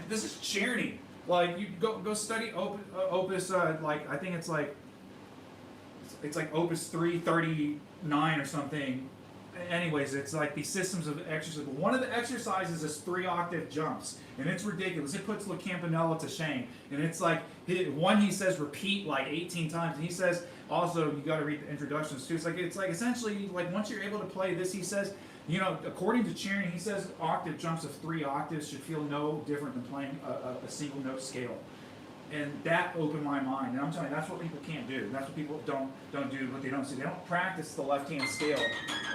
this is Czerny. Like you go study opus like I think it's like opus 339 or something. Anyways, it's like these systems of exercises. One of the exercises is 3 octave jumps, and it's ridiculous. It puts La Campanella to shame. And it's like he says repeat like 18 times, and he says also you got to read the introductions too. It's like essentially like once you're able to play this, he says, according to Czerny, he says octave jumps of 3 octaves should feel no different than playing a single note scale. And that opened my mind. And I'm telling you, that's what people can't do. That's what people don't do, what they don't see. They don't practice the left-hand scale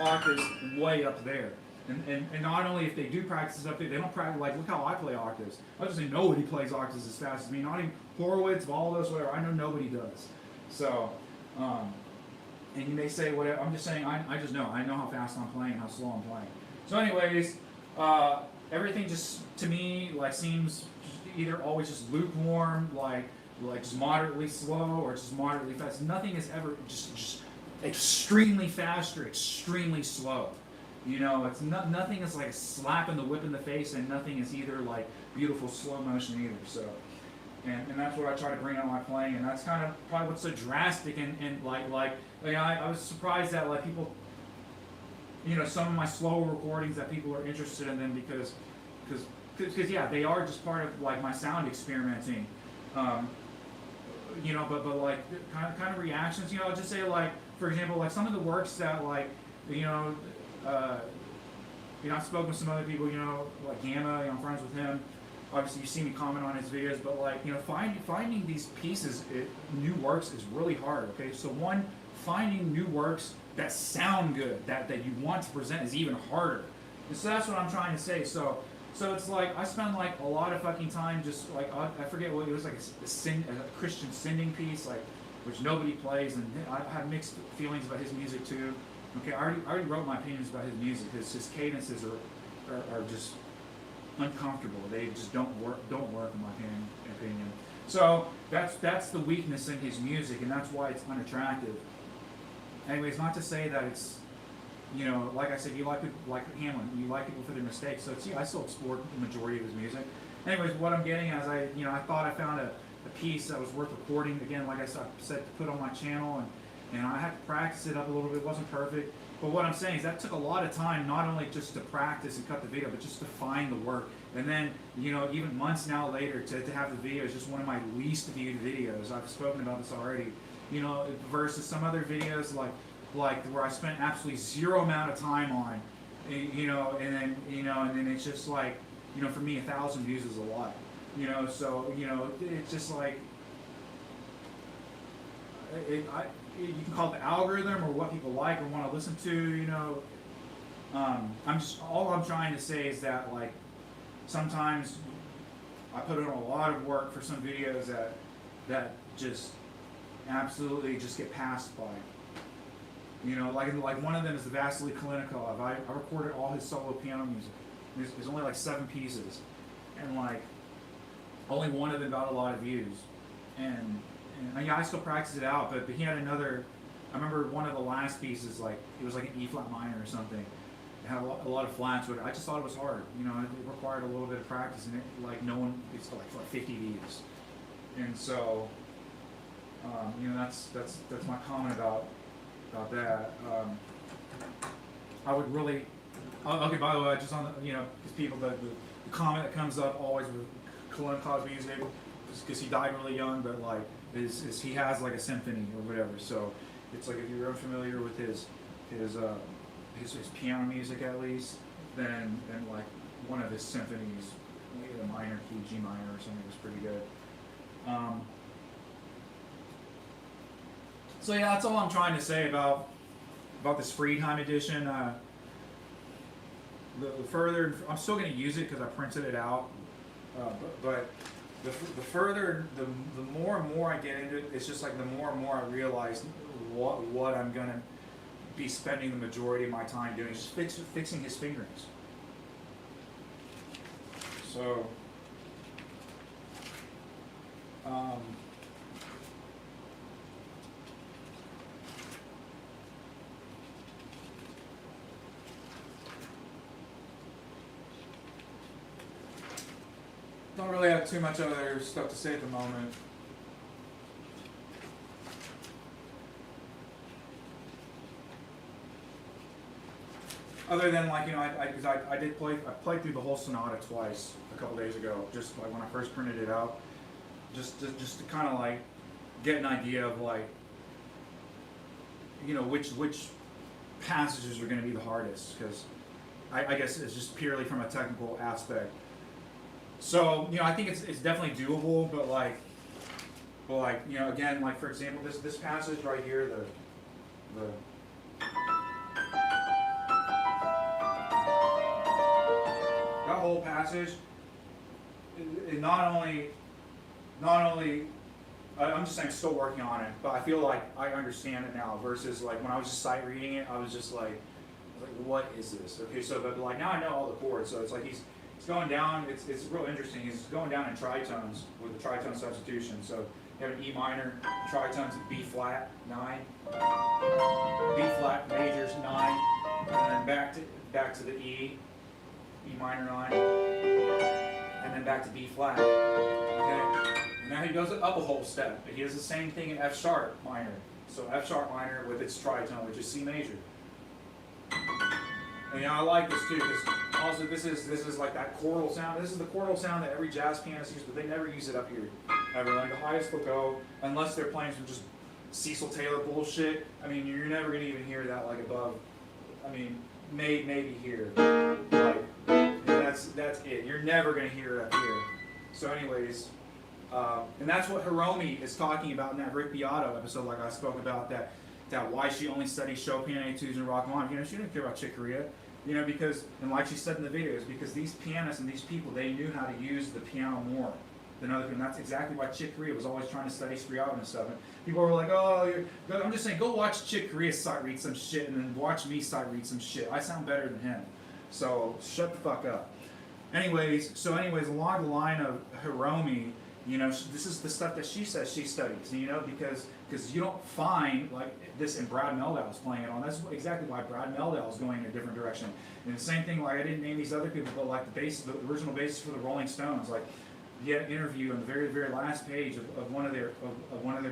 octaves way up there. And not only if they do practice this up there, they don't practice, like, look how I play octaves. I just say nobody plays octaves as fast as me. Not even Horowitz, Valdos, whatever. I know nobody does. So, and you may say, whatever. I'm just saying, I just know. I know how fast I'm playing, how slow I'm playing. So anyways, Everything just to me like seems either always just lukewarm, like just moderately slow or just moderately fast. Nothing is ever just extremely fast or extremely slow. You know, it's nothing is like a slap in the whip in the face, and nothing is either like beautiful slow motion either. So, and that's what I try to bring out my playing, and that's kind of probably what's so drastic and I was surprised that like people, you know, some of my slower recordings that people are interested in them because yeah, they are just part of like my sound experimenting. You know, but like kind of reactions. You know, I'll just say like, for example, like some of the works that like, you know, I've spoken with some other people. You know, like Gamma. You know, I'm friends with him. Obviously, you see me comment on his videos, but like, you know, finding these pieces, new works is really hard. Okay, so one, finding new works that sound good, that you want to present is even harder. And so that's what I'm trying to say. So it's like I spend like a lot of fucking time just like I forget what it was, like a Christian singing piece, like which nobody plays, and I have mixed feelings about his music too. Okay, I already wrote my opinions about his music. His cadences are just uncomfortable. They just don't work in my opinion. So that's the weakness in his music, and that's why it's unattractive. Anyways, not to say that it's, you know, like I said, you like people like Hamlin, you like people for their mistakes. So I still explored the majority of his music. Anyways, what I'm getting as I thought I found a piece that was worth recording. Again, like I said, to put on my channel, and I had to practice it up a little bit. It wasn't perfect, but what I'm saying is that took a lot of time, not only just to practice and cut the video, but just to find the work. And then, you know, even months now later, to have the video is just one of my least viewed videos. I've spoken about this already. You know, versus some other videos like where I spent absolutely zero amount of time on, you know, and then it's just like, you know, for me 1,000 views is a lot, you know, so, you know, it's just like, you can call it the algorithm or what people like or want to listen to, you know. All I'm trying to say is that like sometimes I put in a lot of work for some videos that just absolutely just get passed by. You know, like one of them is the Valse Mélancolique. I recorded all his solo piano music. There's only like 7 pieces, and like only one of them got a lot of views. And yeah, I still practice it out, but he had another. I remember one of the last pieces, like it was like an E flat minor or something. It had a lot of flats with it. I just thought it was hard. You know, it required a little bit of practice, and it's like 50 views. And so, you know, that's my comment about that. I would really. Okay, by the way, just on the, you know, because people, the comment that comes up always with Cosby's music, because he died really young, but like is he has like a symphony or whatever. So it's like if you're unfamiliar with his piano music at least, then like one of his symphonies, maybe a minor key, G minor or something, was pretty good. So yeah, that's all I'm trying to say about this Friedheim edition. The further, I'm still going to use it because I printed it out, but the further, the more and more I get into it, it's just like the more and more I realize what I'm going to be spending the majority of my time doing, just fixing his fingerings. So, don't really have too much other stuff to say at the moment. Other than like, you know, I played through the whole sonata twice a couple days ago, just like when I first printed it out, just to kind of like get an idea of like, you know, which passages are going to be the hardest, because I guess it's just purely from a technical aspect. So, you know, I think it's definitely doable, but like, you know, again, like for example, this passage right here, the that whole passage, it not only, I'm just saying, still working on it, but I feel like I understand it now versus like when I was just sight reading it, I was just like, like, what is this? Okay, so but like now I know all the chords, so it's like he's going down. It's real interesting. He's going down in tritones with the tritone substitution. So you have an E minor, tritones, B flat 9, B flat majors 9, and then back to the E minor 9, and then back to B flat. Okay, and now he goes up a whole step. He does the same thing in F sharp minor. So F sharp minor with its tritone, which is C major. And I like this too, because also this is like that chordal sound. This is the chordal sound that every jazz pianist uses, but they never use it up here ever. Like the highest they'll go, unless they're playing some just Cecil Taylor bullshit. I mean, you're never gonna even hear that like above. I mean, maybe here. Like, that's it. You're never gonna hear it up here. So, anyways, and that's what Hiromi is talking about in that Rick Beato episode, like I spoke about that why she only studies Chopin etudes and Rachmaninoff. You know, she didn't care about Chick Corea. You know, because, and like she said in the videos, because these pianists and these people, they knew how to use the piano more than other people. And that's exactly why Chick Corea was always trying to study Scriabin and stuff. And people were like, oh, I'm just saying, go watch Chick Corea sight read some shit and then watch me sight read some shit. I sound better than him. So shut the fuck up. Anyways, along the line of Hiromi, you know, this is the stuff that she says she studies, you know, because you don't find like this, and Brad Meldau's playing it on. That's exactly why Brad Meldau is going in a different direction. And the same thing, like I didn't name these other people, but like the original basis for the Rolling Stones, like he had an interview on the very, very last page of one of their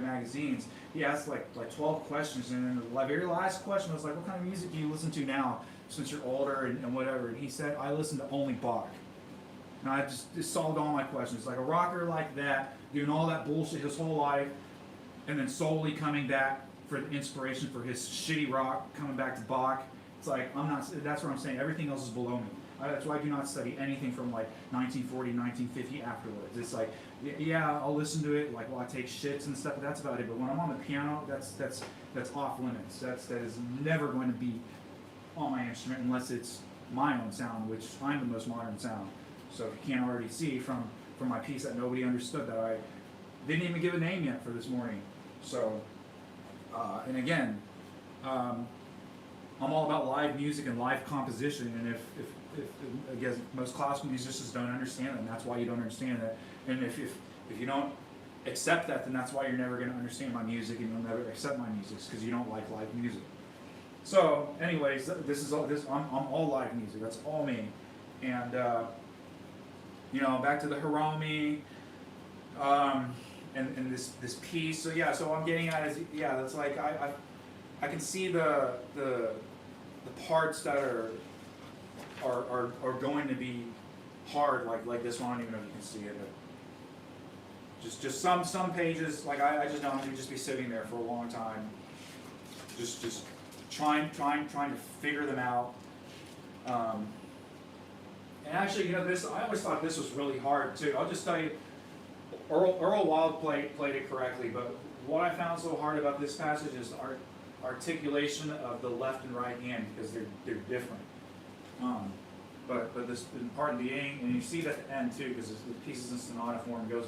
magazines. He asked like 12 questions, and then the very last question was like, what kind of music do you listen to now since you're older and whatever? And he said, I listen to only Bach. And I just solved all my questions. Like a rocker like that, doing all that bullshit his whole life, and then solely coming back for the inspiration for his shitty rock, coming back to Bach. It's like, that's what I'm saying. Everything else is below me. That's why I do not study anything from like 1940, 1950 afterwards. It's like, yeah, I'll listen to it like while I take shits and stuff, but that's about it. But when I'm on the piano, that's off limits. That is never going to be on my instrument unless it's my own sound, which I'm the most modern sound. So if you can't already see from my piece that nobody understood, that I didn't even give a name yet for this morning. So, and again, I'm all about live music and live composition. And if I guess most classical musicians don't understand that, and that's why you don't understand that. And if you don't accept that, then that's why you're never going to understand my music, and you'll never accept my music because you don't like live music. So, anyways, this is all. I'm all live music. That's all me. And you know, back to the Hiromi, and this piece. So yeah, so what I'm getting at is, yeah, that's like I can see the parts that are going to be hard, like this one. I don't even know if you can see it. Just some pages, like I just know I'm gonna just be sitting there for a long time, just trying to figure them out. And actually, you know, I always thought this was really hard too. I'll just tell you, Earl Wild played it correctly, but what I found so hard about this passage is the articulation of the left and right hand, because they're different. But this part in the beginning, and you see it at the end too, because the piece is in sonata form. It goes.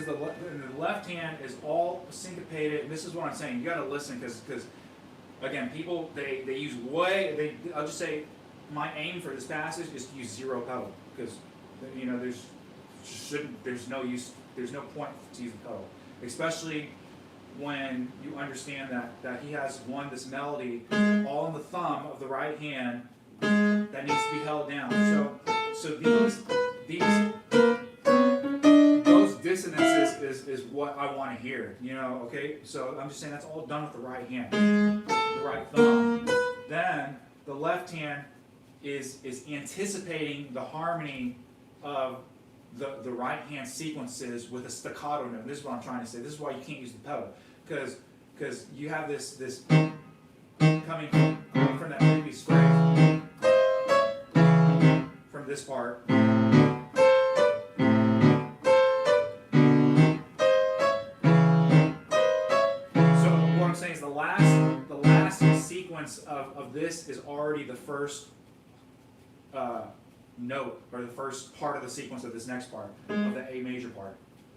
The left hand is all syncopated, and this is what I'm saying. You got to listen, because again, people they use I'll just say my aim for this passage is to use zero pedal, because you know there's no point to use the pedal, especially when you understand that he has this melody all in the thumb of the right hand that needs to be held down. So these dissonances is what I want to hear, you know, okay? So I'm just saying that's all done with the right hand, the right thumb. Then the left hand is anticipating the harmony of the right hand sequences with a staccato note. This is what I'm trying to say. This is why you can't use the pedal, because you have this coming from that previous phrase, from this part. I'm saying is the last sequence of this is already the first note or the first part of the sequence of this next part of the A major part,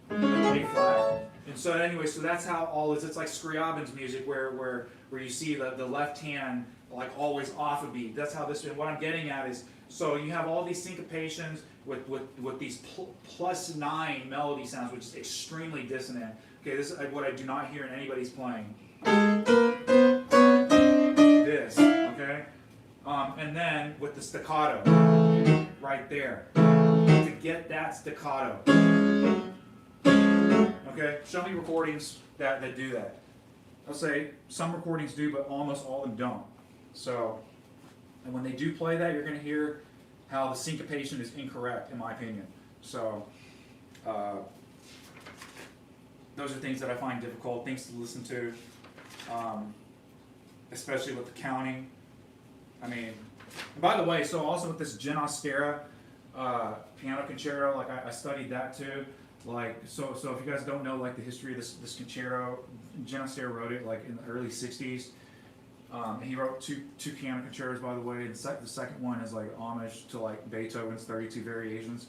the A flat. And so anyway, so that's how all is. It's like Scriabin's music, where you see the left hand like always off a beat. That's how this. And what I'm getting at is, so you have all these syncopations with these +9 melody sounds, which is extremely dissonant. Okay, this is what I do not hear in anybody's playing. This, okay, and then with the staccato right there to get that staccato. Okay, show me recordings that do that. I'll say some recordings do, but almost all of them don't. So, and when they do play that, you're going to hear how the syncopation is incorrect, in my opinion. So, those are things that I find difficult, things to listen to, especially with the counting. I mean, and by the way, so also with this Ginastera piano concerto, like I studied that too. Like, so if you guys don't know like the history of this concerto, Ginastera wrote it like in the early '60s. He wrote two piano concertos, by the way. The second one is like homage to like Beethoven's 32 Variations.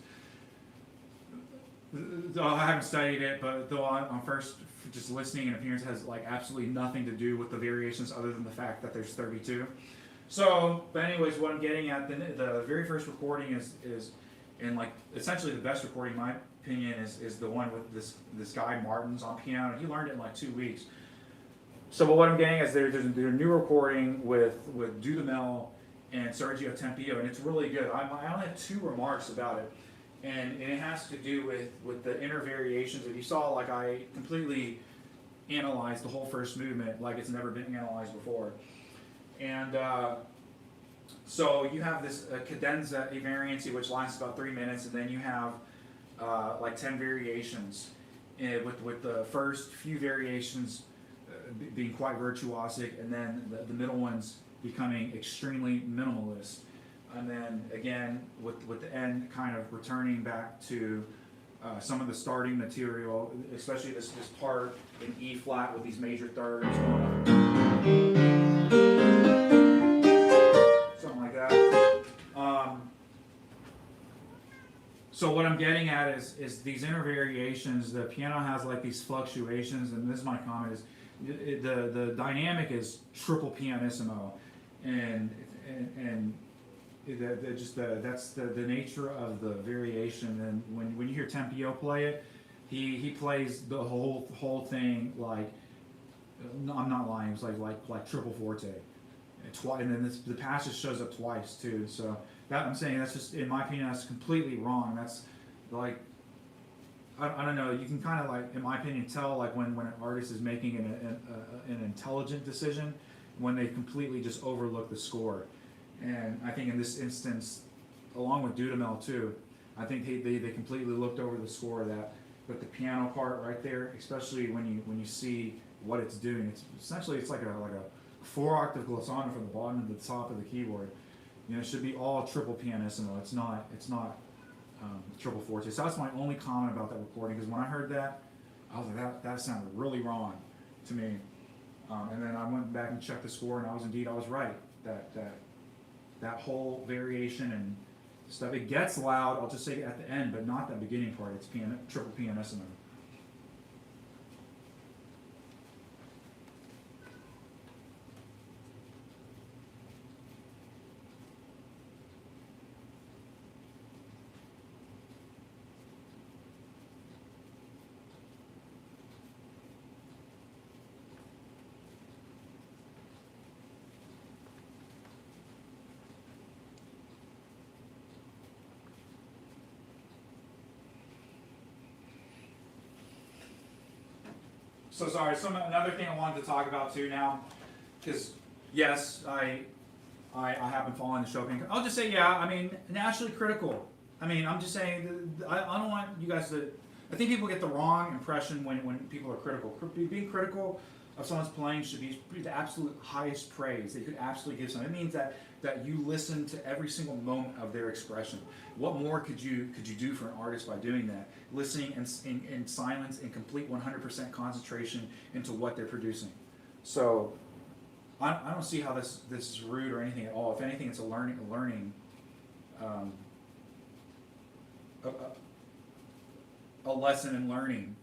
I haven't studied it, but though on first just listening and appearance has like absolutely nothing to do with the variations other than the fact that there's 32. So, but anyways, what I'm getting at, the very first recording is and like essentially the best recording in my opinion is the one with this guy Martins on piano. He learned it in like 2 weeks. So but what I'm getting is there's a new recording with Dudamel and Sergio Tempio, and it's really good. I only have 2 remarks about it, and it has to do with the inner variations. If you saw, like I completely analyzed the whole first movement like it's never been analyzed before. And so you have this cadenza, a variancy, which lasts about 3 minutes, and then you have like 10 variations, with the first few variations being quite virtuosic, and then the middle ones becoming extremely minimalist, and then again with the end kind of returning back to some of the starting material, especially this part in E flat with these major thirds going on. Something like that. So what I'm getting at is these inner variations. The piano has like these fluctuations, and this is my comment is the dynamic is triple pianissimo, and that's the nature of the variation. And when you hear Tempio play it, he plays the whole thing like, I'm not lying, it's like triple forte, and then the passage shows up twice too. So that I'm saying that's just, in my opinion, that's completely wrong. That's like, I don't know. You can kind of like, in my opinion, tell like when an artist is making an intelligent decision when they completely just overlook the score. And I think in this instance, along with Dudamel too, I think they completely looked over the score. But the piano part right there, especially when you see what it's doing, it's like a 4-octave glissando from the bottom to the top of the keyboard. You know, it should be all triple pianissimo. It's not triple forte. So that's my only comment about that recording, because when I heard that, I was like, that sounded really wrong to me. And then I went back and checked the score, and I was right. That whole variation and stuff, it gets loud, I'll just say at the end, but not that beginning part. It's triple pianissimo. So sorry. Another thing I wanted to talk about too now, because yes, I have been following the Chopin. I'll just say, yeah. I mean, naturally critical. I mean, I'm just saying. I don't want you guys to. I think people get the wrong impression when people are critical. Being critical of someone's playing should be the absolute highest praise. They could absolutely give something. It means that you listen to every single moment of their expression. What more could you do for an artist by doing that? Listening in silence and complete 100% concentration into what they're producing. So I don't see how this is rude or anything at all. If anything, it's a learning a lesson in learning.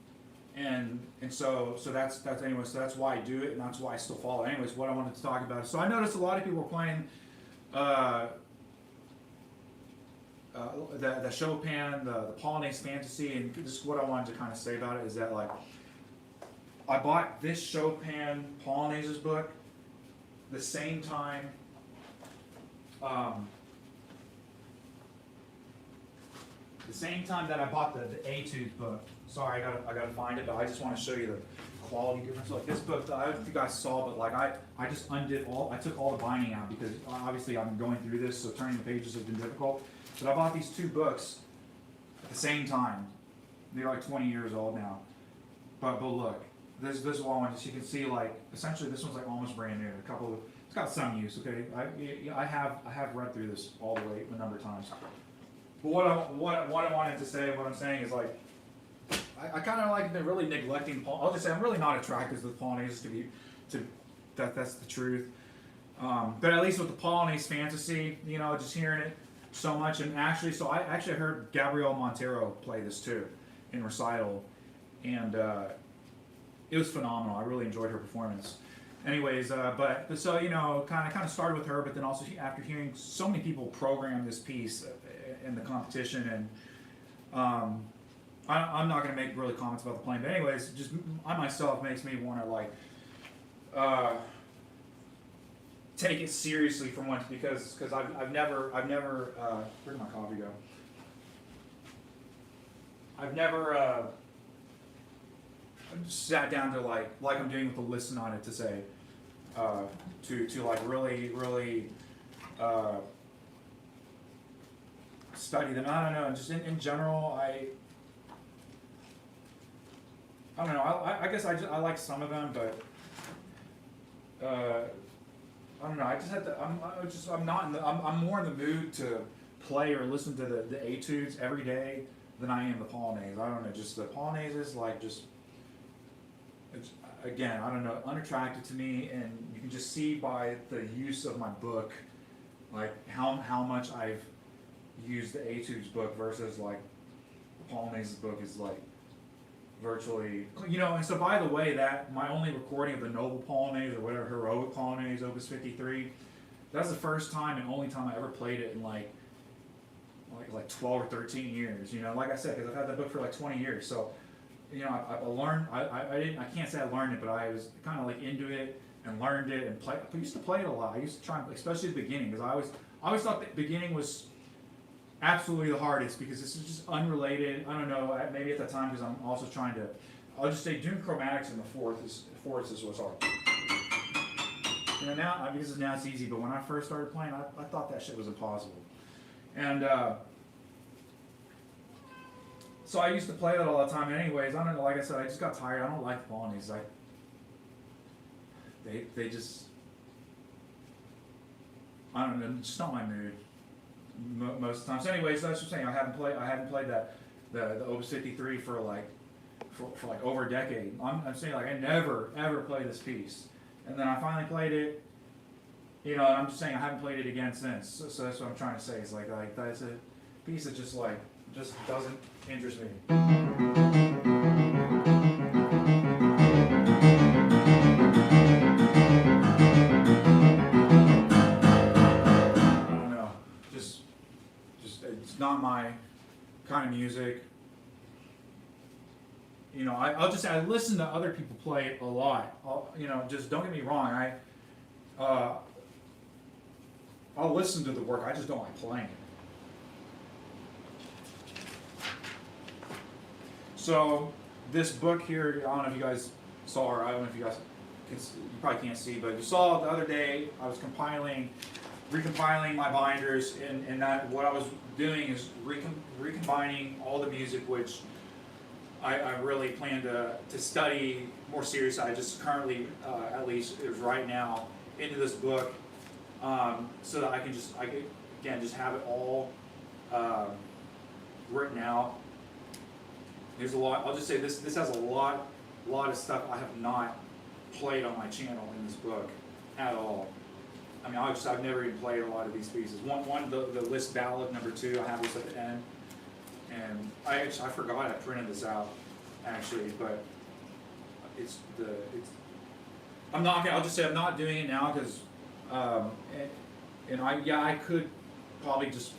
And so that's anyway, so that's why I do it, and that's why I still follow. Anyways, what I wanted to talk about. So I noticed a lot of people were playing the Chopin, the Polonaise Fantasy, and just what I wanted to kind of say about it is that, like, I bought this Chopin Polonaises book the same time that I bought the Etudes book. Sorry, I gotta find it, but I just want to show you the quality difference. Like this book, I don't know if you guys saw, but like I just undid I took all the binding out because obviously I'm going through this, so turning the pages has been difficult. But I bought these two books at the same time. They're like 20 years old now. But look, this is what I wanted. You can see, like, essentially this one's like almost brand new. It's got some use. Okay, I have read through this all the way a number of times. But what I wanted to say, what I'm saying is, like, I kind of like been really neglecting. I'll just say I'm really not attracted to the Polonaises that's the truth. But at least with the Polonaise Fantasy, you know, just hearing it so much, and actually, so I actually heard Gabriel Montero play this too in recital, and it was phenomenal. I really enjoyed her performance. Anyways, but so, you know, kind of started with her, but then also after hearing so many people program this piece in the competition, and I'm not going to make really comments about the playing, but anyways, just I myself makes me want to, like, take it seriously for once, because I've never where'd my coffee go? I've never sat down to like I'm doing with the listen on it to say to like really study them. I don't know, and just in general, I don't know. I guess I like some of them, but I don't know. I just had to. I'm more in the mood to play or listen to the Etudes every day than I am the Polonaise. I don't know. Just the Polonaises, like, just again, I don't know, unattractive to me, and you can just see by the use of my book, like how much I've used the Etudes book versus like the Polonaises book is like virtually, you know. And so, by the way, that my only recording of the Noble Polonaise, or whatever, Heroic Polonaise, Opus 53, that's the first time and only time I ever played it in like 12 or 13 years. You know, like I said, because I've had that book for like 20 years. So, you know, I learned. I can't say I learned it, but I was kind of like into it and learned it and play. I used to play it a lot. I used to try, especially at the beginning, because I always thought the beginning was absolutely the hardest, because this is just unrelated. I don't know, maybe at the time, because I'm also trying to, I'll just say doing chromatics in the fourth is what's hard. You know, now, because now it's easy, but when I first started playing, I thought that shit was impossible. And so I used to play that all the time. Anyways, I don't know, like I said, I just got tired. I don't like the Polonaises. They just, I don't know, it's just not my mood most of the time. So anyways, that's what I'm saying. I haven't played that the Opus 53 for like over a decade. I'm saying, like, I never ever played this piece, and then I finally played it. You know, and I'm just saying I haven't played it again since. So that's what I'm trying to say. Is like that's a piece that just doesn't interest me. I don't know. Just it's not my kind of music. You know, I'll just say I listen to other people play it a lot. You know, just don't get me wrong. I'll listen to the work. I just don't like playing it. So this book here, I don't know if you guys saw, or I don't know if you guys you probably can't see, but you saw the other day I was recompiling my binders, and that what I was doing is recombining all the music, which I really plan to study more seriously. I just currently, at least is right now, into this book, so that I can just have it all written out. There's a lot. I'll just say this has a lot of stuff I have not played on my channel in this book at all. I mean, I've never even played a lot of these pieces. The Liszt Ballad, number 2, I have this at the end. and I forgot I printed this out actually, but I'll just say I'm not doing it now because, I could probably just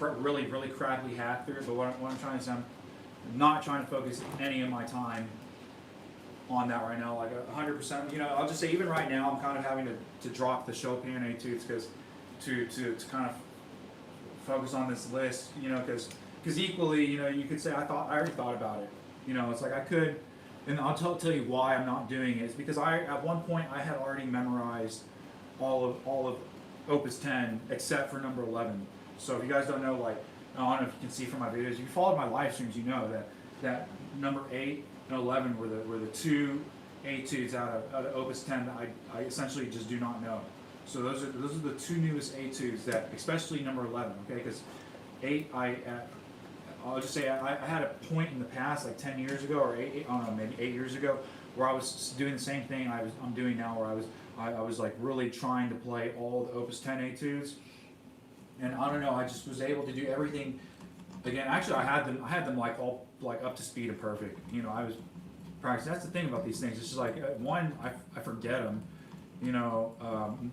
really crappily hack through it, but what I'm trying to say, I'm not trying to focus any of my time on that right now, like 100%. I'll just say even right now I'm kind of having to drop the Chopin etudes because to kind of focus on this list, because equally, you could say I already thought about it. It's like I could, and I'll tell you why I'm not doing it. It's because at one point I had already memorized all of Opus 10 except for number 11. So if you guys don't know, like, I don't know if you can see from my videos, if you followed my live streams, you know that number 8 and 11 were the two etudes out of Opus 10 that I essentially just do not know. So those are the two newest etudes, that especially number 11, okay? Because 8, I'll just say I had a point in the past, like 10 years ago, or I don't know, maybe 8 years ago, where I was doing the same thing I'm doing now, where I was like really trying to play all the Opus 10 etudes, and I don't know, I just was able to do everything. Again, actually, I had them like all like up to speed and perfect. I was practicing. That's the thing about these things. It's just like one, I forget them.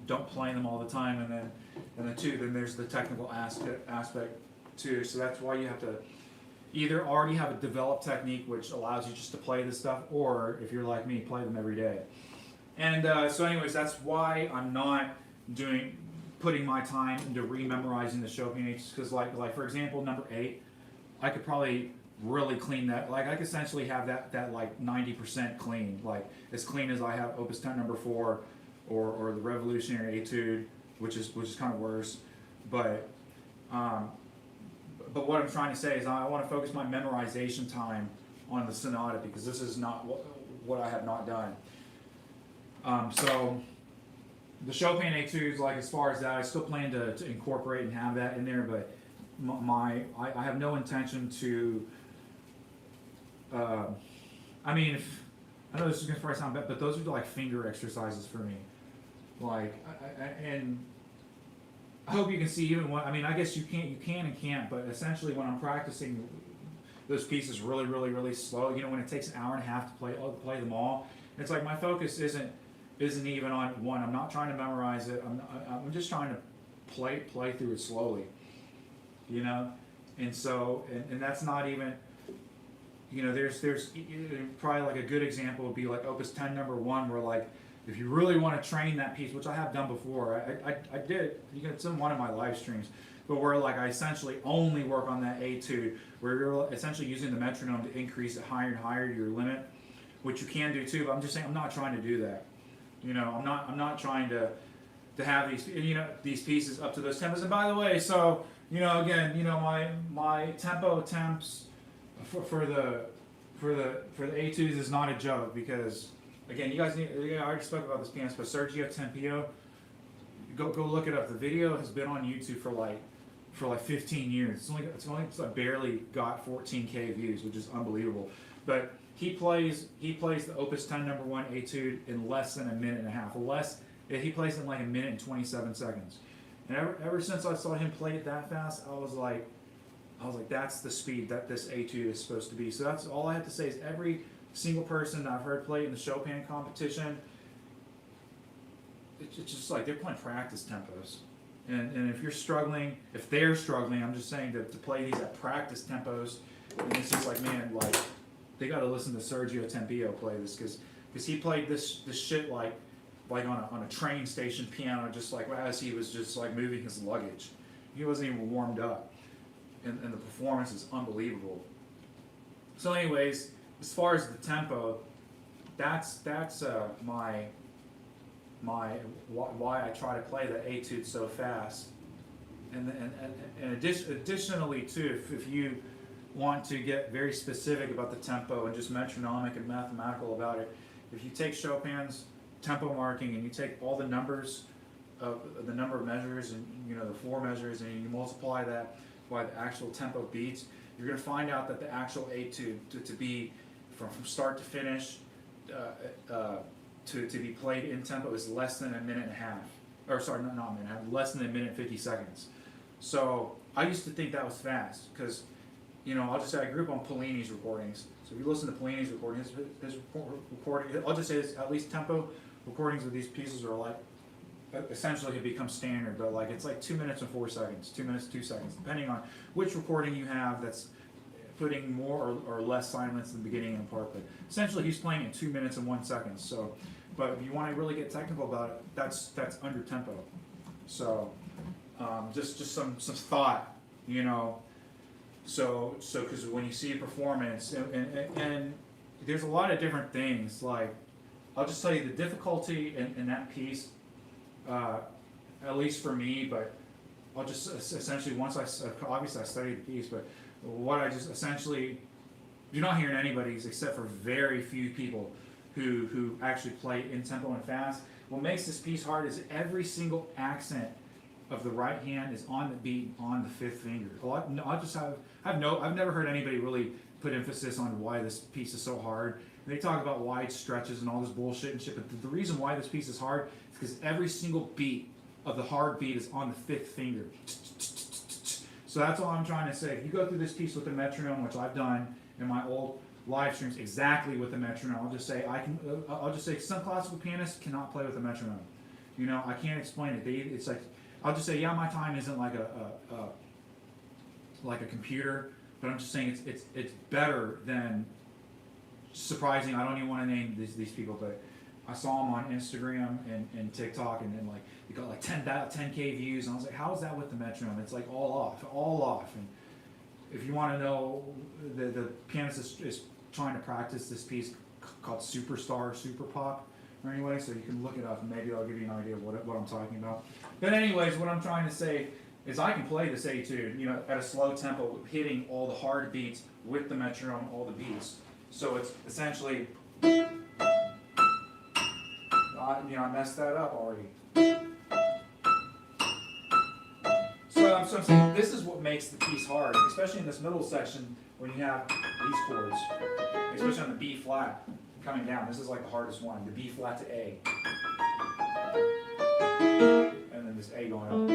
Don't play them all the time, and then two, then there's the technical aspect too. So that's why you have to either already have a developed technique which allows you just to play this stuff, or if you're like me, play them every day. And so anyways, that's why I'm not putting my time into rememorizing the Chopin etudes, because like for example, number 8, I could probably really clean that. Like I could essentially have that like 90% clean, like as clean as I have Opus 10 number 4 or the Revolutionary Etude, which is kind of worse. But what I'm trying to say is I want to focus my memorization time on the sonata, because this is not what I have not done. So the Chopin etudes, like as far as that, I still plan to incorporate and have that in there, but I have no intention to. I mean, I know this is gonna probably sound bad, but those are like finger exercises for me. Like, and I hope you can see even what I mean. I guess you can and can't, but essentially when I'm practicing those pieces really slow, when it takes an hour and a half to play them all, it's like my focus isn't even on one. I'm not trying to memorize it. I'm just trying to play through it slowly, and so and that's not even. There's probably like a good example would be like Opus 10 number 1, where like if you really want to train that piece, which I have done before, I did. It's in one of my live streams, but where like I essentially only work on that etude, where you're essentially using the metronome to increase it higher and higher to your limit, which you can do too. But I'm just saying I'm not trying to do that. I'm not trying to have these pieces up to those tempos. And by the way, so again, my tempo attempts for the etudes is not a joke, because again, you guys I already spoke about this pianist, but Sergio Tempio, go look it up. The video has been on YouTube for like 15 years. It's only barely got 14K views, which is unbelievable. But he plays the Opus 10 number 1 etude in less than a minute and a half. He plays in like a minute and 27 seconds. And ever since I saw him play it that fast, I was like, that's the speed that this etude is supposed to be. So that's all I have to say is every single person that I've heard play in the Chopin competition, it's just like they're playing practice tempos. And if they're struggling, I'm just saying to play these at practice tempos, and it's just like, man, like they got to listen to Sergio Tempio play this, because he played this shit like on a train station piano, just like as he was just like moving his luggage. He wasn't even warmed up. And the performance is unbelievable. So anyways, as far as the tempo, that's why I try to play the etude so fast. And additionally too, if you want to get very specific about the tempo and just metronomic and mathematical about it, if you take Chopin's tempo marking and you take all the numbers of the number of measures and the 4 measures, and you multiply that by the actual tempo beats, you're going to find out that the actual etude to be from start to finish to be played in tempo is less than a minute and a half. Or sorry, not a minute and a half, less than a minute and 50 seconds. So I used to think that was fast, because I'll just say I grew up on Pellini's recordings. So if you listen to Pellini's recording, his recording, I'll just say this, at least tempo recordings of these pieces are like, essentially have become standard, but like it's like 2 minutes and 4 seconds, 2 minutes, 2 seconds, depending on which recording you have that's putting more or less silence in the beginning and part. But essentially he's playing in 2 minutes and 1 second. So, but if you want to really get technical about it, that's under tempo. So just some thought, So because when you see a performance, and there's a lot of different things. Like I'll just tell you the difficulty in that piece, at least for me. But I'll just essentially obviously I studied the piece, but what I just essentially you're not hearing anybody's except for very few people who actually play in tempo and fast. What makes this piece hard is every single accent of the right hand is on the beat on the fifth finger. I've never heard anybody really put emphasis on why this piece is so hard. They talk about wide stretches and all this bullshit and shit, but the reason why this piece is hard is because every single beat of the hard beat is on the fifth finger. So that's all I'm trying to say. If you go through this piece with the metronome, which I've done in my old live streams exactly with the metronome, I'll just say some classical pianists cannot play with a metronome. I can't explain it. It's like, I'll just say, yeah, my time isn't like a computer, but I'm just saying it's better than, surprising, I don't even want to name these people, but I saw them on Instagram and TikTok, and then like they got like 10K views, and I was like, how is that with the metronome? It's like all off. And if you want to know, the pianist is trying to practice this piece called Superstar, Super Pop, or anyway, so you can look it up and maybe I'll give you an idea of what I'm talking about. But anyways, what I'm trying to say is I can play this etude, at a slow tempo, hitting all the hard beats with the metronome, all the beats. So it's essentially, I messed that up already. So I'm saying this is what makes the piece hard, especially in this middle section when you have these chords, especially on the B flat coming down. This is like the hardest one, the B flat to A. And then this A going up.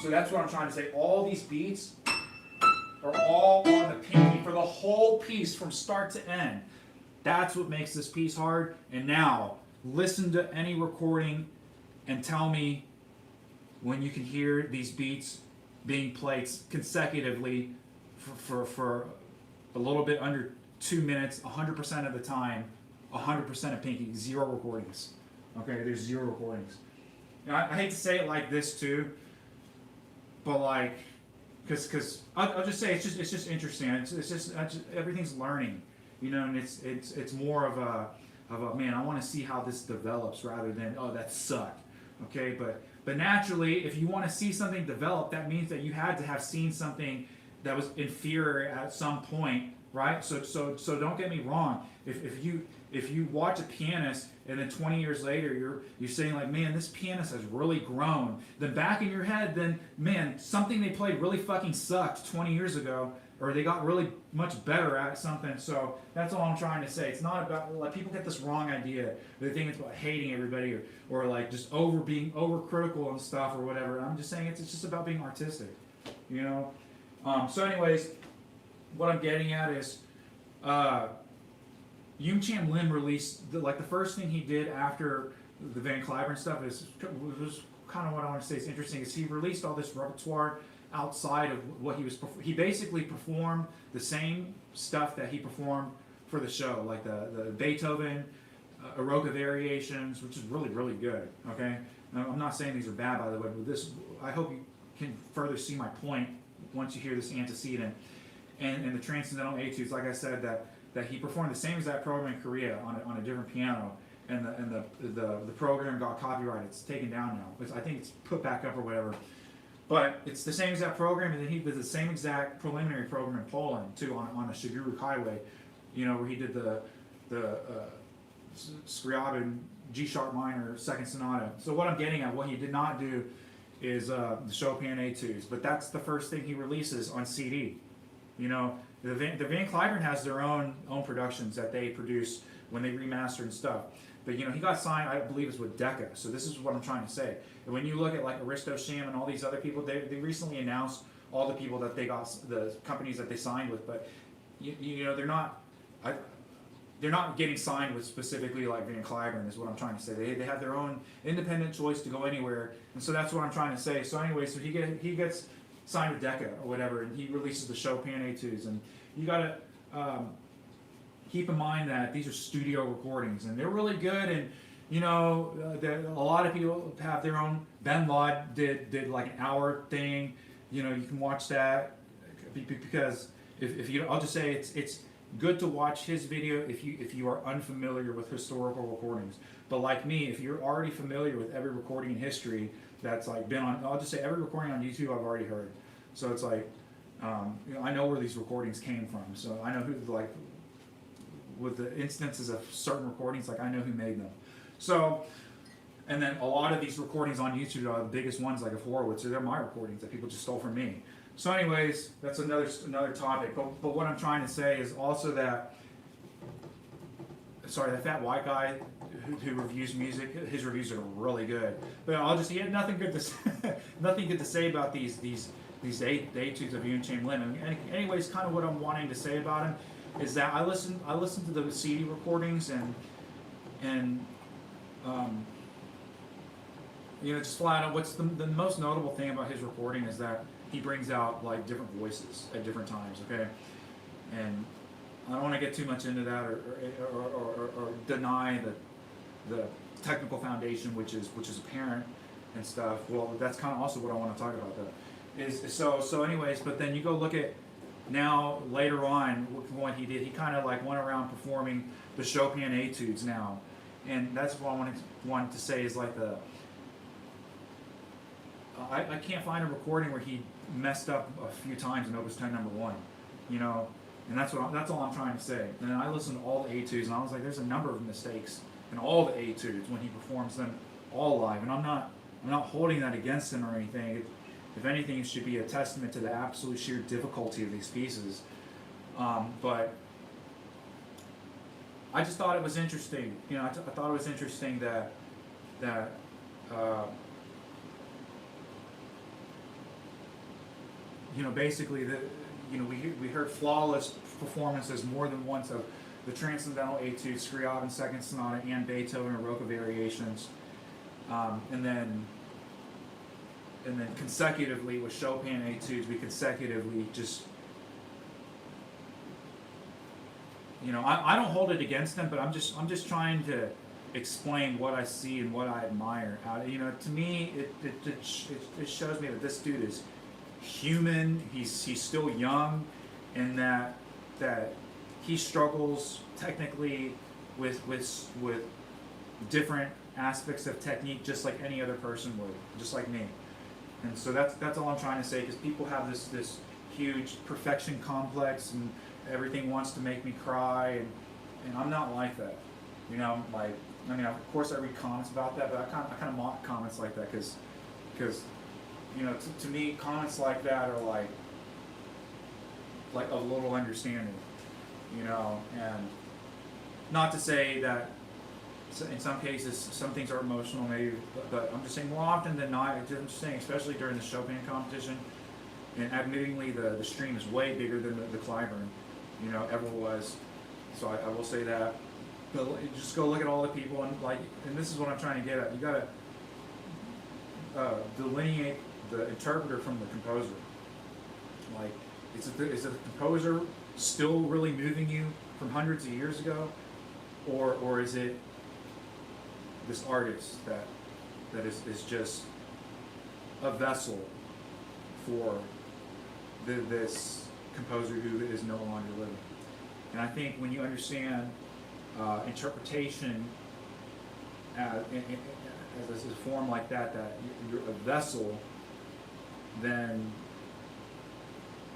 So that's what I'm trying to say. All these beats are all on the pinky for the whole piece from start to end. That's what makes this piece hard. And now, listen to any recording and tell me when you can hear these beats being played consecutively for a little bit under 2 minutes, 100% of the time, 100% of pinky, 0 recordings. Okay, there's 0 recordings. I hate to say it like this too, but like, because I'll just say it's just interesting. It's just everything's learning, and it's more of a man, I want to see how this develops rather than, oh, that sucked. Okay, but naturally, if you want to see something develop, that means that you had to have seen something that was inferior at some point, right? So don't get me wrong. If you watch a pianist and then 20 years later you're saying like, man, this pianist has really grown, then back in your head, then man, something they played really fucking sucked 20 years ago, or they got really much better at something. So that's all I'm trying to say. It's not about, like, people get this wrong idea. They think it's about hating everybody or like just being overcritical and stuff or whatever. I'm just saying it's just about being artistic, So anyways, what I'm getting at is, Yoon Cham Lim released the first thing he did after the Van Cliburn stuff was kind of what I want to say is interesting, is he released all this repertoire outside of what he basically performed the same stuff that he performed for the show, like the Beethoven Eroica variations, which is really, really good. Okay, now, I'm not saying these are bad, by the way, but I hope you can further see my point once you hear this antecedent and the transcendental etudes. Like I said, that he performed the same exact program in Korea on a different piano, and the program got copyrighted. It's taken down now. I think it's put back up or whatever. But it's the same exact program, and then he did the same exact preliminary program in Poland too, on the Shiguruk Highway, where he did the Scriabin G sharp minor second sonata. So what I'm getting at, what he did not do is the Chopin etudes, but that's the first thing he releases on CD. The Van Cliburn has their own productions that they produce when they remaster and stuff. But he got signed, I believe it's with Decca. So this is what I'm trying to say. And when you look at like Aristo Sham and all these other people, they recently announced all the people that they got, the companies that they signed with, but you know, they're not getting signed with specifically like Van Cliburn is what I'm trying to say. They have their own independent choice to go anywhere, and so that's what I'm trying to say. So anyway, so he gets signed with Decca or whatever, and he releases the Chopin Etudes, and you gotta keep in mind that these are studio recordings, and they're really good, and you know, a lot of people have their own. Ben Laud did like an hour thing, you know, you can watch that, because if you, I'll just say it's good to watch his video if you are unfamiliar with historical recordings. But like me, if you're already familiar with every recording in history that's like been on, I'll just say every recording on YouTube I've already heard. So it's like, you know, I know where these recordings came from. So I know who, like, with the instances of certain recordings, like I know who made them. So, and then a lot of these recordings on YouTube are the biggest ones, like of Horowitz, they're my recordings that people just stole from me. So anyways, that's another topic. But what I'm trying to say is also that, sorry, that fat white guy who reviews music, his reviews are really good. But he had nothing good to say, nothing good to say about these etudes of Ewan Chamberlain. And anyways, kind of what I'm wanting to say about him is that I listened to the CD recordings and you know, just flat out, what's the most notable thing about his recording is that he brings out like different voices at different times, okay? And I don't want to get too much into that or deny the technical foundation which is apparent and stuff. Well, that's kind of also what I want to talk about though. So anyways, but then you go look at now later on what he did. He kind of like went around performing the Chopin Etudes now, and that's what I wanted to say is like I can't find a recording where he messed up a few times in Opus 10 number 1, you know, and that's all I'm trying to say. And then I listened to all the etudes, and I was like, there's a number of mistakes in all the etudes when he performs them all live, and I'm not holding that against him or anything. If anything, it should be a testament to the absolute sheer difficulty of these pieces. But I just thought it was interesting, you know. I thought it was interesting that you know, basically, you know, we heard flawless performances more than once of the Transcendental Etude, Scriabin Second Sonata, and Beethoven Eroica Variations, and then consecutively with Chopin Etudes, we consecutively just, you know, I don't hold it against them, but I'm just trying to explain what I see and what I admire. You know, to me, it shows me that this dude is human. He's still young, and that he struggles technically with different aspects of technique, just like any other person would, just like me. And so that's all I'm trying to say, because people have this huge perfection complex, and everything wants to make me cry, and I'm not like that. You know, like, I mean, of course I read comments about that, but I kind of mock comments like that, because you know, to me, comments like that are like of little understanding, you know. And not to say that in some cases some things are emotional, maybe, but I'm just saying more often than not. I'm just saying, especially during the Chopin competition, and admittingly the stream is way bigger than the Cliburn, you know, ever was. So I will say that. But just go look at all the people, and this is what I'm trying to get at. You gotta delineate the interpreter from the composer. Like, is the composer still really moving you from hundreds of years ago, or is it this artist that is just a vessel for this composer who is no longer living? And I think when you understand interpretation as a form like that you're a vessel, then,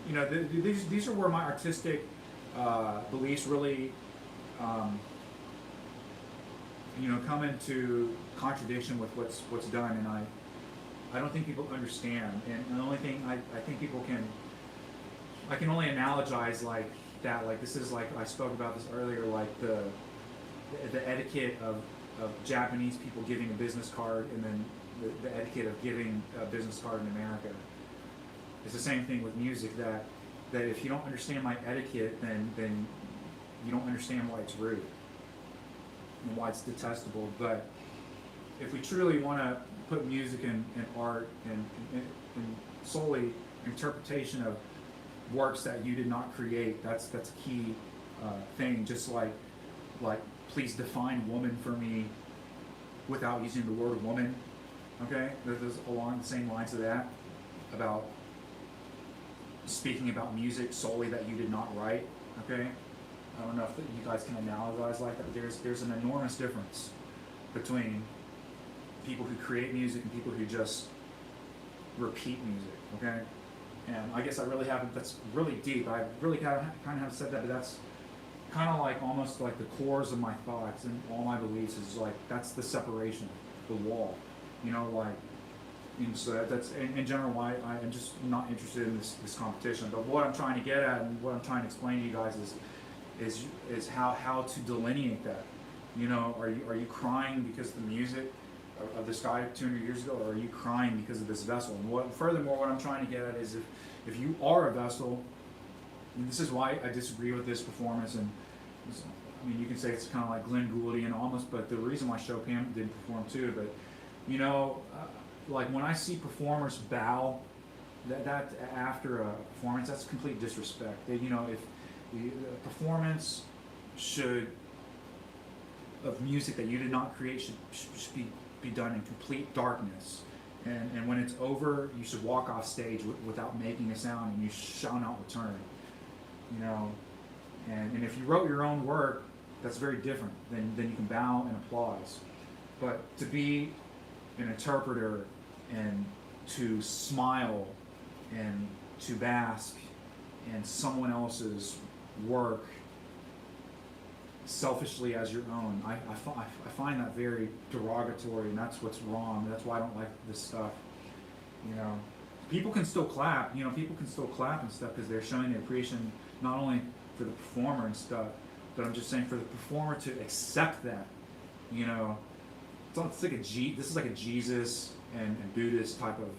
you know, these are where my artistic beliefs really, you know, come into contradiction with what's done, and I don't think people understand. And the only thing I think people I can only analogize like that. Like, this is like, I spoke about this earlier, like the etiquette of Japanese people giving a business card, and then the etiquette of giving a business card in America. it's the same thing with music, that if you don't understand my etiquette, then you don't understand why it's rude and why it's detestable. But if we truly want to put music and art and solely interpretation of works that you did not create, that's a key thing. Just like please define woman for me without using the word woman. Okay, there's along the same lines of that, about speaking about music solely that you did not write. Okay, I don't know if you guys can analogize like that. There's an enormous difference between people who create music and people who just repeat music. Okay, and I guess I really haven't. That's really deep. I really kind of have said that, but that's kind of like almost like the cores of my thoughts and all my beliefs is like that's the separation, the wall. You know, like, and so that's in general why I'm just not interested in this competition. But what I'm trying to get at and what I'm trying to explain to you guys is how to delineate that. You know, are you crying because the music of this guy 200 years ago, or are you crying because of this vessel? And furthermore, what I'm trying to get at is if you are a vessel, and this is why I disagree with this performance, and I mean, you can say it's kind of like Glenn Gouldian almost, but the reason why Chopin didn't perform too, but you know, like when I see performers bow, that after a performance, that's complete disrespect. You know, if the performance of music that you did not create should be done in complete darkness, and when it's over, you should walk off stage without making a sound, and you shall not return. You know, and if you wrote your own work, that's very different. Then you can bow and applause, but to be an interpreter and to smile and to bask in someone else's work selfishly as your own, I find that very derogatory, and that's what's wrong. That's why I don't like this stuff. You know, people can still clap. You know, people can still clap and stuff because they're showing their appreciation not only for the performer and stuff, but I'm just saying for the performer to accept that. You know, it's like this is like a Jesus and Buddhist type of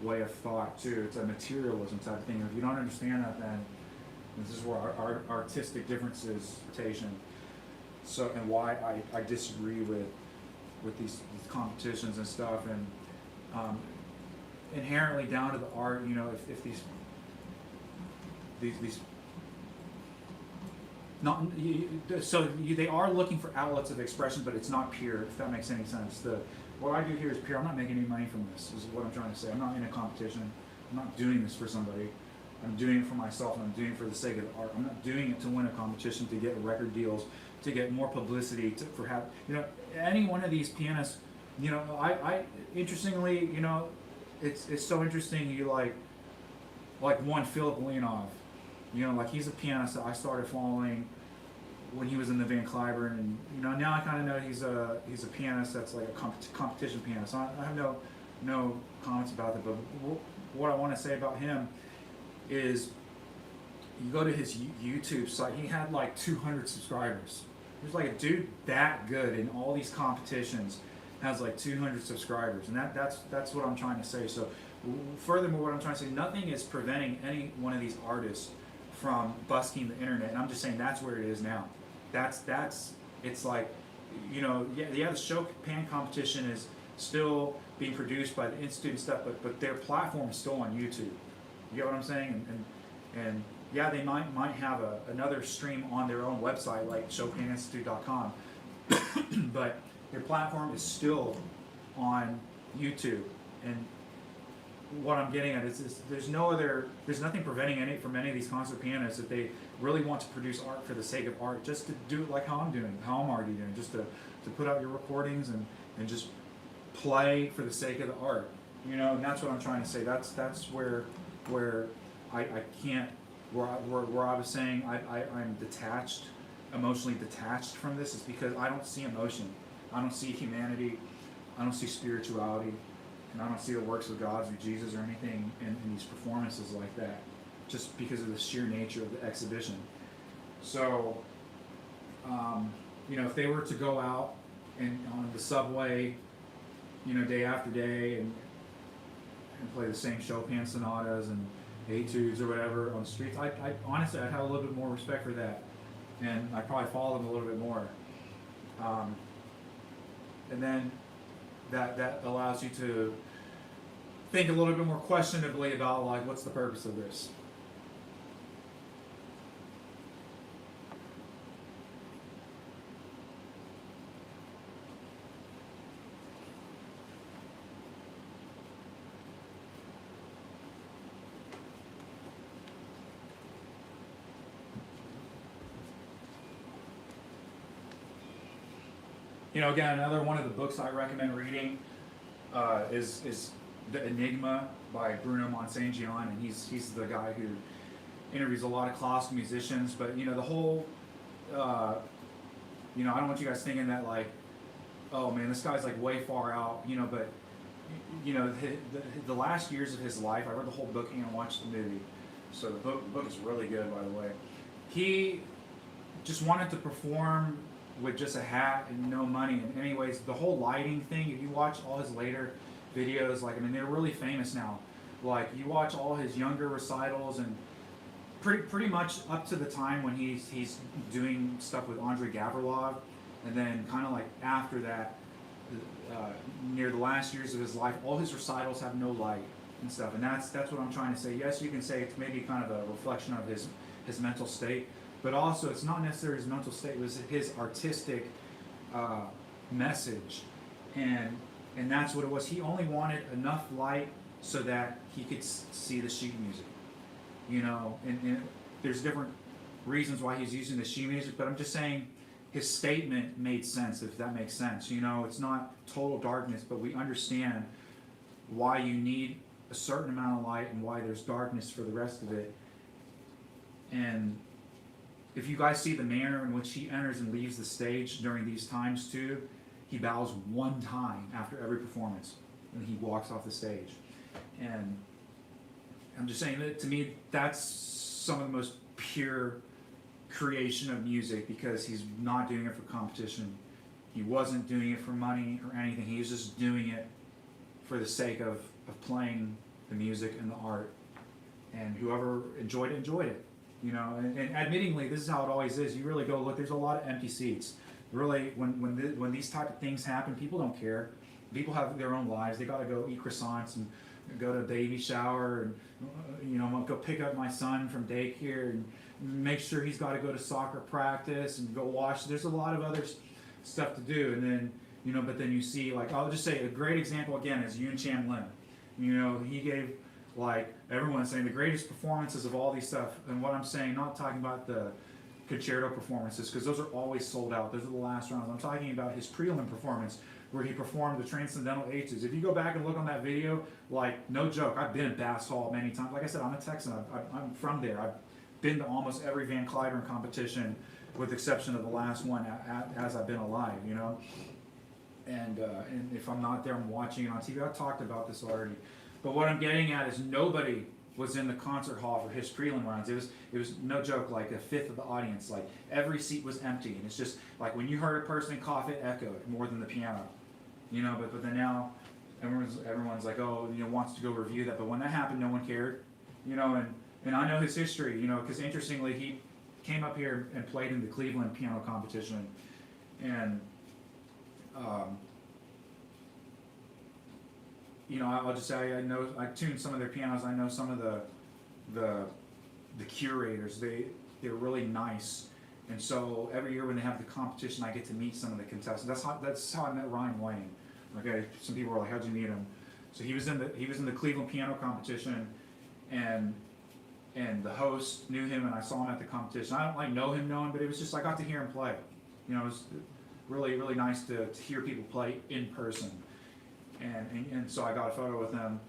way of thought too. It's a materialism type of thing. If you don't understand that, then this is where our artistic differences station. So, and why I disagree with these competitions and stuff, and inherently down to the art. You know, if these not so they are looking for outlets of expression, but it's not pure. If that makes any sense. What I do here is pure. I'm not making any money from this. Is what I'm trying to say. I'm not in a competition. I'm not doing this for somebody. I'm doing it for myself, and I'm doing it for the sake of the art. I'm not doing it to win a competition, to get record deals, to get more publicity, you know, any one of these pianists. You know, I interestingly, you know, it's so interesting. You like one Philip Leonov. You know, like he's a pianist that I started following when he was in the Van Cliburn, and you know now I kind of know he's a pianist that's like a competition pianist. I have no comments about that, but what I want to say about him is you go to his YouTube site. He had like 200 subscribers. There's like a dude that good in all these competitions has like 200 subscribers, and that's what I'm trying to say. So furthermore, what I'm trying to say, nothing is preventing any one of these artists from busking the internet, and I'm just saying that's where it is now. It's like, you know, the Chopin competition is still being produced by the Institute and stuff, but their platform is still on YouTube. You get what I'm saying? And yeah, they might have another stream on their own website like ChopinInstitute.com, but their platform is still on YouTube. And what I'm getting at is there's nothing preventing any of these concert pianists, if they really want to produce art for the sake of art, just to do it like how I'm already doing, just to put out your recordings and just play for the sake of the art, you know. And that's what I'm trying to say. That's where I can't, where I was saying I'm detached, emotionally detached from this, is because I don't see emotion, I don't see humanity, I don't see spirituality, and I don't see the works of God through Jesus or anything in these performances like that, just because of the sheer nature of the exhibition. So, you know, if they were to go out and on the subway, you know, day after day and play the same Chopin sonatas and etudes or whatever on the streets, I honestly, I'd have a little bit more respect for that, and I'd probably follow them a little bit more. And then that allows you to think a little bit more questionably about, like, what's the purpose of this? You know, again, another one of the books I recommend reading is The Enigma by Bruno Mont-Saint-Jean, and he's the guy who interviews a lot of classical musicians. But you know, the whole, you know, I don't want you guys thinking that, like, oh man, this guy's like way far out, you know. But you know, the last years of his life, I read the whole book and watched the movie, so the book is really good, by the way. He just wanted to perform with just a hat and no money. And anyways, the whole lighting thing, if you watch all his later videos, like, I mean, they're really famous now. Like, you watch all his younger recitals, and pretty much up to the time when he's doing stuff with Andrei Gavrilov, and then kind of like after that, near the last years of his life, all his recitals have no light and stuff. And that's what I'm trying to say. Yes, you can say it's maybe kind of a reflection of his mental state, but also it's not necessarily his mental state, it was his artistic message, and that's what it was. He only wanted enough light so that he could see the sheet music, you know, and there's different reasons why he's using the sheet music, but I'm just saying his statement made sense, if that makes sense. You know, it's not total darkness, but we understand why you need a certain amount of light and why there's darkness for the rest of it. And if you guys see the manner in which he enters and leaves the stage during these times too, he bows one time after every performance, and he walks off the stage. And I'm just saying that, to me, that's some of the most pure creation of music, because he's not doing it for competition. He wasn't doing it for money or anything. He was just doing it for the sake of playing the music and the art. And whoever enjoyed it. You know, and admittingly, this is how it always is. You really go look. There's a lot of empty seats. Really, when these type of things happen, people don't care. People have their own lives. They got to go eat croissants and go to a baby shower, and you know, go pick up my son from daycare and make sure he's got to go to soccer practice and go wash. There's a lot of other stuff to do, and then, you know, but then you see, like, I'll just say a great example again is Yoon Cham Lim. You know, he gave, like, everyone's saying the greatest performances of all these stuff, and what I'm saying, not talking about the concerto performances, because those are always sold out. Those are the last rounds. I'm talking about his prelim performance, where he performed the Transcendental Etudes. If you go back and look on that video, like, no joke, I've been in Bass Hall many times. Like I said, I'm a Texan. I'm from there. I've been to almost every Van Cliburn competition, with the exception of the last one, as I've been alive, you know. And if I'm not there, I'm watching it on TV. I've talked about this already. But what I'm getting at is nobody was in the concert hall for his prelim rounds. It was no joke, like a fifth of the audience. Like, every seat was empty, and it's just like when you heard a person cough, it echoed more than the piano, you know. But then now everyone's like, oh, you know, wants to go review that. But when that happened, no one cared, you know. And I know his history, you know, because interestingly, he came up here and played in the Cleveland piano competition, and you know, I'll just say, I tuned some of their pianos. I know some of the curators. They're really nice, and so every year when they have the competition, I get to meet some of the contestants. That's how I met Ryan Wayne. Okay, some people were like, "How'd you meet him?" So he was in the Cleveland piano competition, and the host knew him, and I saw him at the competition. I don't like know him, but it was just, I got to hear him play. You know, it was really, really nice to hear people play in person. And so I got a photo with him.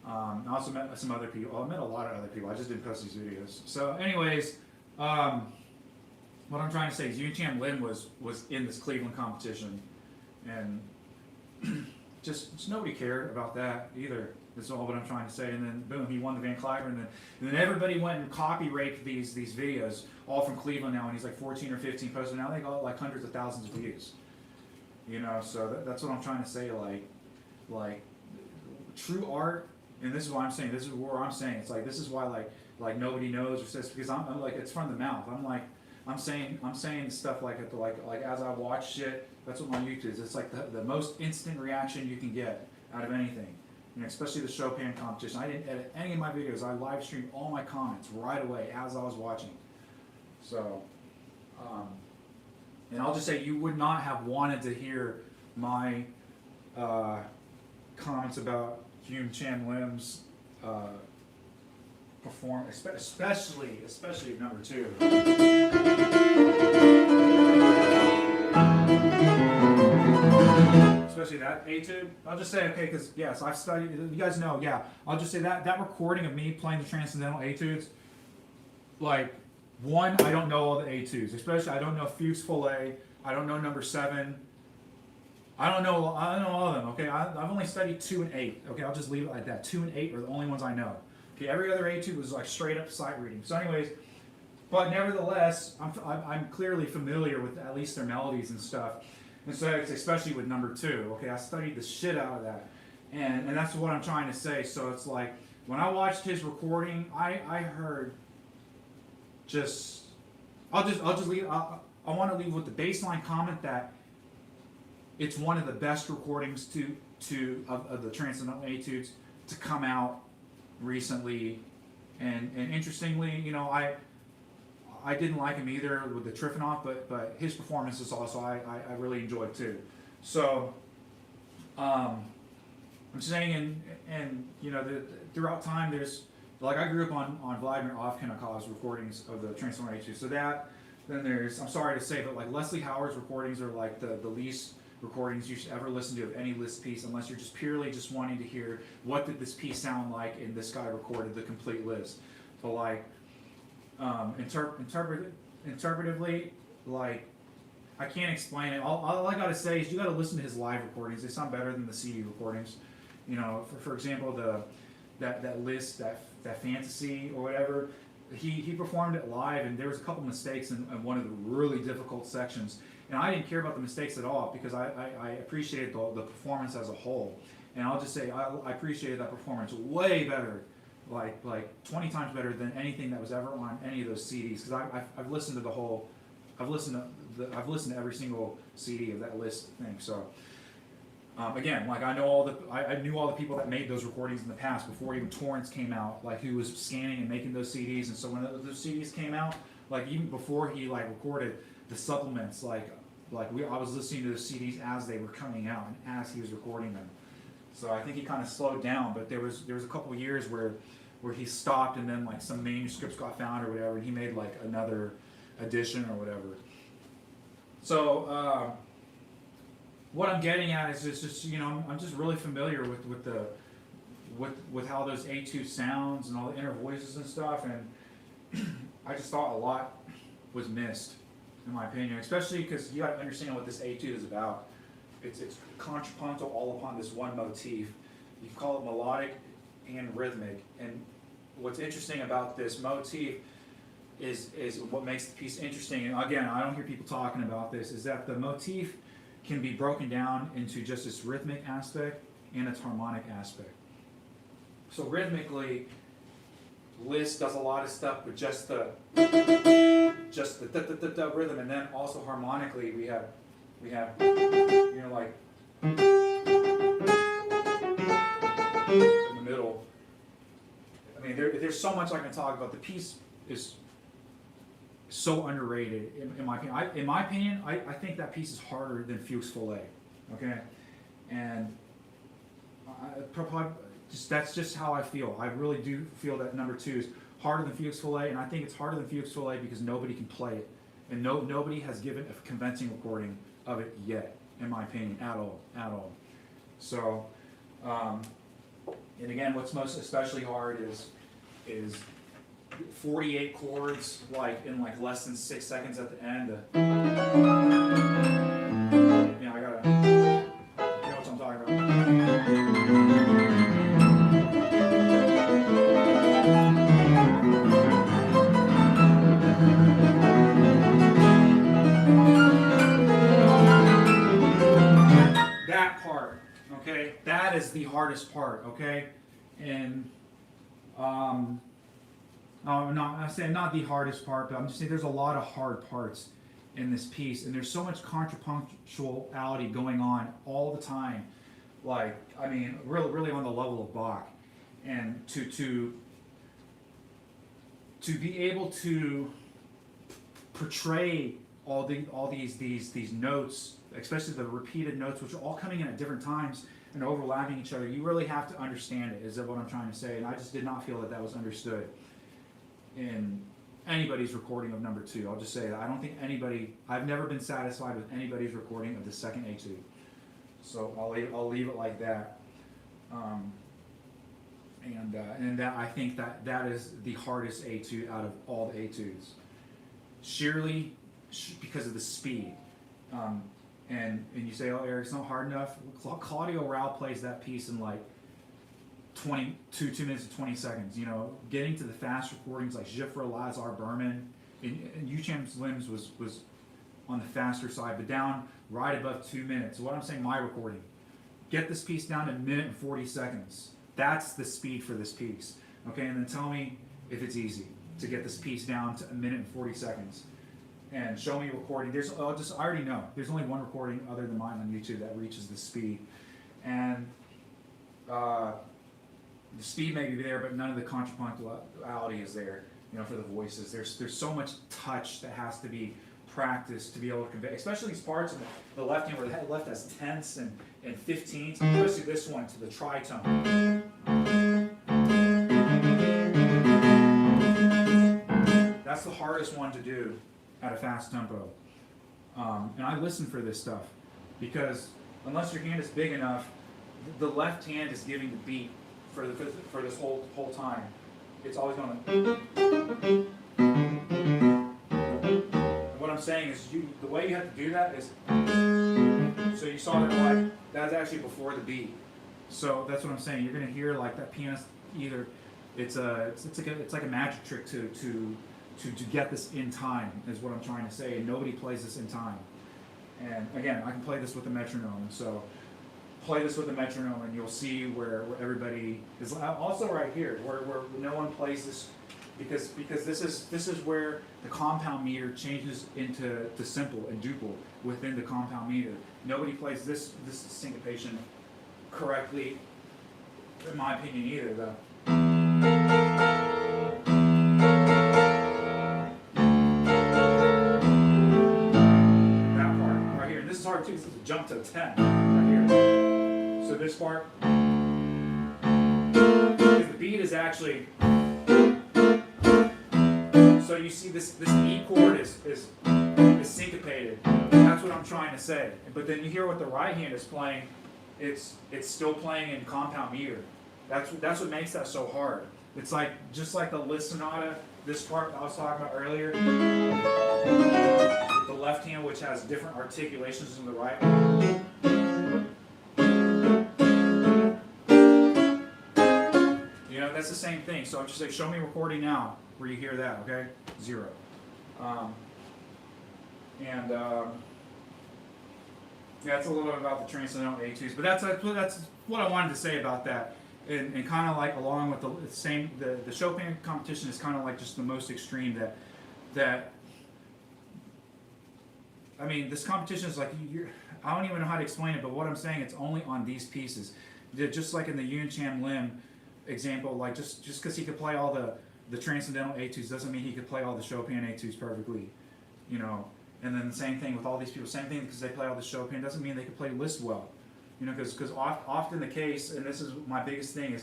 I also met some other people. I met a lot of other people. I just didn't post these videos. So anyways, what I'm trying to say is Yoon Cham Lim was in this Cleveland competition, and just nobody cared about that either. That's all what I'm trying to say. And then boom, he won the Van Cliburn, and then everybody went and copy raped these videos, all from Cleveland now, and he's like 14 or 15 posted. Now they got like hundreds of thousands of views. You know, so that's what I'm trying to say. Like true art and this is why I'm saying, this is where I'm saying, it's like, this is why like nobody knows or says, because I'm like, it's from the mouth. I'm saying stuff like at the, like as I watch shit, that's what my YouTube is. It's like the most instant reaction you can get out of anything. And especially the Chopin competition. I didn't edit any of my videos. I live streamed all my comments right away as I was watching. So, and I'll just say you would not have wanted to hear my comments about Hume Chan Lim's performance, especially number 2. Especially that etude. I'll just say, okay, because yes, I've studied. You guys know, yeah. I'll just say that recording of me playing the transcendental etudes, like one, I don't know all the etudes. Especially, I don't know Fugues Follet. I don't know number 7. I don't know all of them. Okay, I've only studied 2 and 8. Okay, I'll just leave it like that. 2 and 8 are the only ones I know. Okay, every other etude was like straight up sight reading. So, anyways, but nevertheless, I'm clearly familiar with at least their melodies and stuff. And so, especially with number 2, okay, I studied the shit out of that, and that's what I'm trying to say. So it's like when I watched his recording, I heard I'll just leave. I want to leave with the baseline comment that it's one of the best recordings of the Transcendental Etudes to come out recently, and interestingly, you know, I didn't like him either with the Trifonov, but his performances also I really enjoyed too. So I'm saying, and you know, throughout time there's, like, I grew up on Vladimir Ovchinikov's recordings of the Transcendental Etudes. So that, then there's, I'm sorry to say, but like Leslie Howard's recordings are like the least recordings you should ever listen to of any Liszt piece, unless you're just purely just wanting to hear what did this piece sound like and this guy recorded the complete Liszt. But like interpretively, like, I can't explain it. All I gotta say is you gotta listen to his live recordings. They sound better than the CD recordings. You know, for example, that Liszt, that Fantasy or whatever, he performed it live, and there was a couple mistakes in one of the really difficult sections. And I didn't care about the mistakes at all because I appreciated the performance as a whole. And I'll just say I appreciated that performance way better, like 20 times better than anything that was ever on any of those CDs. Because I've listened to the whole, I've listened to every single CD of that Liszt thing. So again, like I knew all the people that made those recordings in the past before even torrents came out, like who was scanning and making those CDs. And so when those CDs came out, like even before he like recorded the supplements, I was listening to the CDs as they were coming out and as he was recording them. So I think he kind of slowed down, but there was a couple of years where he stopped, and then like some manuscripts got found or whatever, and he made like another edition or whatever. So what I'm getting at is just you know, I'm just really familiar with how those etude sounds and all the inner voices and stuff, and I just thought a lot was missed, in my opinion, especially because you got to understand what this etude is about. It's contrapuntal all upon this one motif. You can call it melodic and rhythmic. And what's interesting about this motif is what makes the piece interesting. And again, I don't hear people talking about this, is that the motif can be broken down into just its rhythmic aspect and its harmonic aspect. So rhythmically, Liszt does a lot of stuff with just the rhythm, and then also harmonically we have you know, like in the middle. I mean, there's so much I can talk about. The piece is so underrated in my opinion. In my opinion, I think that piece is harder than Fugues Follet. Okay, and that's just how I feel. I really do feel that number 2 is harder than Fugues Follet, and I think it's harder than Fugues Follet because nobody can play it, and nobody has given a convincing recording of it yet, in my opinion, at all. So, and again, what's most especially hard is 48 chords, like in like less than 6 seconds at the end. Yeah, I gotta, you know what I'm talking about. That part, okay, that is the hardest part, okay? And I'm saying not the hardest part, but I'm just saying there's a lot of hard parts in this piece, and there's so much contrapunctuality going on all the time. Like, I mean, really on the level of Bach, and to be able to portray all these notes, especially the repeated notes, which are all coming in at different times and overlapping each other. You really have to understand it, is what I'm trying to say, and I just did not feel that that was understood in anybody's recording of number 2. I'll just say that I don't think I've never been satisfied with anybody's recording of the second etude. So I'll leave it like that. And that I think that is the hardest etude out of all the etudes. Sheerly because of the speed. And you say, oh, Eric, it's not hard enough. Claudio Rao plays that piece in like 2 minutes and 20 seconds. You know, getting to the fast recordings like Jifra, Lazar, Berman, and Ucham's Limbs was on the faster side, but down right above 2 minutes. So what I'm saying, my recording, get this piece down to 1 minute and 40 seconds. That's the speed for this piece. Okay, and then tell me if it's easy to get this piece down to 1 minute and 40 seconds. And show me a recording. I already know. There's only one recording other than mine on YouTube that reaches the speed. And the speed may be there, but none of the contrapunctuality is there, you know, for the voices. There's so much touch that has to be practiced to be able to convey, especially these parts in the left hand where the left has tenths and 15ths, especially this one to the tritone. That's the hardest one to do at a fast tempo. And I listen for this stuff because unless your hand is big enough, the left hand is giving the beat for this whole time. It's always going to. What I'm saying is, the way you have to do that is, so you saw that like that's actually before the beat. So that's what I'm saying. You're going to hear like that pianist either it's like a magic trick to get this in time is what I'm trying to say, and nobody plays this in time. And again, I can play this with a metronome, so play this with a metronome and you'll see where everybody is. Also right here where no one plays this, because this is where the compound meter changes into simple and duple within the compound meter. Nobody plays this syncopation correctly, in my opinion, either though. This is hard too, this is a jump to a 10 right here. So this part, because the beat is actually, so you see this E chord is syncopated. That's what I'm trying to say. But then you hear what the right hand is playing, it's still playing in compound meter. That's what makes that so hard. It's like, just like the Liszt Sonata, this part I was talking about earlier, the left hand, which has different articulations than the right. You know, that's the same thing. So I'm just like, show me a recording now where you hear that, okay? 0. Yeah, it's a little bit about the transcendental etudes, but that's what I wanted to say about that. And kind of like along with the Chopin competition is kind of like just the most extreme that I mean, this competition is like, I don't even know how to explain it, but what I'm saying, it's only on these pieces. Just like in the Yun Cham Lim example, like just because he could play all the transcendental etudes doesn't mean he could play all the Chopin etudes perfectly, you know. And then the same thing with all these people, same thing because they play all the Chopin doesn't mean they could play Liszt well, you know, because often the case, and this is my biggest thing,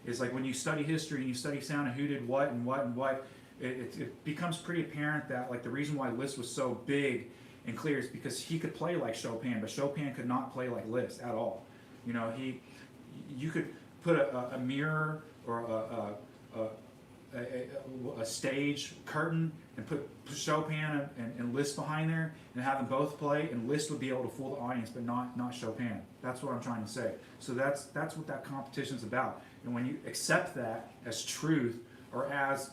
is like when you study history and you study sound and who did what and what and what, it becomes pretty apparent that like the reason why Liszt was so big and clear is because he could play like Chopin, but Chopin could not play like Liszt at all. You know, you could put a mirror or a stage curtain and put Chopin and Liszt behind there and have them both play, and Liszt would be able to fool the audience, but not Chopin. That's what I'm trying to say. So that's what that competition's about. And when you accept that as truth or as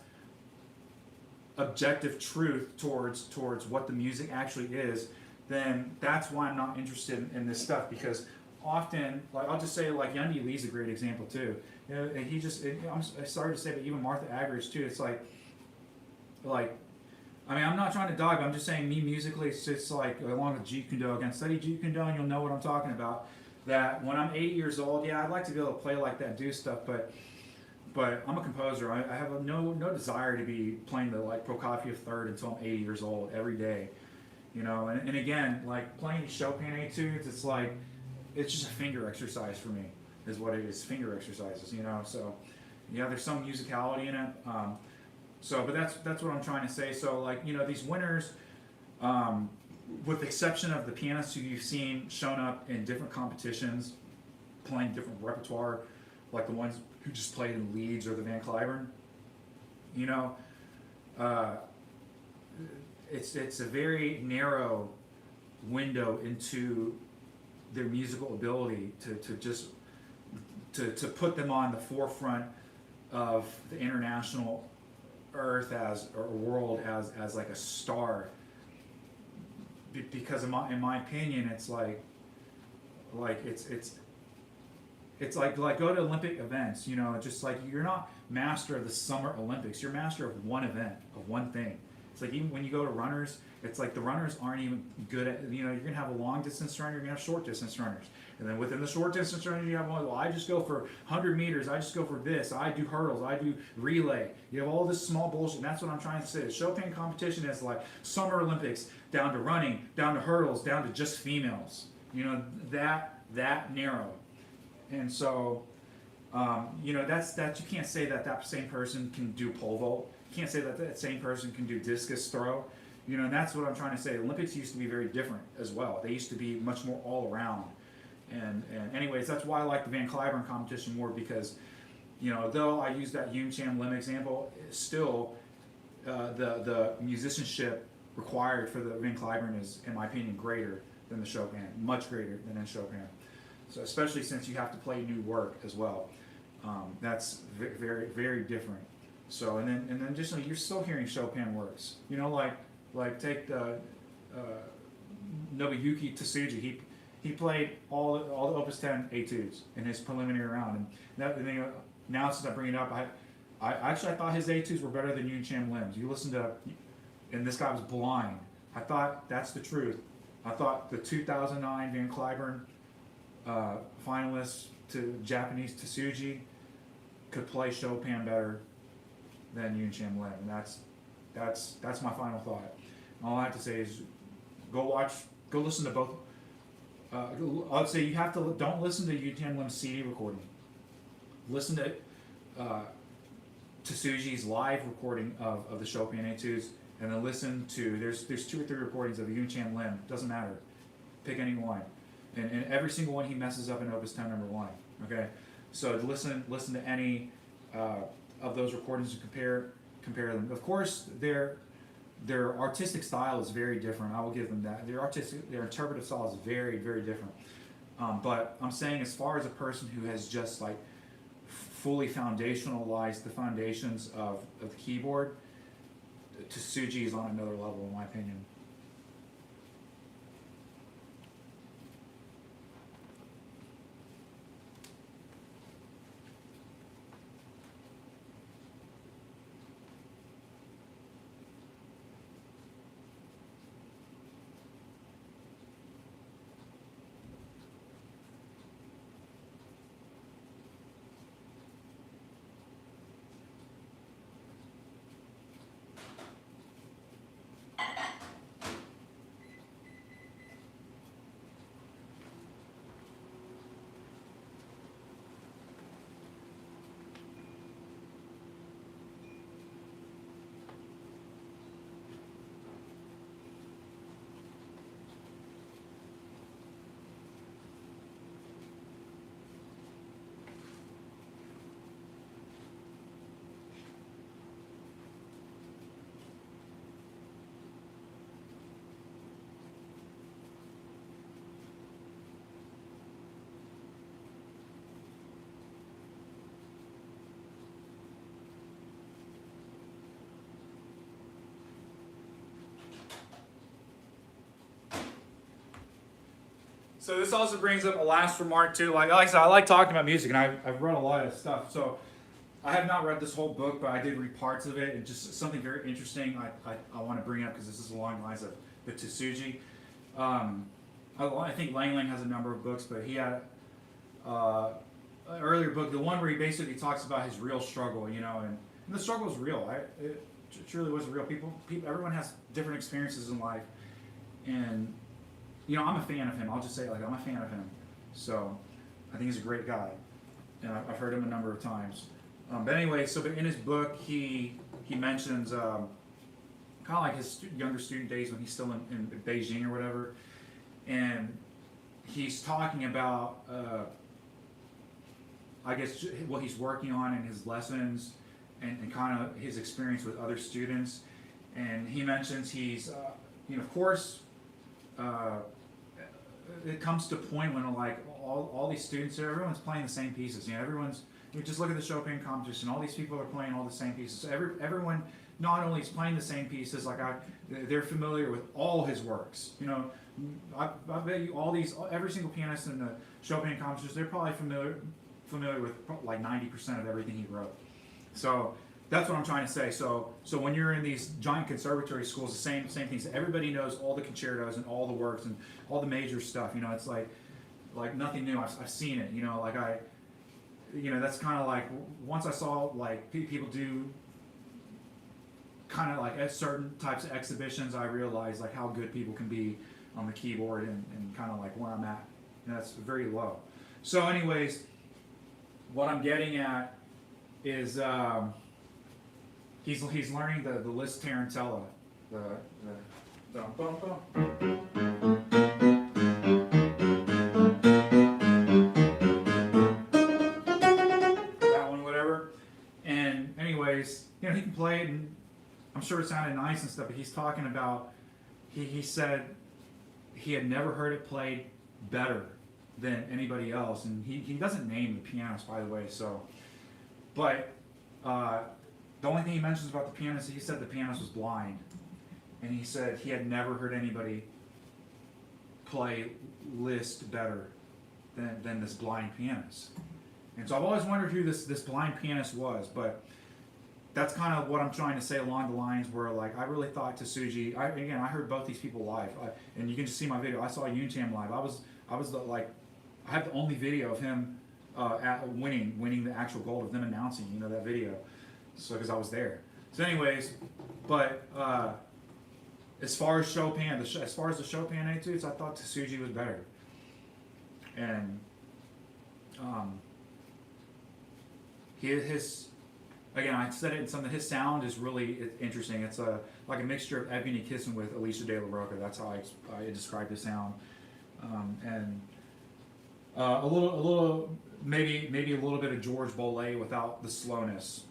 objective truth towards what the music actually is, then that's why I'm not interested in this stuff, because often, like I'll just say, like Yandi Lee's a great example too. You know, and I'm sorry to say, but even Martha Argerich too. It's like I mean, I'm not trying to dog. I'm just saying, me musically, it's just like along with Jeet Kune Do. Again, study Jeet Kune Do, and you'll know what I'm talking about. That when I'm 8 years old, yeah, I'd like to be able to play like that, and do stuff, but I'm a composer. I have no desire to be playing the like Prokofiev third until I'm 80 years old every day. You know, and again, like playing these Chopin etudes, it's like it's just a finger exercise for me, is what it is. Finger exercises, you know. So yeah, there's some musicality in it. But that's what I'm trying to say. So like, you know, these winners, with the exception of the pianists who you've seen shown up in different competitions, playing different repertoire, like the ones who just played in Leeds or the Van Cliburn, you know, it's a very narrow window into their musical ability to put them on the forefront of the international earth or world as like a star. Because in my opinion, it's like it's like go to Olympic events, you know, just like you're not master of the Summer Olympics, you're master of one event, of one thing. It's like even when you go to runners, it's like the runners aren't even good at, you know, you're gonna have a long distance runner, you're gonna have short distance runners. And then within the short distance runners, you have, well, I just go for 100 meters, I just go for this, I do hurdles, I do relay. You have all this small bullshit, and that's what I'm trying to say. The Chopin competition is like Summer Olympics, down to running, down to hurdles, down to just females. You know, that narrow. And so, you know, that's you can't say that same person can do pole vault. You can't say that same person can do discus throw. You know, and that's what I'm trying to say. The Olympics used to be very different as well. They used to be much more all around. And anyways, that's why I like the Van Cliburn competition more, because, you know, though I use that Yoon Cham Lim example, still the musicianship required for the Van Cliburn is, in my opinion, greater than the Chopin, much greater than in Chopin. So especially since you have to play new work as well, that's very, very different. So and then additionally, you're still hearing Chopin works. You know, like take the Nobuyuki Tsuji. He played all the Opus 10 etudes in his preliminary round, and now since I bring it up, I actually thought his etudes were better than Yoon Cham Lim's. You listen to, and this guy was blind. I thought that's the truth. I thought the 2009 Van Cliburn finalist to Japanese Tsuji could play Chopin better than Yoon Cham Lim, and that's my final thought. And all I have to say is go listen to both. I'd say you have to don't listen to Yoon Cham Lim's CD recording. Listen to Tsuji's live recording of the Chopin etudes, and then listen to there's 2 or 3 recordings of Yoon Cham Lim. Doesn't matter, pick any one, and every single one he messes up in Opus 10 number 1. Okay, so listen to any of those recordings and compare them. Of course, their artistic style is very different. I will give them that. Their interpretive style is very, very different. But I'm saying, as far as a person who has just like fully foundationalized the foundations of the keyboard, Tsuji is on another level, in my opinion. So this also brings up a last remark too. Like I said, I like talking about music, and I've read a lot of stuff. So I have not read this whole book, but I did read parts of it, and just something very interesting I want to bring up because this is along the lines of the Tsuji. I think Lang Lang has a number of books, but he had an earlier book, the one where he basically talks about his real struggle, you know, and the struggle is real. It truly was real. Everyone has different experiences in life, and you know, I'm a fan of him. I'll just say it like I'm a fan of him. So I think he's a great guy, and I've heard him a number of times. But anyway, so in his book, he mentions kind of like his younger student days when he's still in Beijing or whatever, and he's talking about I guess what he's working on in his lessons and kind of his experience with other students. And he mentions he's you know, of course it comes to a point when like all these students here, everyone's playing the same pieces. You know, you just look at the Chopin competition. All these people are playing all the same pieces. So everyone not only is playing the same pieces, like they're familiar with all his works. You know, I bet you every single pianist in the Chopin competition, they're probably familiar with like 90% of everything he wrote. So that's what I'm trying to say. So when you're in these giant conservatory schools, the same things. Everybody knows all the concertos and all the works and all the major stuff. You know, it's like nothing new. I've seen it. You know, you know, that's kind of like once I saw like people do kind of like at certain types of exhibitions, I realized like how good people can be on the keyboard and kind of like where I'm at. And that's very low. So anyways, what I'm getting at is he's learning the Liszt Tarantella, the bum bum. You know, he can play it, and I'm sure it sounded nice and stuff, but he's talking about, he said he had never heard it played better than anybody else, and he doesn't name the pianist, by the way, so, but the only thing he mentions about the pianist, he said the pianist was blind, and he said he had never heard anybody play Liszt better than this blind pianist. And so I've always wondered who this blind pianist was, but that's kind of what I'm trying to say along the lines where, like, I really thought Tsuji. I heard both these people live, and you can just see my video. I saw Yuncham live. I had the only video of him winning the actual gold, of them announcing, you know, that video. So because I was there. So anyways, but as far as Chopin, as far as the Chopin etudes, I thought Tsuji was better. And again, I said it in something. His sound is really interesting. It's like a mixture of Evgeny Kissin with Alicia De La Rocca. That's how I described his sound, and a little maybe a little bit of George Bollé without the slowness.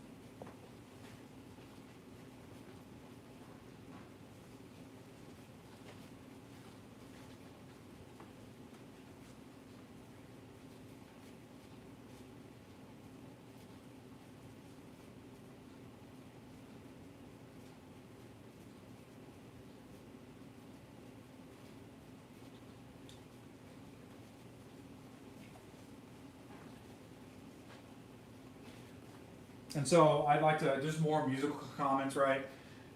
And so I'd like to, just more musical comments, right,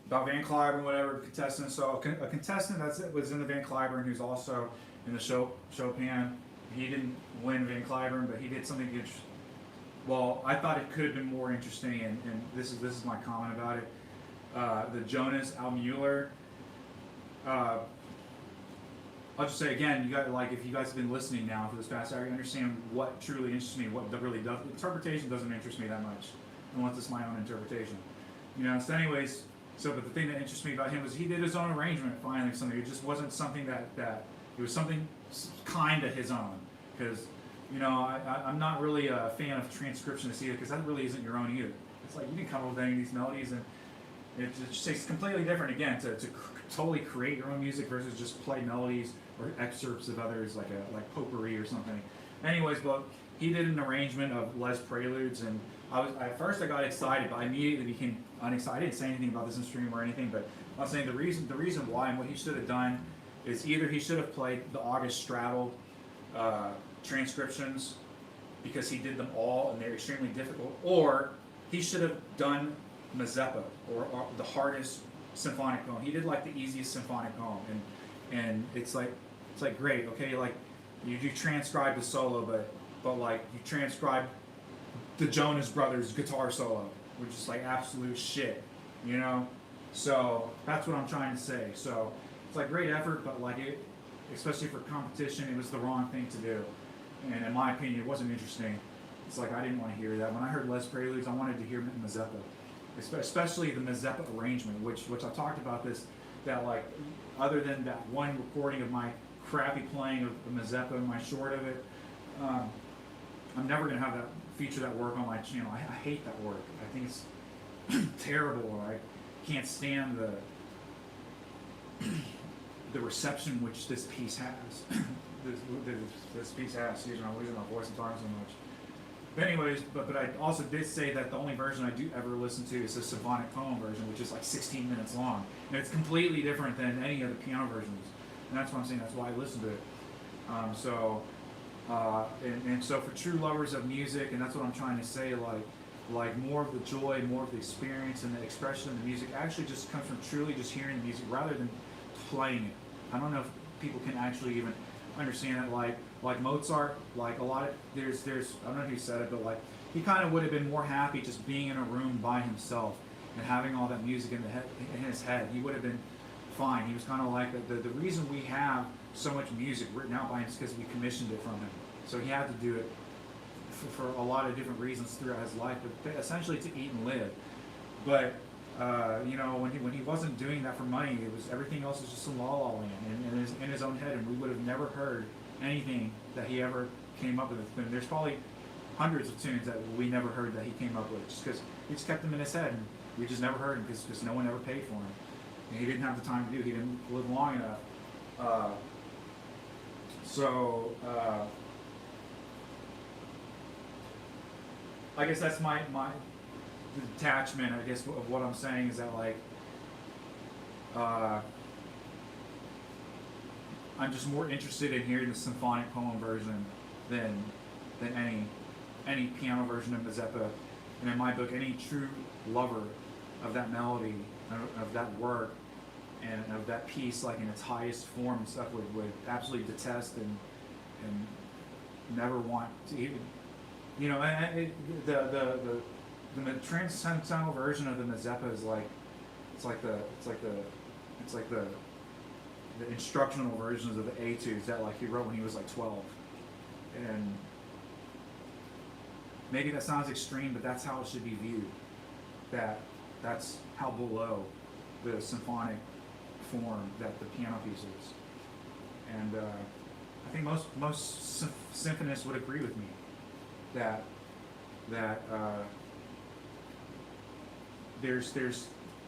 about Van Cliburn, whatever, contestants. So a contestant that was in the Van Cliburn, who's also in the Chopin, he didn't win Van Cliburn, but he did something interesting. Well, I thought it could have been more interesting, and this is my comment about it. The Jonas Almueller. I'll just say again, you got, like, if you guys have been listening now for this past hour, you understand what truly interests me, what really does. Interpretation doesn't interest me that much, unless it's my own interpretation. You know. So anyways, but the thing that interests me about him was he did his own arrangement finally. Something, it just wasn't something that it was something kind of his own, because, you know, I'm not really a fan of transcriptionists either, because that really isn't your own either. It's like you can come up with any of these melodies, and it's completely different again to totally create your own music versus just play melodies or excerpts of others, like potpourri or something. Anyways, but he did an arrangement of Les Preludes, and at first I got excited, but I immediately became unexcited. I didn't say anything about this in stream or anything, but I was saying the reason why, and what he should have done is either he should have played the August Straddle transcriptions because he did them all and they're extremely difficult, or he should have done Mazeppa or the hardest symphonic poem. He did like the easiest symphonic poem, and it's like great, okay, like you transcribe the solo, but like you transcribe the Jonas Brothers guitar solo, which is like absolute shit, you know. So that's what I'm trying to say. So it's like great effort, but like it, especially for competition, it was the wrong thing to do. And in my opinion, it wasn't interesting. It's like I didn't want to hear that. When I heard Les Preludes, I wanted to hear Mazeppa, especially the Mazeppa arrangement, which I talked about this, that like other than that one recording of my crappy playing of Mazeppa and my short of it, I'm never gonna have that feature that work on my channel. I hate that work. I think it's terrible. I can't stand the reception which this piece has. this piece has. Excuse me, I'm losing my voice and talking so much. But anyways, but I also did say that the only version I do ever listen to is the symphonic poem version, which is like 16 minutes long, and it's completely different than any of the piano versions. And that's what I'm saying. That's why I listen to it. And so for true lovers of music, and that's what I'm trying to say, like more of the joy, more of the experience, and the expression of the music actually just comes from truly just hearing the music rather than playing it. I don't know if people can actually even understand that. Like Mozart, like a lot of there's I don't know who said it, but like he kind of would have been more happy just being in a room by himself and having all that music in his head. He would have been fine. He was kind of like the reason we have so much music written out by him is because we commissioned it from him. So he had to do it for a lot of different reasons throughout his life, but essentially to eat and live. But you know, when he wasn't doing that for money, it was everything else was just some la la land in his own head, and we would have never heard anything that he ever came up with. And there's probably hundreds of tunes that we never heard that he came up with, just because he just kept them in his head, and we just never heard them because no one ever paid for him, and he didn't have the time to do. He didn't live long enough. I guess that's my detachment, I guess, of what I'm saying is that like I'm just more interested in hearing the symphonic poem version than any piano version of Mazeppa. And in my book, any true lover of that melody, of that work, and of that piece, like in its highest form and stuff, would absolutely detest and never want to even, you know. The transcendental version of the Mazeppa is like it's like the instructional versions of the etudes that like he wrote when he was like 12, and maybe that sounds extreme, but that's how it should be viewed. That's how below the symphonic form that the piano piece is. And I think most symphonists would agree with me that there's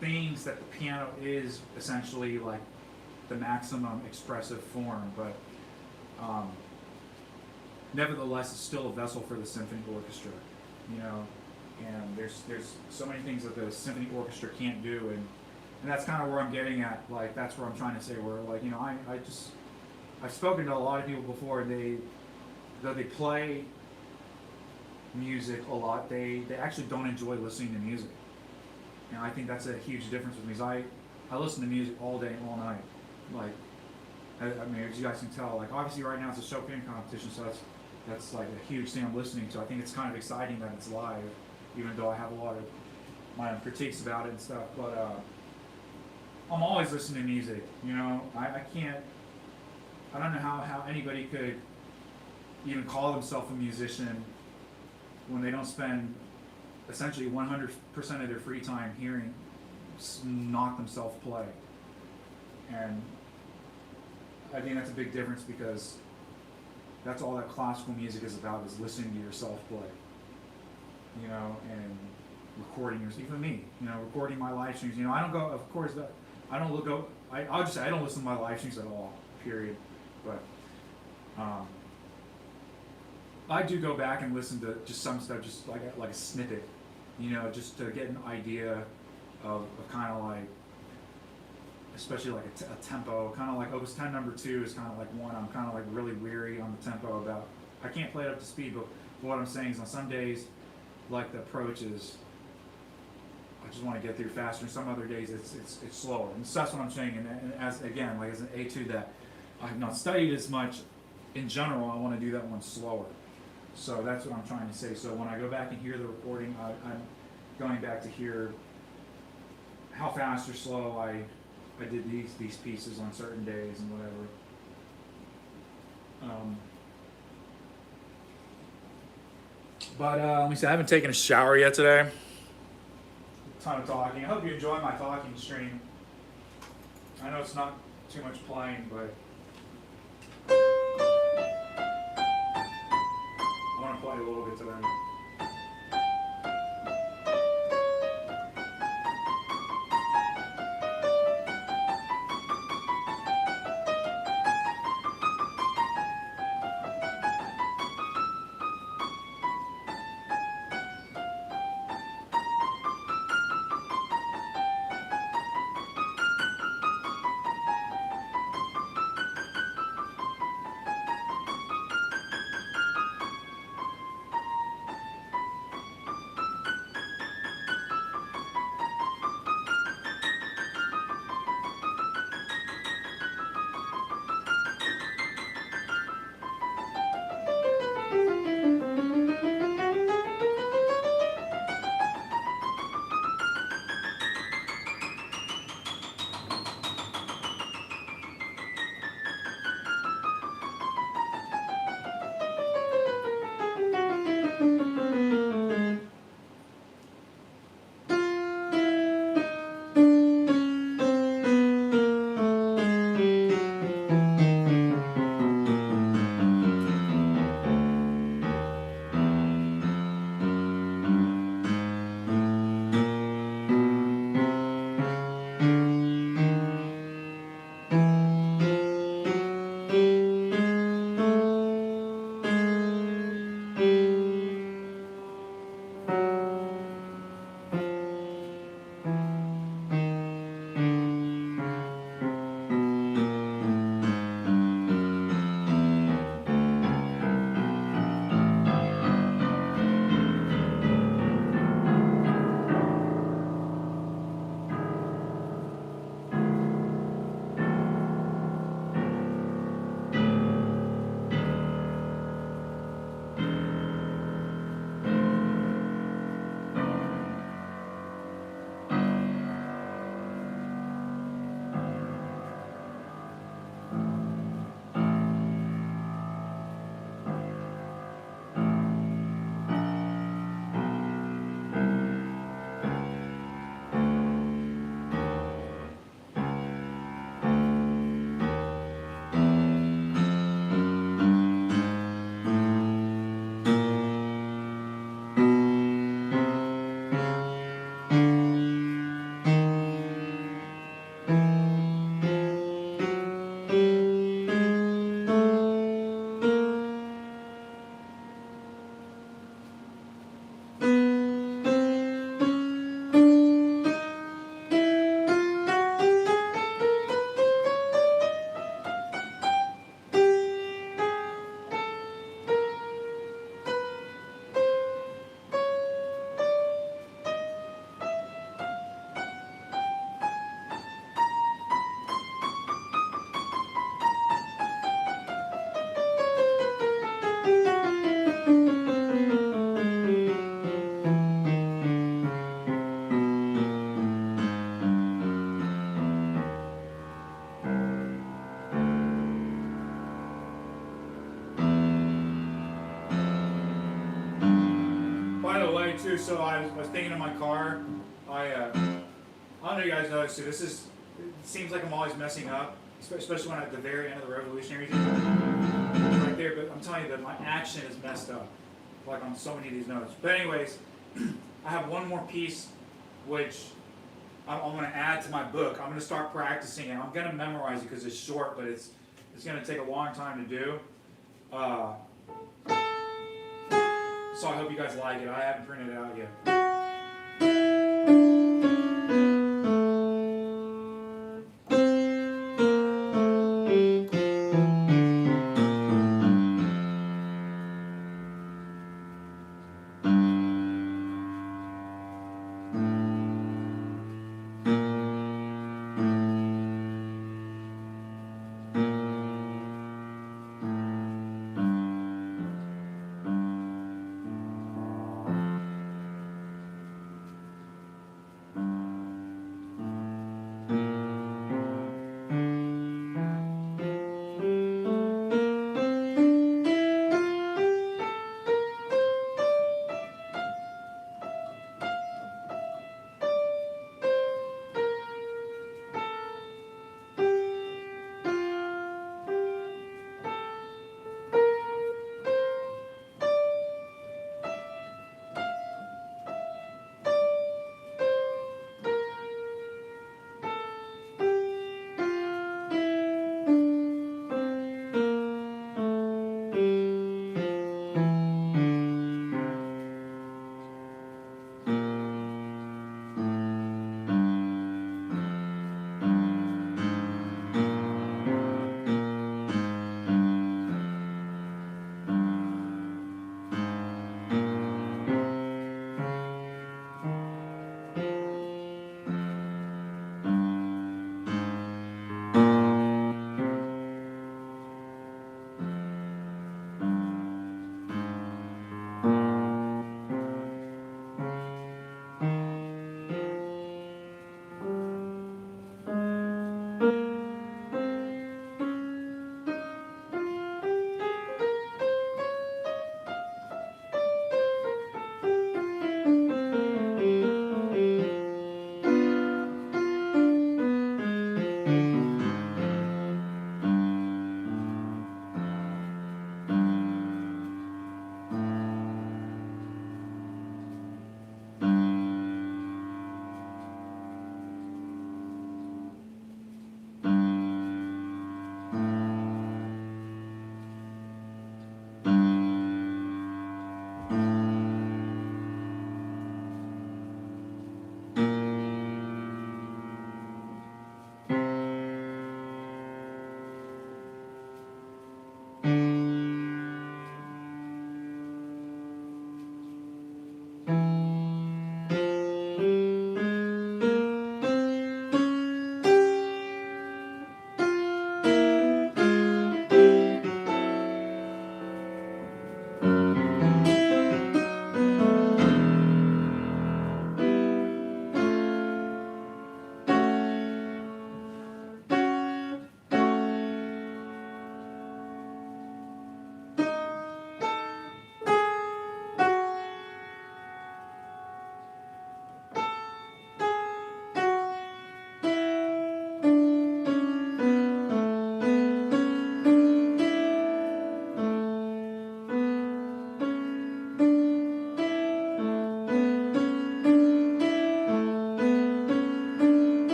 things that the piano is essentially like the maximum expressive form, but nevertheless it's still a vessel for the symphony orchestra, you know. And there's so many things that the symphony orchestra can't do, and that's kind of where I'm getting at. Like that's where I'm trying to say, where like, you know, I've spoken to a lot of people before, and though they play music a lot, they actually don't enjoy listening to music. And I think that's a huge difference with me. I listen to music all day and all night. Like, I mean, as you guys can tell, like obviously right now it's a Chopin competition, so that's like a huge thing I'm listening to. I think it's kind of exciting that it's live, even though I have a lot of my own critiques about it and stuff. But I'm always listening to music, you know. I don't know how anybody could even call themselves a musician when they don't spend essentially 100% of their free time hearing knock themselves play. And I think that's a big difference, because that's all that classical music is about, is listening to yourself play, you know, and recording even me, you know, recording my live streams. You know, I don't go, of course, I don't look up, I'll just say I don't listen to my live streams at all, period. But I do go back and listen to just some stuff, just like a snippet, you know, just to get an idea of kind of like especially like a tempo, kind of like Opus 10 number 2 is kind of like one I'm kind of like really weary on the tempo about. I can't play it up to speed, but what I'm saying is on some days, like the approach is, I just want to get through faster, and some other days it's slower. And so that's what I'm saying, and as again, like as an etude that I have not studied as much, in general, I want to do that one slower. So that's what I'm trying to say. So when I go back and hear the recording, I'm going back to hear how fast or slow I did these pieces on certain days and whatever. Let me see, I haven't taken a shower yet today. A ton of talking. I hope you enjoy my talking stream. I know it's not too much playing, but I want to play a little bit today. Too, so I was thinking in my car, I don't know if you guys noticed too, it seems like I'm always messing up, especially when I'm at the very end of the revolutionary thing, right there, but I'm telling you that my action is messed up, like on so many of these notes. But anyways, I have one more piece which I'm going to add to my book. I'm going to start practicing it. I'm going to memorize it because it's short, but it's going to take a long time to do. So I hope you guys like it. I haven't printed it out yet.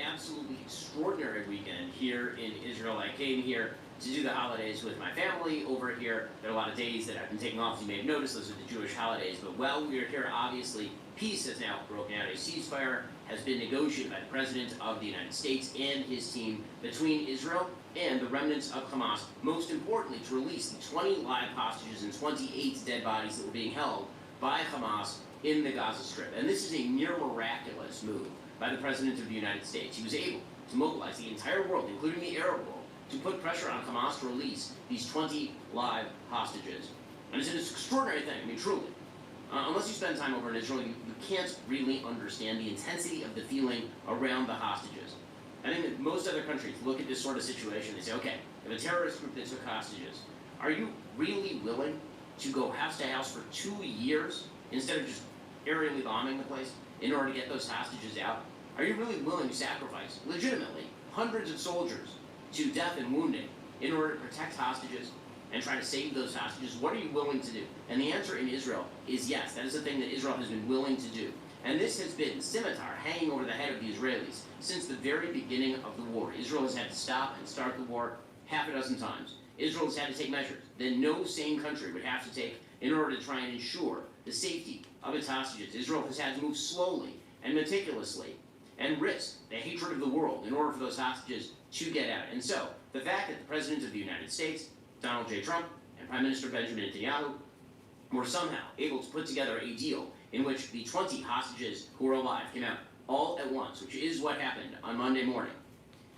absolutely extraordinary weekend here in Israel. I came here to do the holidays with my family over here. There are a lot of days that I've been taking off, as you may have noticed. Those are the Jewish holidays. But while we are here, obviously, peace has now broken out. A ceasefire has been negotiated by the President of the United States and his team between Israel and the remnants of Hamas. Most importantly, to release the 20 live hostages and 28 dead bodies that were being held by Hamas in the Gaza Strip. And this is a near miraculous move by the President of the United States. He was able to mobilize the entire world, including the Arab world, to put pressure on Hamas to release these 20 live hostages. And it's an extraordinary thing, I mean, truly. Unless you spend time over in Israel, you can't really understand the intensity of the feeling around the hostages. I think that most other countries look at this sort of situation, they say, okay, if a terrorist group that took hostages, are you really willing to go house to house for 2 years instead of just aerially bombing the place in order to get those hostages out? Are you really willing to sacrifice, legitimately, hundreds of soldiers to death and wounding in order to protect hostages and try to save those hostages? What are you willing to do? And the answer in Israel is yes. That is the thing that Israel has been willing to do. And this has been scimitar hanging over the head of the Israelis since the very beginning of the war. Israel has had to stop and start the war half a dozen times. Israel has had to take measures that no sane country would have to take in order to try and ensure the safety of its hostages. Israel has had to move slowly and meticulously and risk the hatred of the world in order for those hostages to get out. And so, the fact that the President of the United States, Donald J. Trump, and Prime Minister Benjamin Netanyahu were somehow able to put together a deal in which the 20 hostages who were alive came out all at once, which is what happened on Monday morning.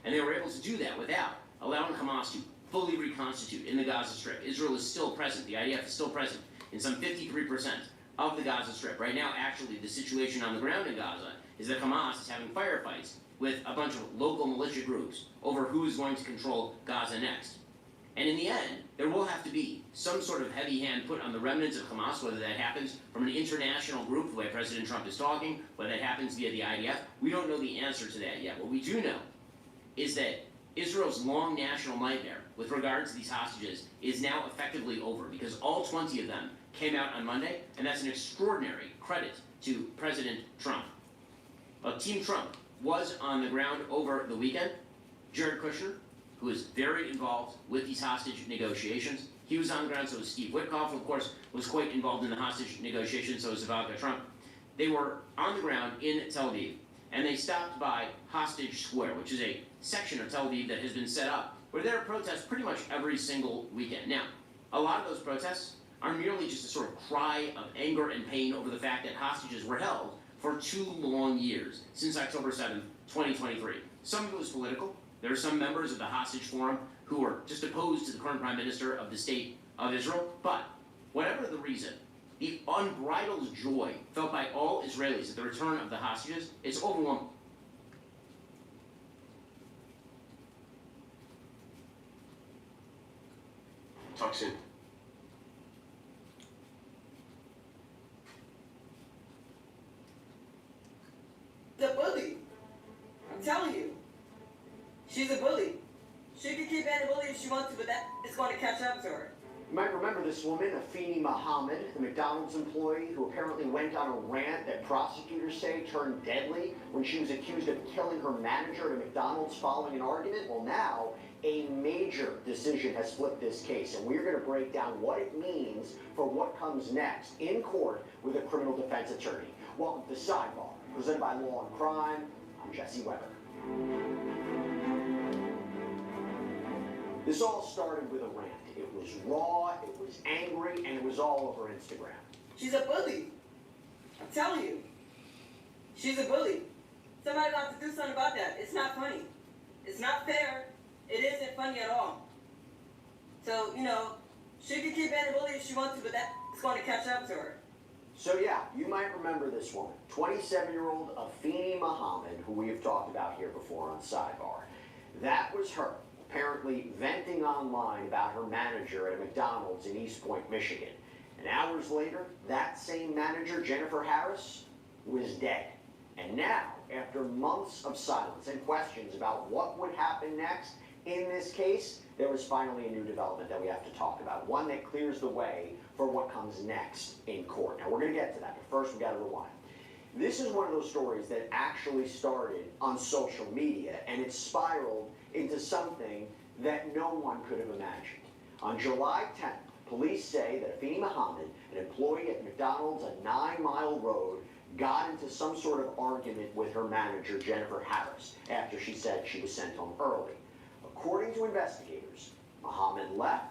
And they were able to do that without allowing Hamas to fully reconstitute in the Gaza Strip. Israel is still present, the IDF is still present in some 53% of the Gaza Strip. Right now, actually, the situation on the ground in Gaza is that Hamas is having firefights with a bunch of local militia groups over who is going to control Gaza next. And in the end, there will have to be some sort of heavy hand put on the remnants of Hamas, whether that happens from an international group, the way President Trump is talking, whether that happens via the IDF. We don't know the answer to that yet. What we do know is that Israel's long national nightmare with regard to these hostages is now effectively over, because all 20 of them came out on Monday, and that's an extraordinary credit to President Trump. Well, Team Trump was on the ground over the weekend. Jared Kushner, who is very involved with these hostage negotiations, he was on the ground. So was Steve Witkoff, who of course was quite involved in the hostage negotiations. So was Ivanka Trump. They were on the ground in Tel Aviv, and they stopped by Hostage Square, which is a section of Tel Aviv that has been set up where there are protests pretty much every single weekend. Now, a lot of those protests are merely just a sort of cry of anger and pain over the fact that hostages were held for 2 long years, since October 7th, 2023. Some of it was political. There are some members of the Hostage Forum who are just opposed to the current Prime Minister of the State of Israel. But whatever the reason, the unbridled joy felt by all Israelis at the return of the hostages is overwhelming. Talk soon. The bully. I'm telling you. She's a bully. She can keep being a bully if she wants to, but that is going to catch up to her. You might remember this woman, Afeni Muhammad, the McDonald's employee who apparently went on a rant that prosecutors say turned deadly when she was accused of killing her manager at a McDonald's following an argument. Well, now a major decision has flipped this case, and we're going to break down what it means for what comes next in court with a criminal defense attorney. Welcome to Sidebar, presented by Law and Crime. I'm Jesse Weber. This all started with a rant. It was raw, it was angry, and it was all over Instagram. She's a bully. I'm telling you. She's a bully. Somebody got to do something about that. It's not funny. It's not fair. It isn't funny at all. So, she can keep being a bully if she wants to, but that is going to catch up to her. So yeah, you might remember this woman, 27-year-old Afeni Muhammad, who we have talked about here before on Sidebar. That was her, apparently venting online about her manager at a McDonald's in East Point, Michigan. And hours later, that same manager, Jennifer Harris, was dead. And now, after months of silence and questions about what would happen next in this case, there was finally a new development that we have to talk about, one that clears the way for what comes next in court. Now, we're going to get to that, but first we got to rewind. This is one of those stories that actually started on social media, and it spiraled into something that no one could have imagined. On July 10th, police say that Afeni Muhammad, an employee at McDonald's, a 9-mile road, got into some sort of argument with her manager, Jennifer Harris, after she said she was sent home early. According to investigators, Muhammad left,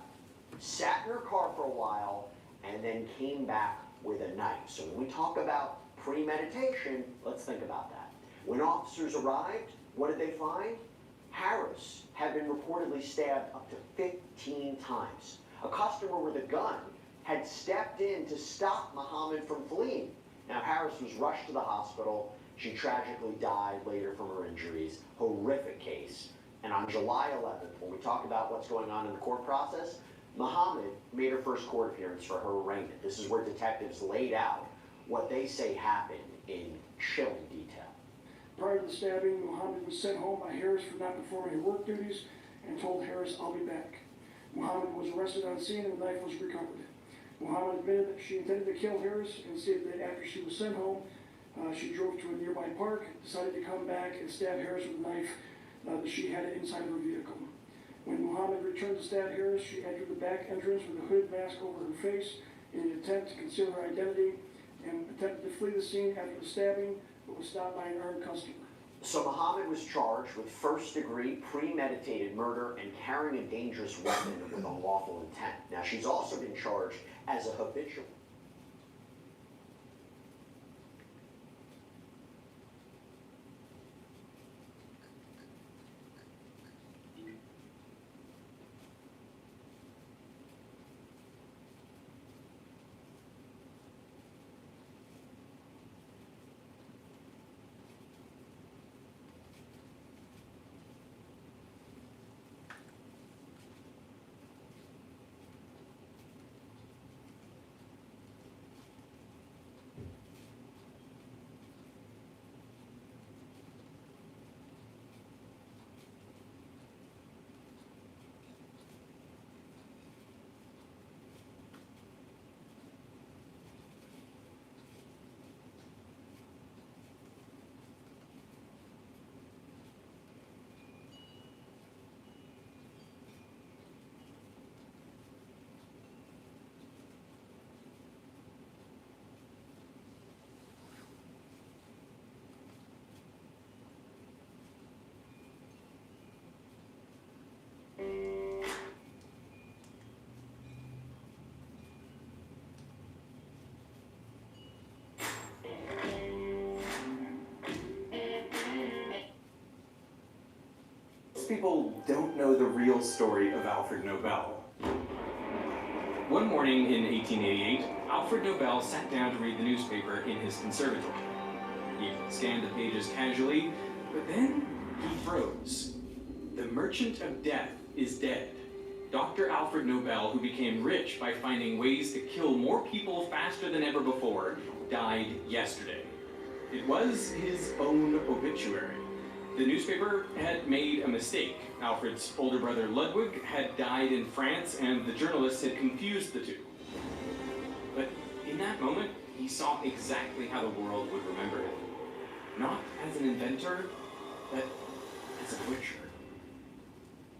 sat in her car for a while, and then came back with a knife. So when we talk about premeditation, let's think about that. When officers arrived, what did they find? Harris had been reportedly stabbed up to 15 times. A customer with a gun had stepped in to stop Muhammad from fleeing. Now, Harris was rushed to the hospital. She tragically died later from her injuries. Horrific case. And on July 11th, when we talk about what's going on in the court process, Muhammad made her first court appearance for her arraignment. This is where detectives laid out what they say happened in chilling detail. Prior to the stabbing, Muhammad was sent home by Harris for not performing her work duties and told Harris, "I'll be back." Muhammad was arrested on scene and the knife was recovered. Muhammad admitted that she intended to kill Harris and stated that after she was sent home, she drove to a nearby park, decided to come back and stab Harris with a knife that she had inside of her vehicle. When Muhammad returned to stab Harris, she entered the back entrance with a hood mask over her face in an attempt to conceal her identity and attempted to flee the scene after the stabbing, but was stopped by an armed customer. So Muhammad was charged with first-degree premeditated murder and carrying a dangerous weapon with unlawful intent. Now, she's also been charged as a habitual. Most people don't know the real story of Alfred Nobel. One morning in 1888, Alfred Nobel sat down to read the newspaper in his conservatory. He scanned the pages casually, but then he froze. The merchant of death is dead. Dr. Alfred Nobel, who became rich by finding ways to kill more people faster than ever before, died yesterday. It was his own obituary. The newspaper had made a mistake. Alfred's older brother Ludwig had died in France, and the journalists had confused the two. But in that moment, he saw exactly how the world would remember him. Not as an inventor, but as a butcher.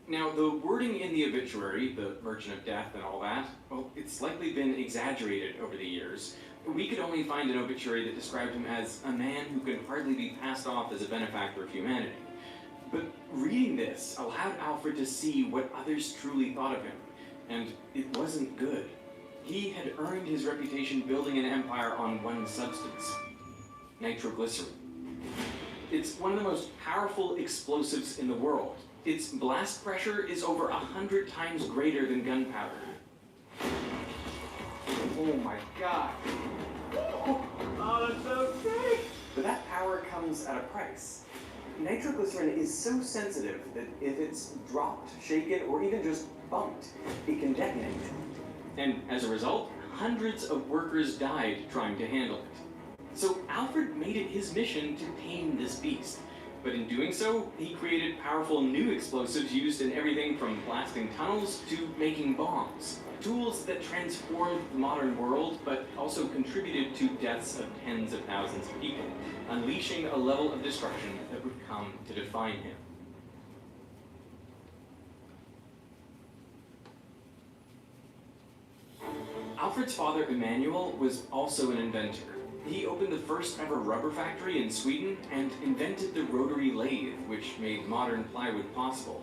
Now, the wording in the obituary, the merchant of death and all that, well, it's likely been exaggerated over the years. We could only find an obituary that described him as a man who could hardly be passed off as a benefactor of humanity. But reading this allowed Alfred to see what others truly thought of him, and it wasn't good. He had earned his reputation building an empire on one substance: nitroglycerin. It's one of the most powerful explosives in the world. Its blast pressure is over 100 times greater than gunpowder. Oh my God. Oh, that's so great! But that power comes at a price. Nitroglycerin is so sensitive that if it's dropped, shaken, or even just bumped, it can detonate. And as a result, hundreds of workers died trying to handle it. So Alfred made it his mission to tame this beast. But in doing so, he created powerful new explosives used in everything from blasting tunnels to making bombs. Tools that transformed the modern world, but also contributed to deaths of tens of thousands of people, unleashing a level of destruction that would come to define him. Alfred's father, Emanuel, was also an inventor. He opened the first ever rubber factory in Sweden and invented the rotary lathe, which made modern plywood possible.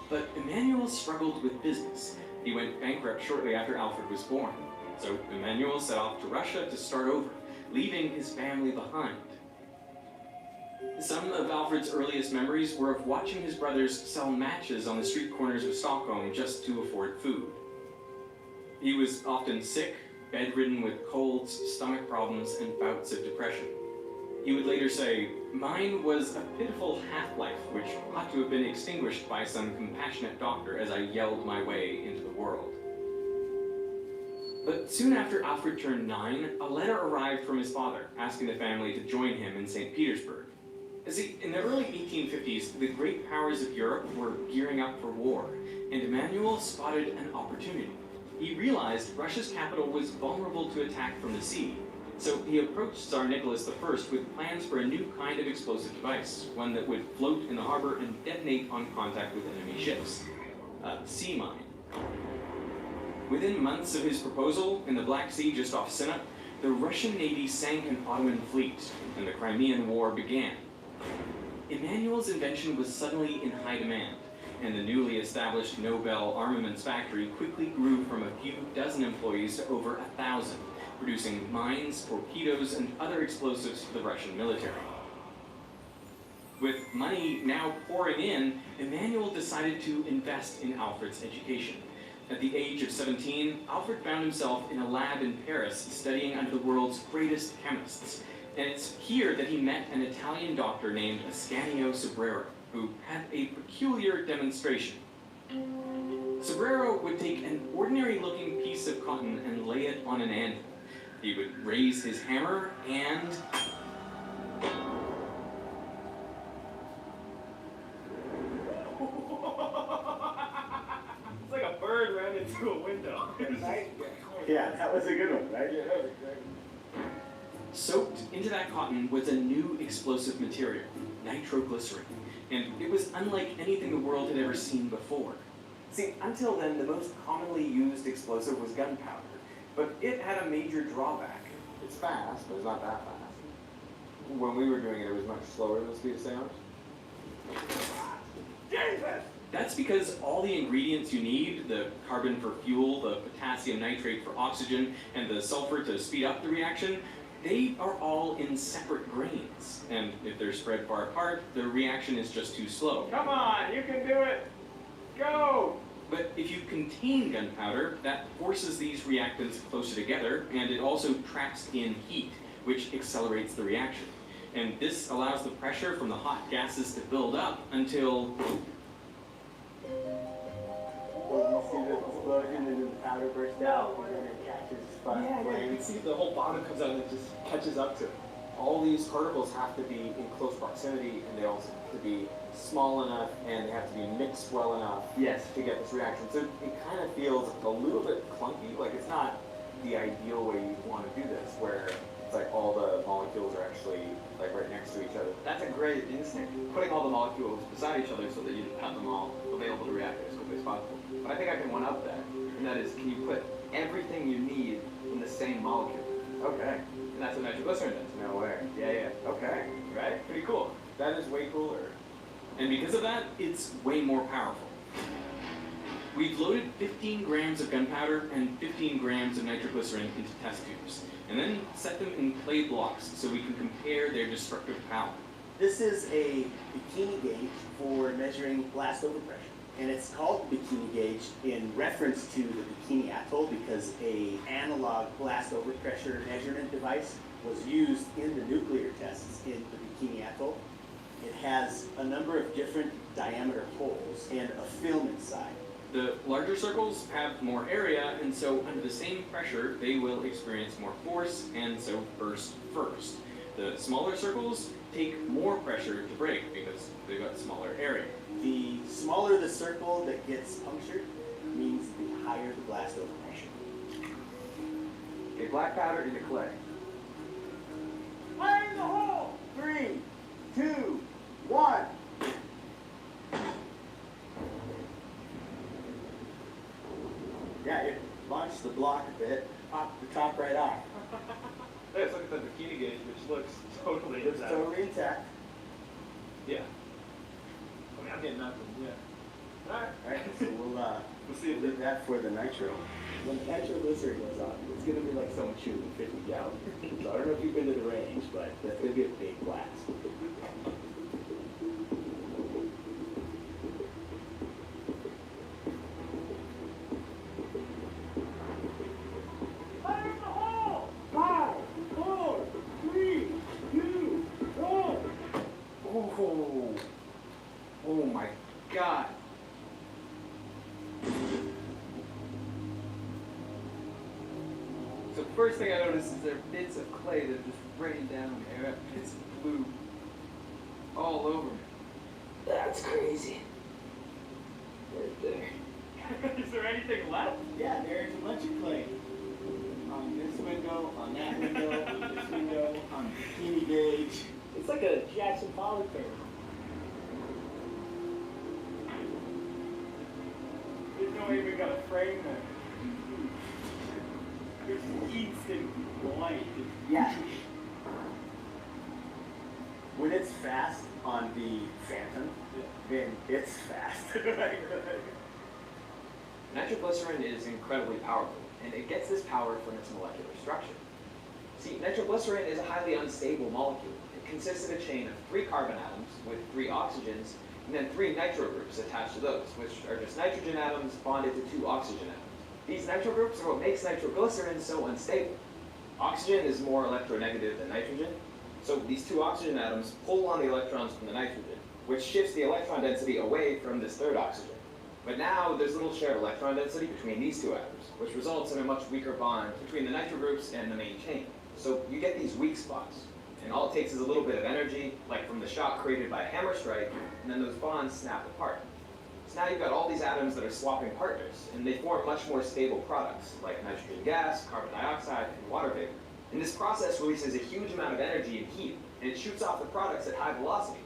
But Emanuel struggled with business. He went bankrupt shortly after Alfred was born. So Emanuel set off to Russia to start over, leaving his family behind. Some of Alfred's earliest memories were of watching his brothers sell matches on the street corners of Stockholm just to afford food. He was often sick, bedridden with colds, stomach problems, and bouts of depression. He would later say, "Mine was a pitiful half-life which ought to have been extinguished by some compassionate doctor as I yelled my way into the world." But soon after Alfred turned 9, a letter arrived from his father asking the family to join him in St. Petersburg. See, in the early 1850s, the great powers of Europe were gearing up for war, and Emanuel spotted an opportunity. He realized Russia's capital was vulnerable to attack from the sea, so he approached Tsar Nicholas I with plans for a new kind of explosive device, one that would float in the harbor and detonate on contact with enemy ships. A sea mine. Within months of his proposal, in the Black Sea just off Sinop, the Russian Navy sank an Ottoman fleet, and the Crimean War began. Emanuel's invention was suddenly in high demand, and the newly established Nobel Armaments Factory quickly grew from a few dozen employees to over 1,000, producing mines, torpedoes, and other explosives for the Russian military. With money now pouring in, Emanuel decided to invest in Alfred's education. At the age of 17, Alfred found himself in a lab in Paris studying under the world's greatest chemists. And it's here that he met an Italian doctor named Ascanio Sobrero, who had a peculiar demonstration. Sobrero would take an ordinary-looking piece of cotton and lay it on an anvil. He would raise his hammer and... It's like a bird ran into a window. Yeah, that was a good one, right? Yeah, that was great. Soaked into that cotton was a new explosive material, nitroglycerin, and it was unlike anything the world had ever seen before. See, until then, the most commonly used explosive was gunpowder, but it had a major drawback. It's fast, but it's not that fast. When we were doing it, it was much slower than the speed of sound. That's because all the ingredients you need, the carbon for fuel, the potassium nitrate for oxygen, and the sulfur to speed up the reaction, they are all in separate grains. And if they're spread far apart, the reaction is just too slow. Come on, you can do it! Go! But if you contain gunpowder, that forces these reactants closer together, and it also traps in heat, which accelerates the reaction. And this allows the pressure from the hot gases to build up until... Well, you see the explosion and then the powder bursts out and then it catches fire. Yeah, you can see the whole bottom comes out and it just catches up to it. All these particles have to be in close proximity, and they also have to be small enough, and they have to be mixed well enough to get this reaction. So it kind of feels a little bit clunky, like it's not the ideal way you want to do this, where it's like all the molecules are actually like right next to each other. That's a great instinct, putting all the molecules beside each other so that you have them all available to react as quickly as possible. But I think I can one up that, and that is, can you put everything you need in the same molecule? Okay. And that's what nitroglycerin does. No way. Yeah. Okay. Right? Pretty cool. That is way cooler. And because of that, it's way more powerful. We've loaded 15 grams of gunpowder and 15 grams of nitroglycerin into test tubes, and then set them in clay blocks so we can compare their destructive power. This is a bikini gauge for measuring blast overpressure. And it's called bikini gauge in reference to the Bikini Atoll because an analog blast overpressure measurement device was used in the nuclear tests in the Bikini Atoll. It has a number of different diameter holes and a film inside. The larger circles have more area, and so under the same pressure, they will experience more force, and so burst first. The smaller circles take more pressure to break because they've got smaller area. The smaller the circle that gets punctured means the higher the blast overpressure. Okay, black powder into clay. Fire in the hole! 3, 2, 1. Yeah, it launched the block a bit, popped the top right off. Let's look at the bikini gauge, which looks totally It's totally intact. Yeah. I mean, I'm getting nothing. Yeah. All right. Alright, so we'll see if leave that for the nitro. When the nitroglycerin goes on, it's going to be like someone shooting 50 gallons. So I don't know if you've been to the range, but that's going to be a big blast. Fire in the hole! 5, 4, 3, 2, 1. Oh. Oh my God. So first thing I noticed is there are bits of clay that just rain down there. I have bits of glue all over me. That's crazy. Right there. Is there anything left? Yeah, there's a bunch of clay. On this window, on that window, on this window, on the bikini gauge. It's like a Jackson Pollock painting. There's no way we got a frame there. There's instant light. Yeah. When it's fast on the Phantom, then it's fast. Nitroglycerin is incredibly powerful, and it gets this power from its molecular structure. See, nitroglycerin is a highly unstable molecule. It consists of a chain of 3 carbon atoms with 3 oxygens, and then 3 nitro groups attached to those, which are just nitrogen atoms bonded to 2 oxygen atoms. These nitro groups are what makes nitroglycerin so unstable. Oxygen is more electronegative than nitrogen, so these 2 oxygen atoms pull on the electrons from the nitrogen, which shifts the electron density away from this 3rd oxygen. But now there's little shared electron density between these 2 atoms, which results in a much weaker bond between the nitro groups and the main chain. So you get these weak spots, and all it takes is a little bit of energy, like from the shock created by a hammer strike, and then those bonds snap apart. So now you've got all these atoms that are swapping partners, and they form much more stable products, like nitrogen gas, carbon dioxide, and water vapor. And this process releases a huge amount of energy and heat, and it shoots off the products at high velocities.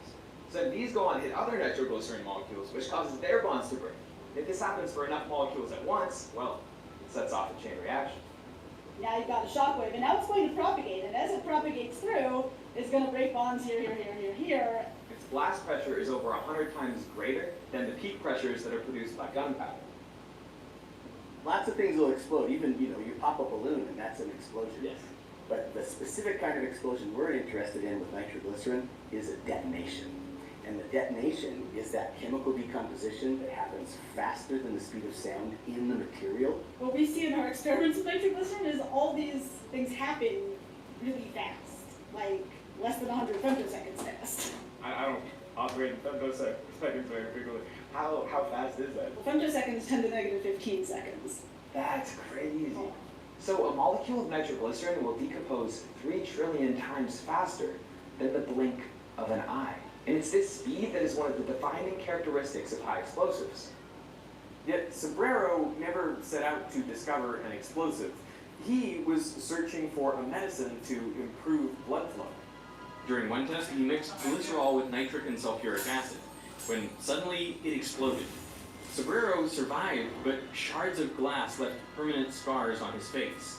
So these go on to hit other nitroglycerin molecules, which causes their bonds to break. If this happens for enough molecules at once, well, it sets off a chain reaction. Now you've got a shockwave, and now it's going to propagate, and as it propagates through, it's going to break bonds here, here, here, here, here. Its blast pressure is over 100 times greater than the peak pressures that are produced by gunpowder. Lots of things will explode. Even, you pop a balloon and that's an explosion. Yes. But the specific kind of explosion we're interested in with nitroglycerin is a detonation. And the detonation is that chemical decomposition that happens faster than the speed of sound in the material. What we see in our experiments with nitroglycerin is all these things happen really fast, like less than 100 femtoseconds fast. I don't operate in femtoseconds very frequently. How fast is that? Well, femtoseconds tend to negative 15 seconds. That's crazy. So a molecule of nitroglycerin will decompose 3 trillion times faster than the blink of an eye. And it's this speed that is one of the defining characteristics of high explosives. Yet Sombrero never set out to discover an explosive. He was searching for a medicine to improve blood flow. During one test, he mixed glycerol with nitric and sulfuric acid, when suddenly it exploded. Sombrero survived, but shards of glass left permanent scars on his face.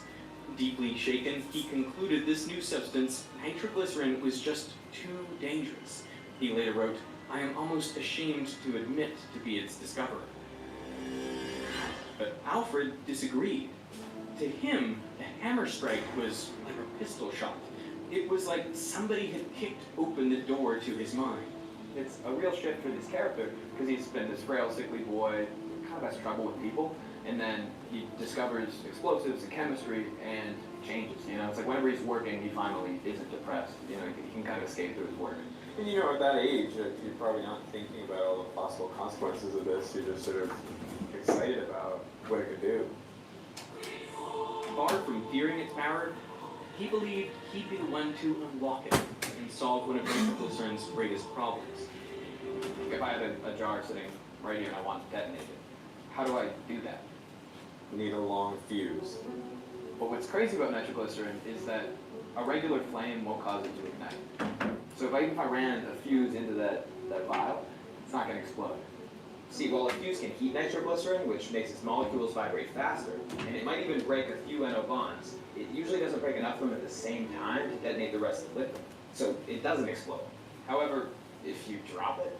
Deeply shaken, he concluded this new substance, nitroglycerin, was just too dangerous. He later wrote, "I am almost ashamed to admit to be its discoverer." But Alfred disagreed. To him, the hammer strike was like a pistol shot. It was like somebody had kicked open the door to his mind. It's a real shift for this character because he's been this frail, sickly boy, kind of has trouble with people, and then he discovers explosives and chemistry and changes. It's like whenever he's working, he finally isn't depressed. He can kind of escape through his work. And at that age, you're probably not thinking about all the possible consequences of this. You're just sort of excited about what it could do. Far from fearing its power, he believed he'd be the one to unlock it and solve one of nitroglycerin's greatest problems. If I had a jar sitting right here and I want to detonate it, how do I do that? You need a long fuse. But what's crazy about nitroglycerin is that a regular flame won't cause it to ignite. So even if I ran a fuse into that vial, it's not going to explode. See, while a fuse can heat nitroglycerin, which makes its molecules vibrate faster, and it might even break a few NO bonds, it usually doesn't break enough of them at the same time to detonate the rest of the liquid. So it doesn't explode. However, if you drop it,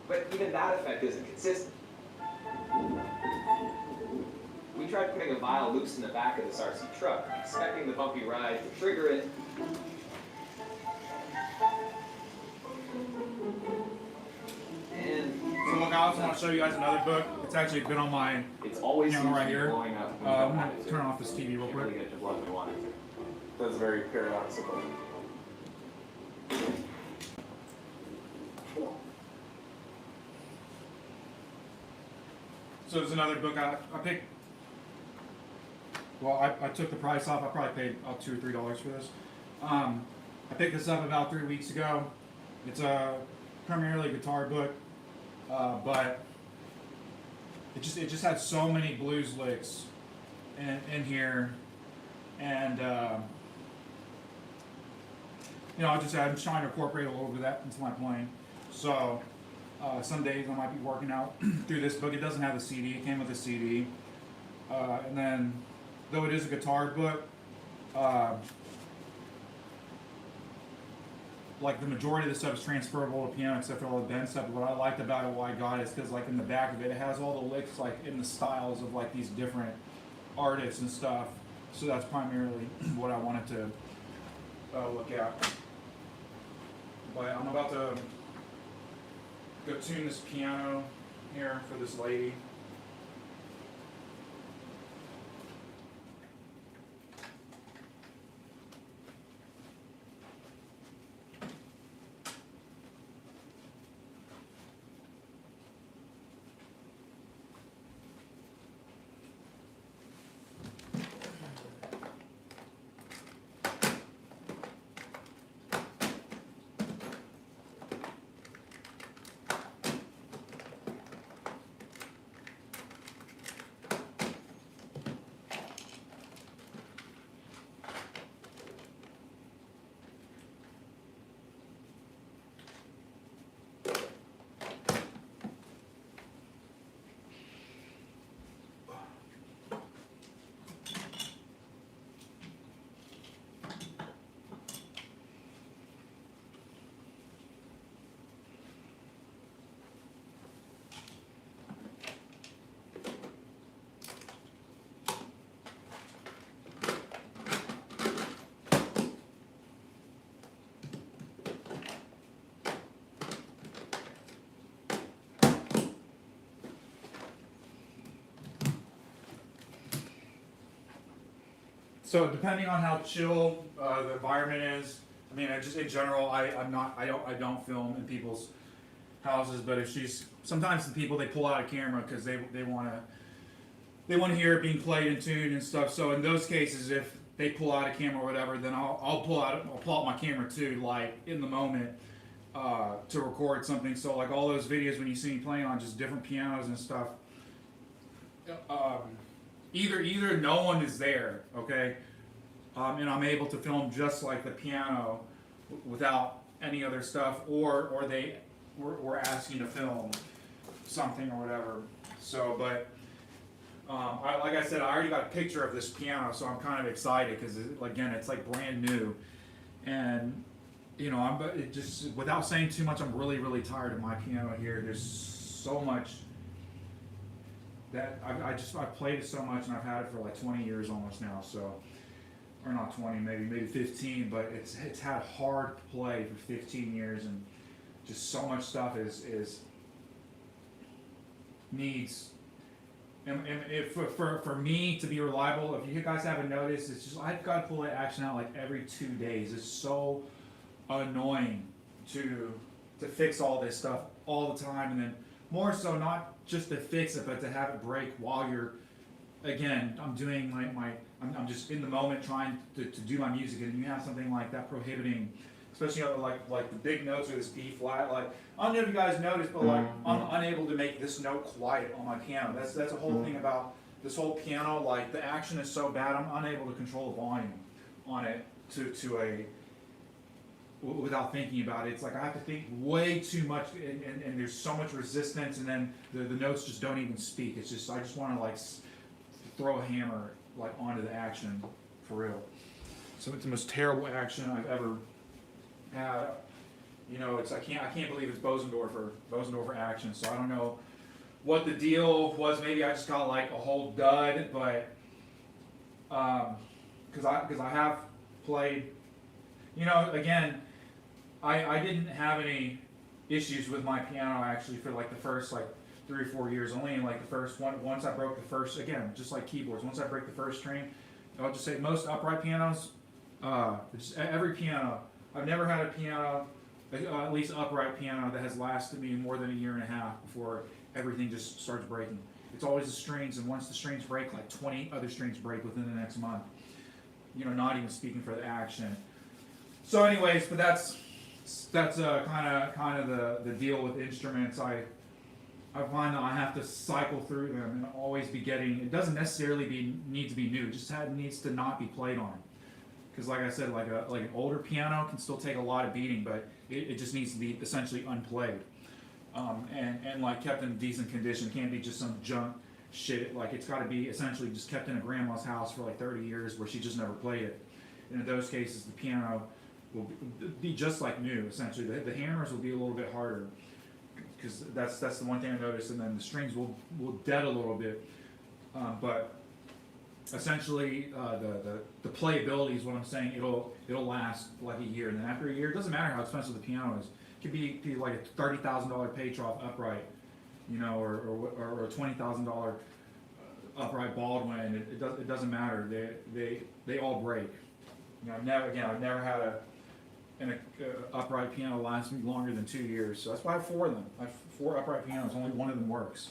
But even that effect isn't consistent. We tried putting a vial loose in the back of this RC truck, expecting the bumpy ride to trigger it. And So look, I also want to show you guys another book. It's actually been on my it's always camera right seems to be here. blowing up when you I'm don't want going it to to. turn off this TV real You can't really quick. get it to blow up when you want it to. That's very paradoxical. So there's another book I picked. Well, I took the price off. I probably paid $2 or $3 for this. I picked this up about 3 weeks ago. It's a primarily guitar book, but it just had so many blues licks in here, and I'm just trying to incorporate a little bit of that into my playing. So some days I might be working out through this book. It doesn't have the CD. It came with a CD, and then though it is a guitar book, like the majority of the stuff is transferable to piano except for all the bend stuff. But what I liked about it, why I got it, is because like in the back of it, it has all the licks like in the styles of like these different artists and stuff. So that's primarily what I wanted to look at. But I'm about to go tune this piano here for this lady. So depending on how chill the environment is, I mean, just in general, I don't film in people's houses. But if sometimes the people, they pull out a camera because they want to hear it being played and tuned and stuff. So in those cases, if they pull out a camera or whatever, then I'll pull out my camera too, like in the moment, to record something. So like all those videos when you see me playing on just different pianos and stuff. Either no one is there, okay, and I'm able to film just like the piano without any other stuff, or they were asking to film something or whatever. So, but like I said, I already got a picture of this piano, so I'm kind of excited because again, it's like brand new, and it just without saying too much, I'm really tired of my piano here. There's so much that I've played it so much, and I've had it for like 20 years almost now. So, or not 20, maybe 15, but it's had hard play for 15 years, and just so much stuff needs. And if for me to be reliable, if you guys haven't noticed, it's just I've got to pull that action out like every 2 days. It's so annoying to fix all this stuff all the time, and then more so not just to fix it, but to have it break while you're again, I'm doing I'm just in the moment trying to do my music, and you have something like that prohibiting, especially like the big notes or this B flat. Like, I don't know if you guys noticed, but like I'm unable to make this note quiet on my piano. That's a whole thing about this whole piano. Like, the action is so bad, I'm unable to control the volume on it to a without thinking about it. It's like I have to think way too much, and there's so much resistance, and then the notes just don't even speak. It's just I just want to like throw a hammer like onto the action for real. So it's the most terrible action I've ever had. You know, it's I can't believe it's Bosendorfer action. So I don't know what the deal was. Maybe I just got like a whole dud, but because I have played. You know, again, I didn't have any issues with my piano actually for like the first like 3 or 4 years. Only in like the first one. Once I broke the first, again, just like keyboards. Once I break the first string, I'll just say most upright pianos, just every piano. I've never had a piano, at least upright piano, that has lasted me more than a year and a half before everything just starts breaking. It's always the strings, and once the strings break, like 20 other strings break within the next month. You know, not even speaking for the action. So, anyways, but that's kind of the deal with instruments. I find that I have to cycle through them and always be getting. It doesn't necessarily need to be new. It just needs to not be played on. Because, like I said, like an older piano can still take a lot of beating, but it just needs to be essentially unplayed, and like kept in decent condition. It can't be just some junk shit. Like, it's got to be essentially just kept in a grandma's house for like 30 years where she just never played it. And in those cases, the piano will be just like new, essentially. The hammers will be a little bit harder, because that's the one thing I noticed, and then the strings will dead a little bit, but essentially the playability is what I'm saying. It'll last like a year, and then after a year, it doesn't matter how expensive the piano is. It could be like a $30,000 Petrov upright, you know, or a $20,000 upright Baldwin. It doesn't matter. They all break. You know, I've never had an upright piano last me longer than 2 years. So that's why I have 4 of them. I have 4 upright pianos. Only one of them works.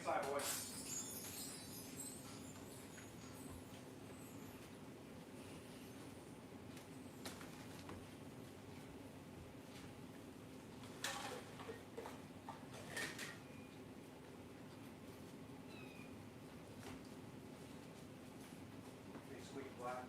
inside, boys. Big squeaky black.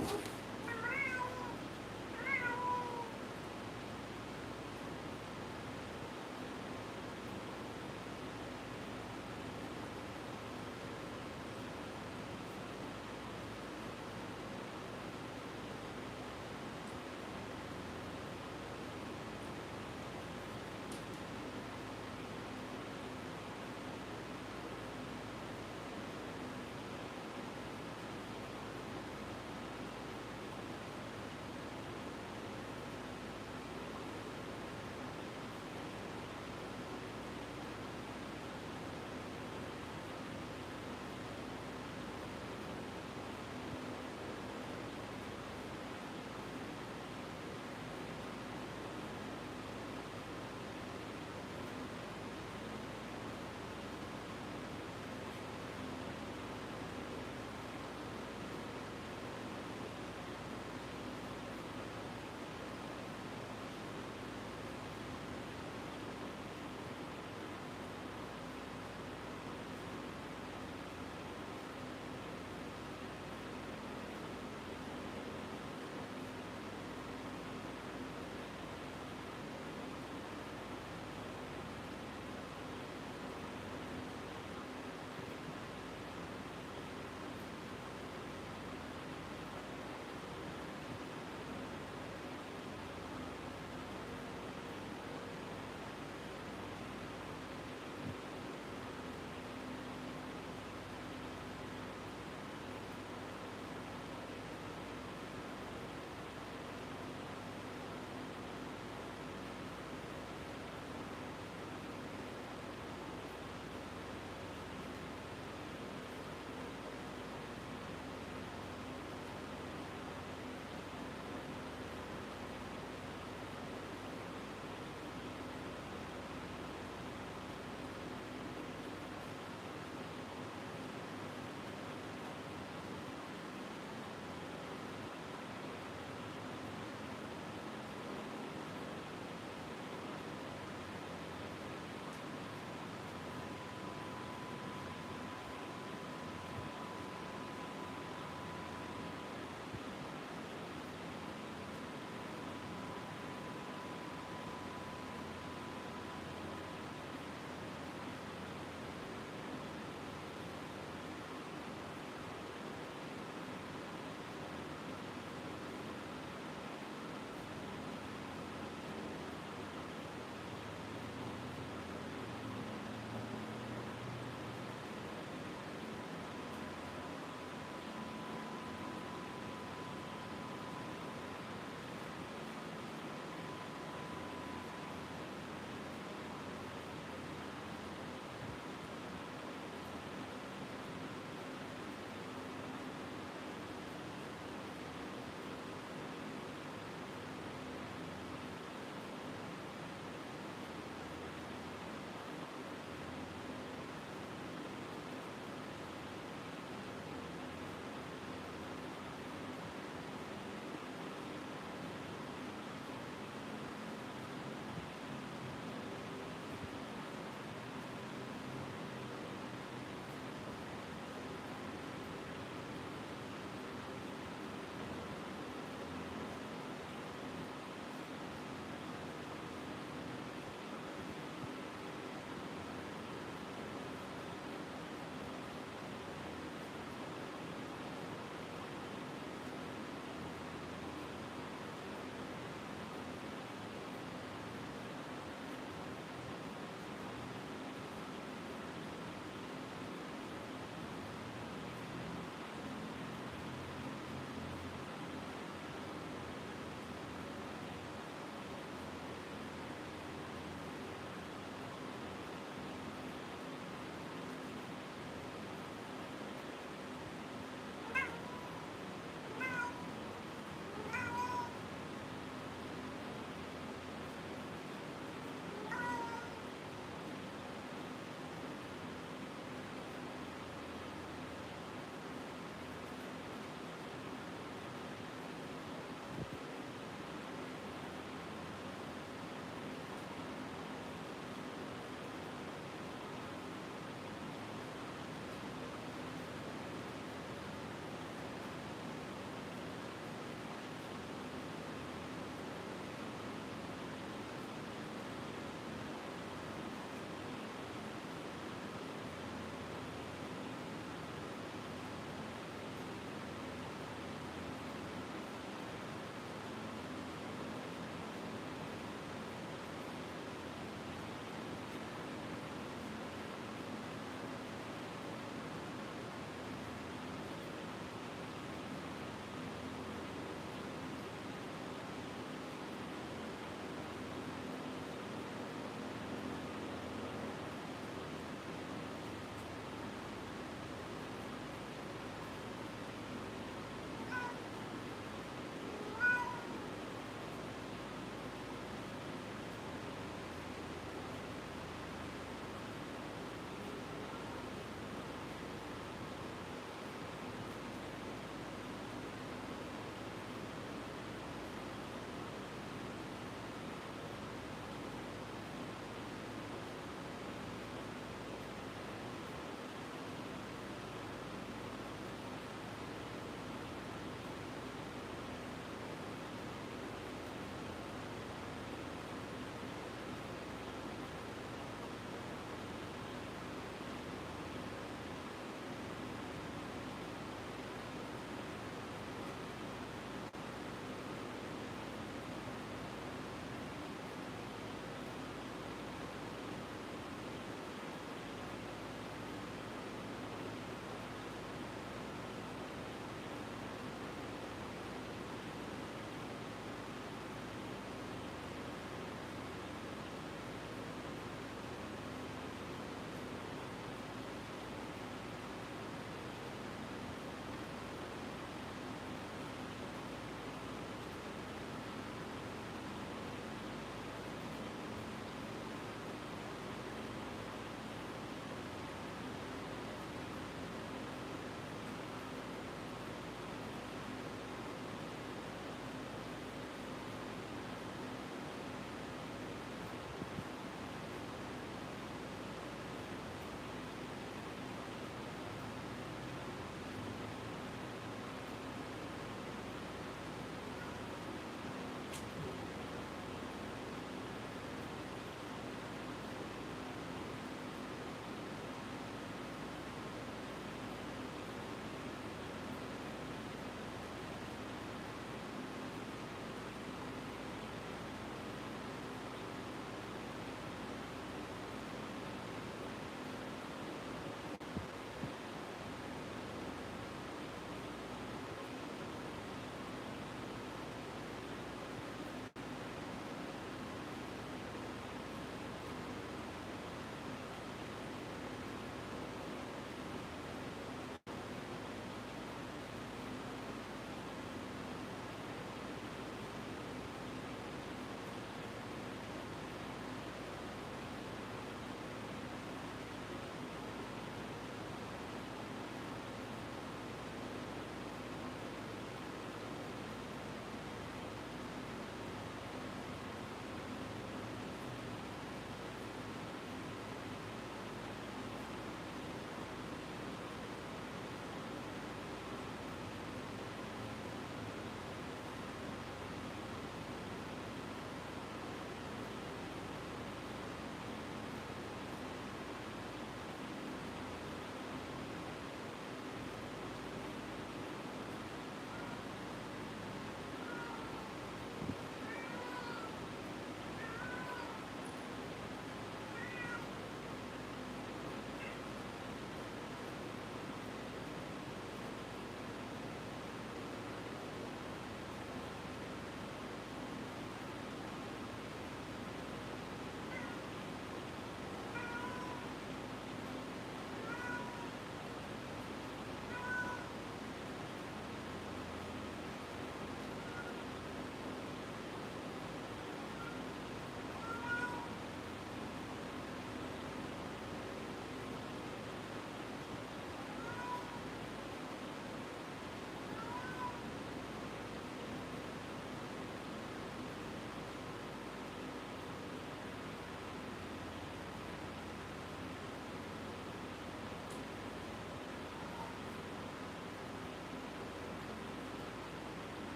Bye.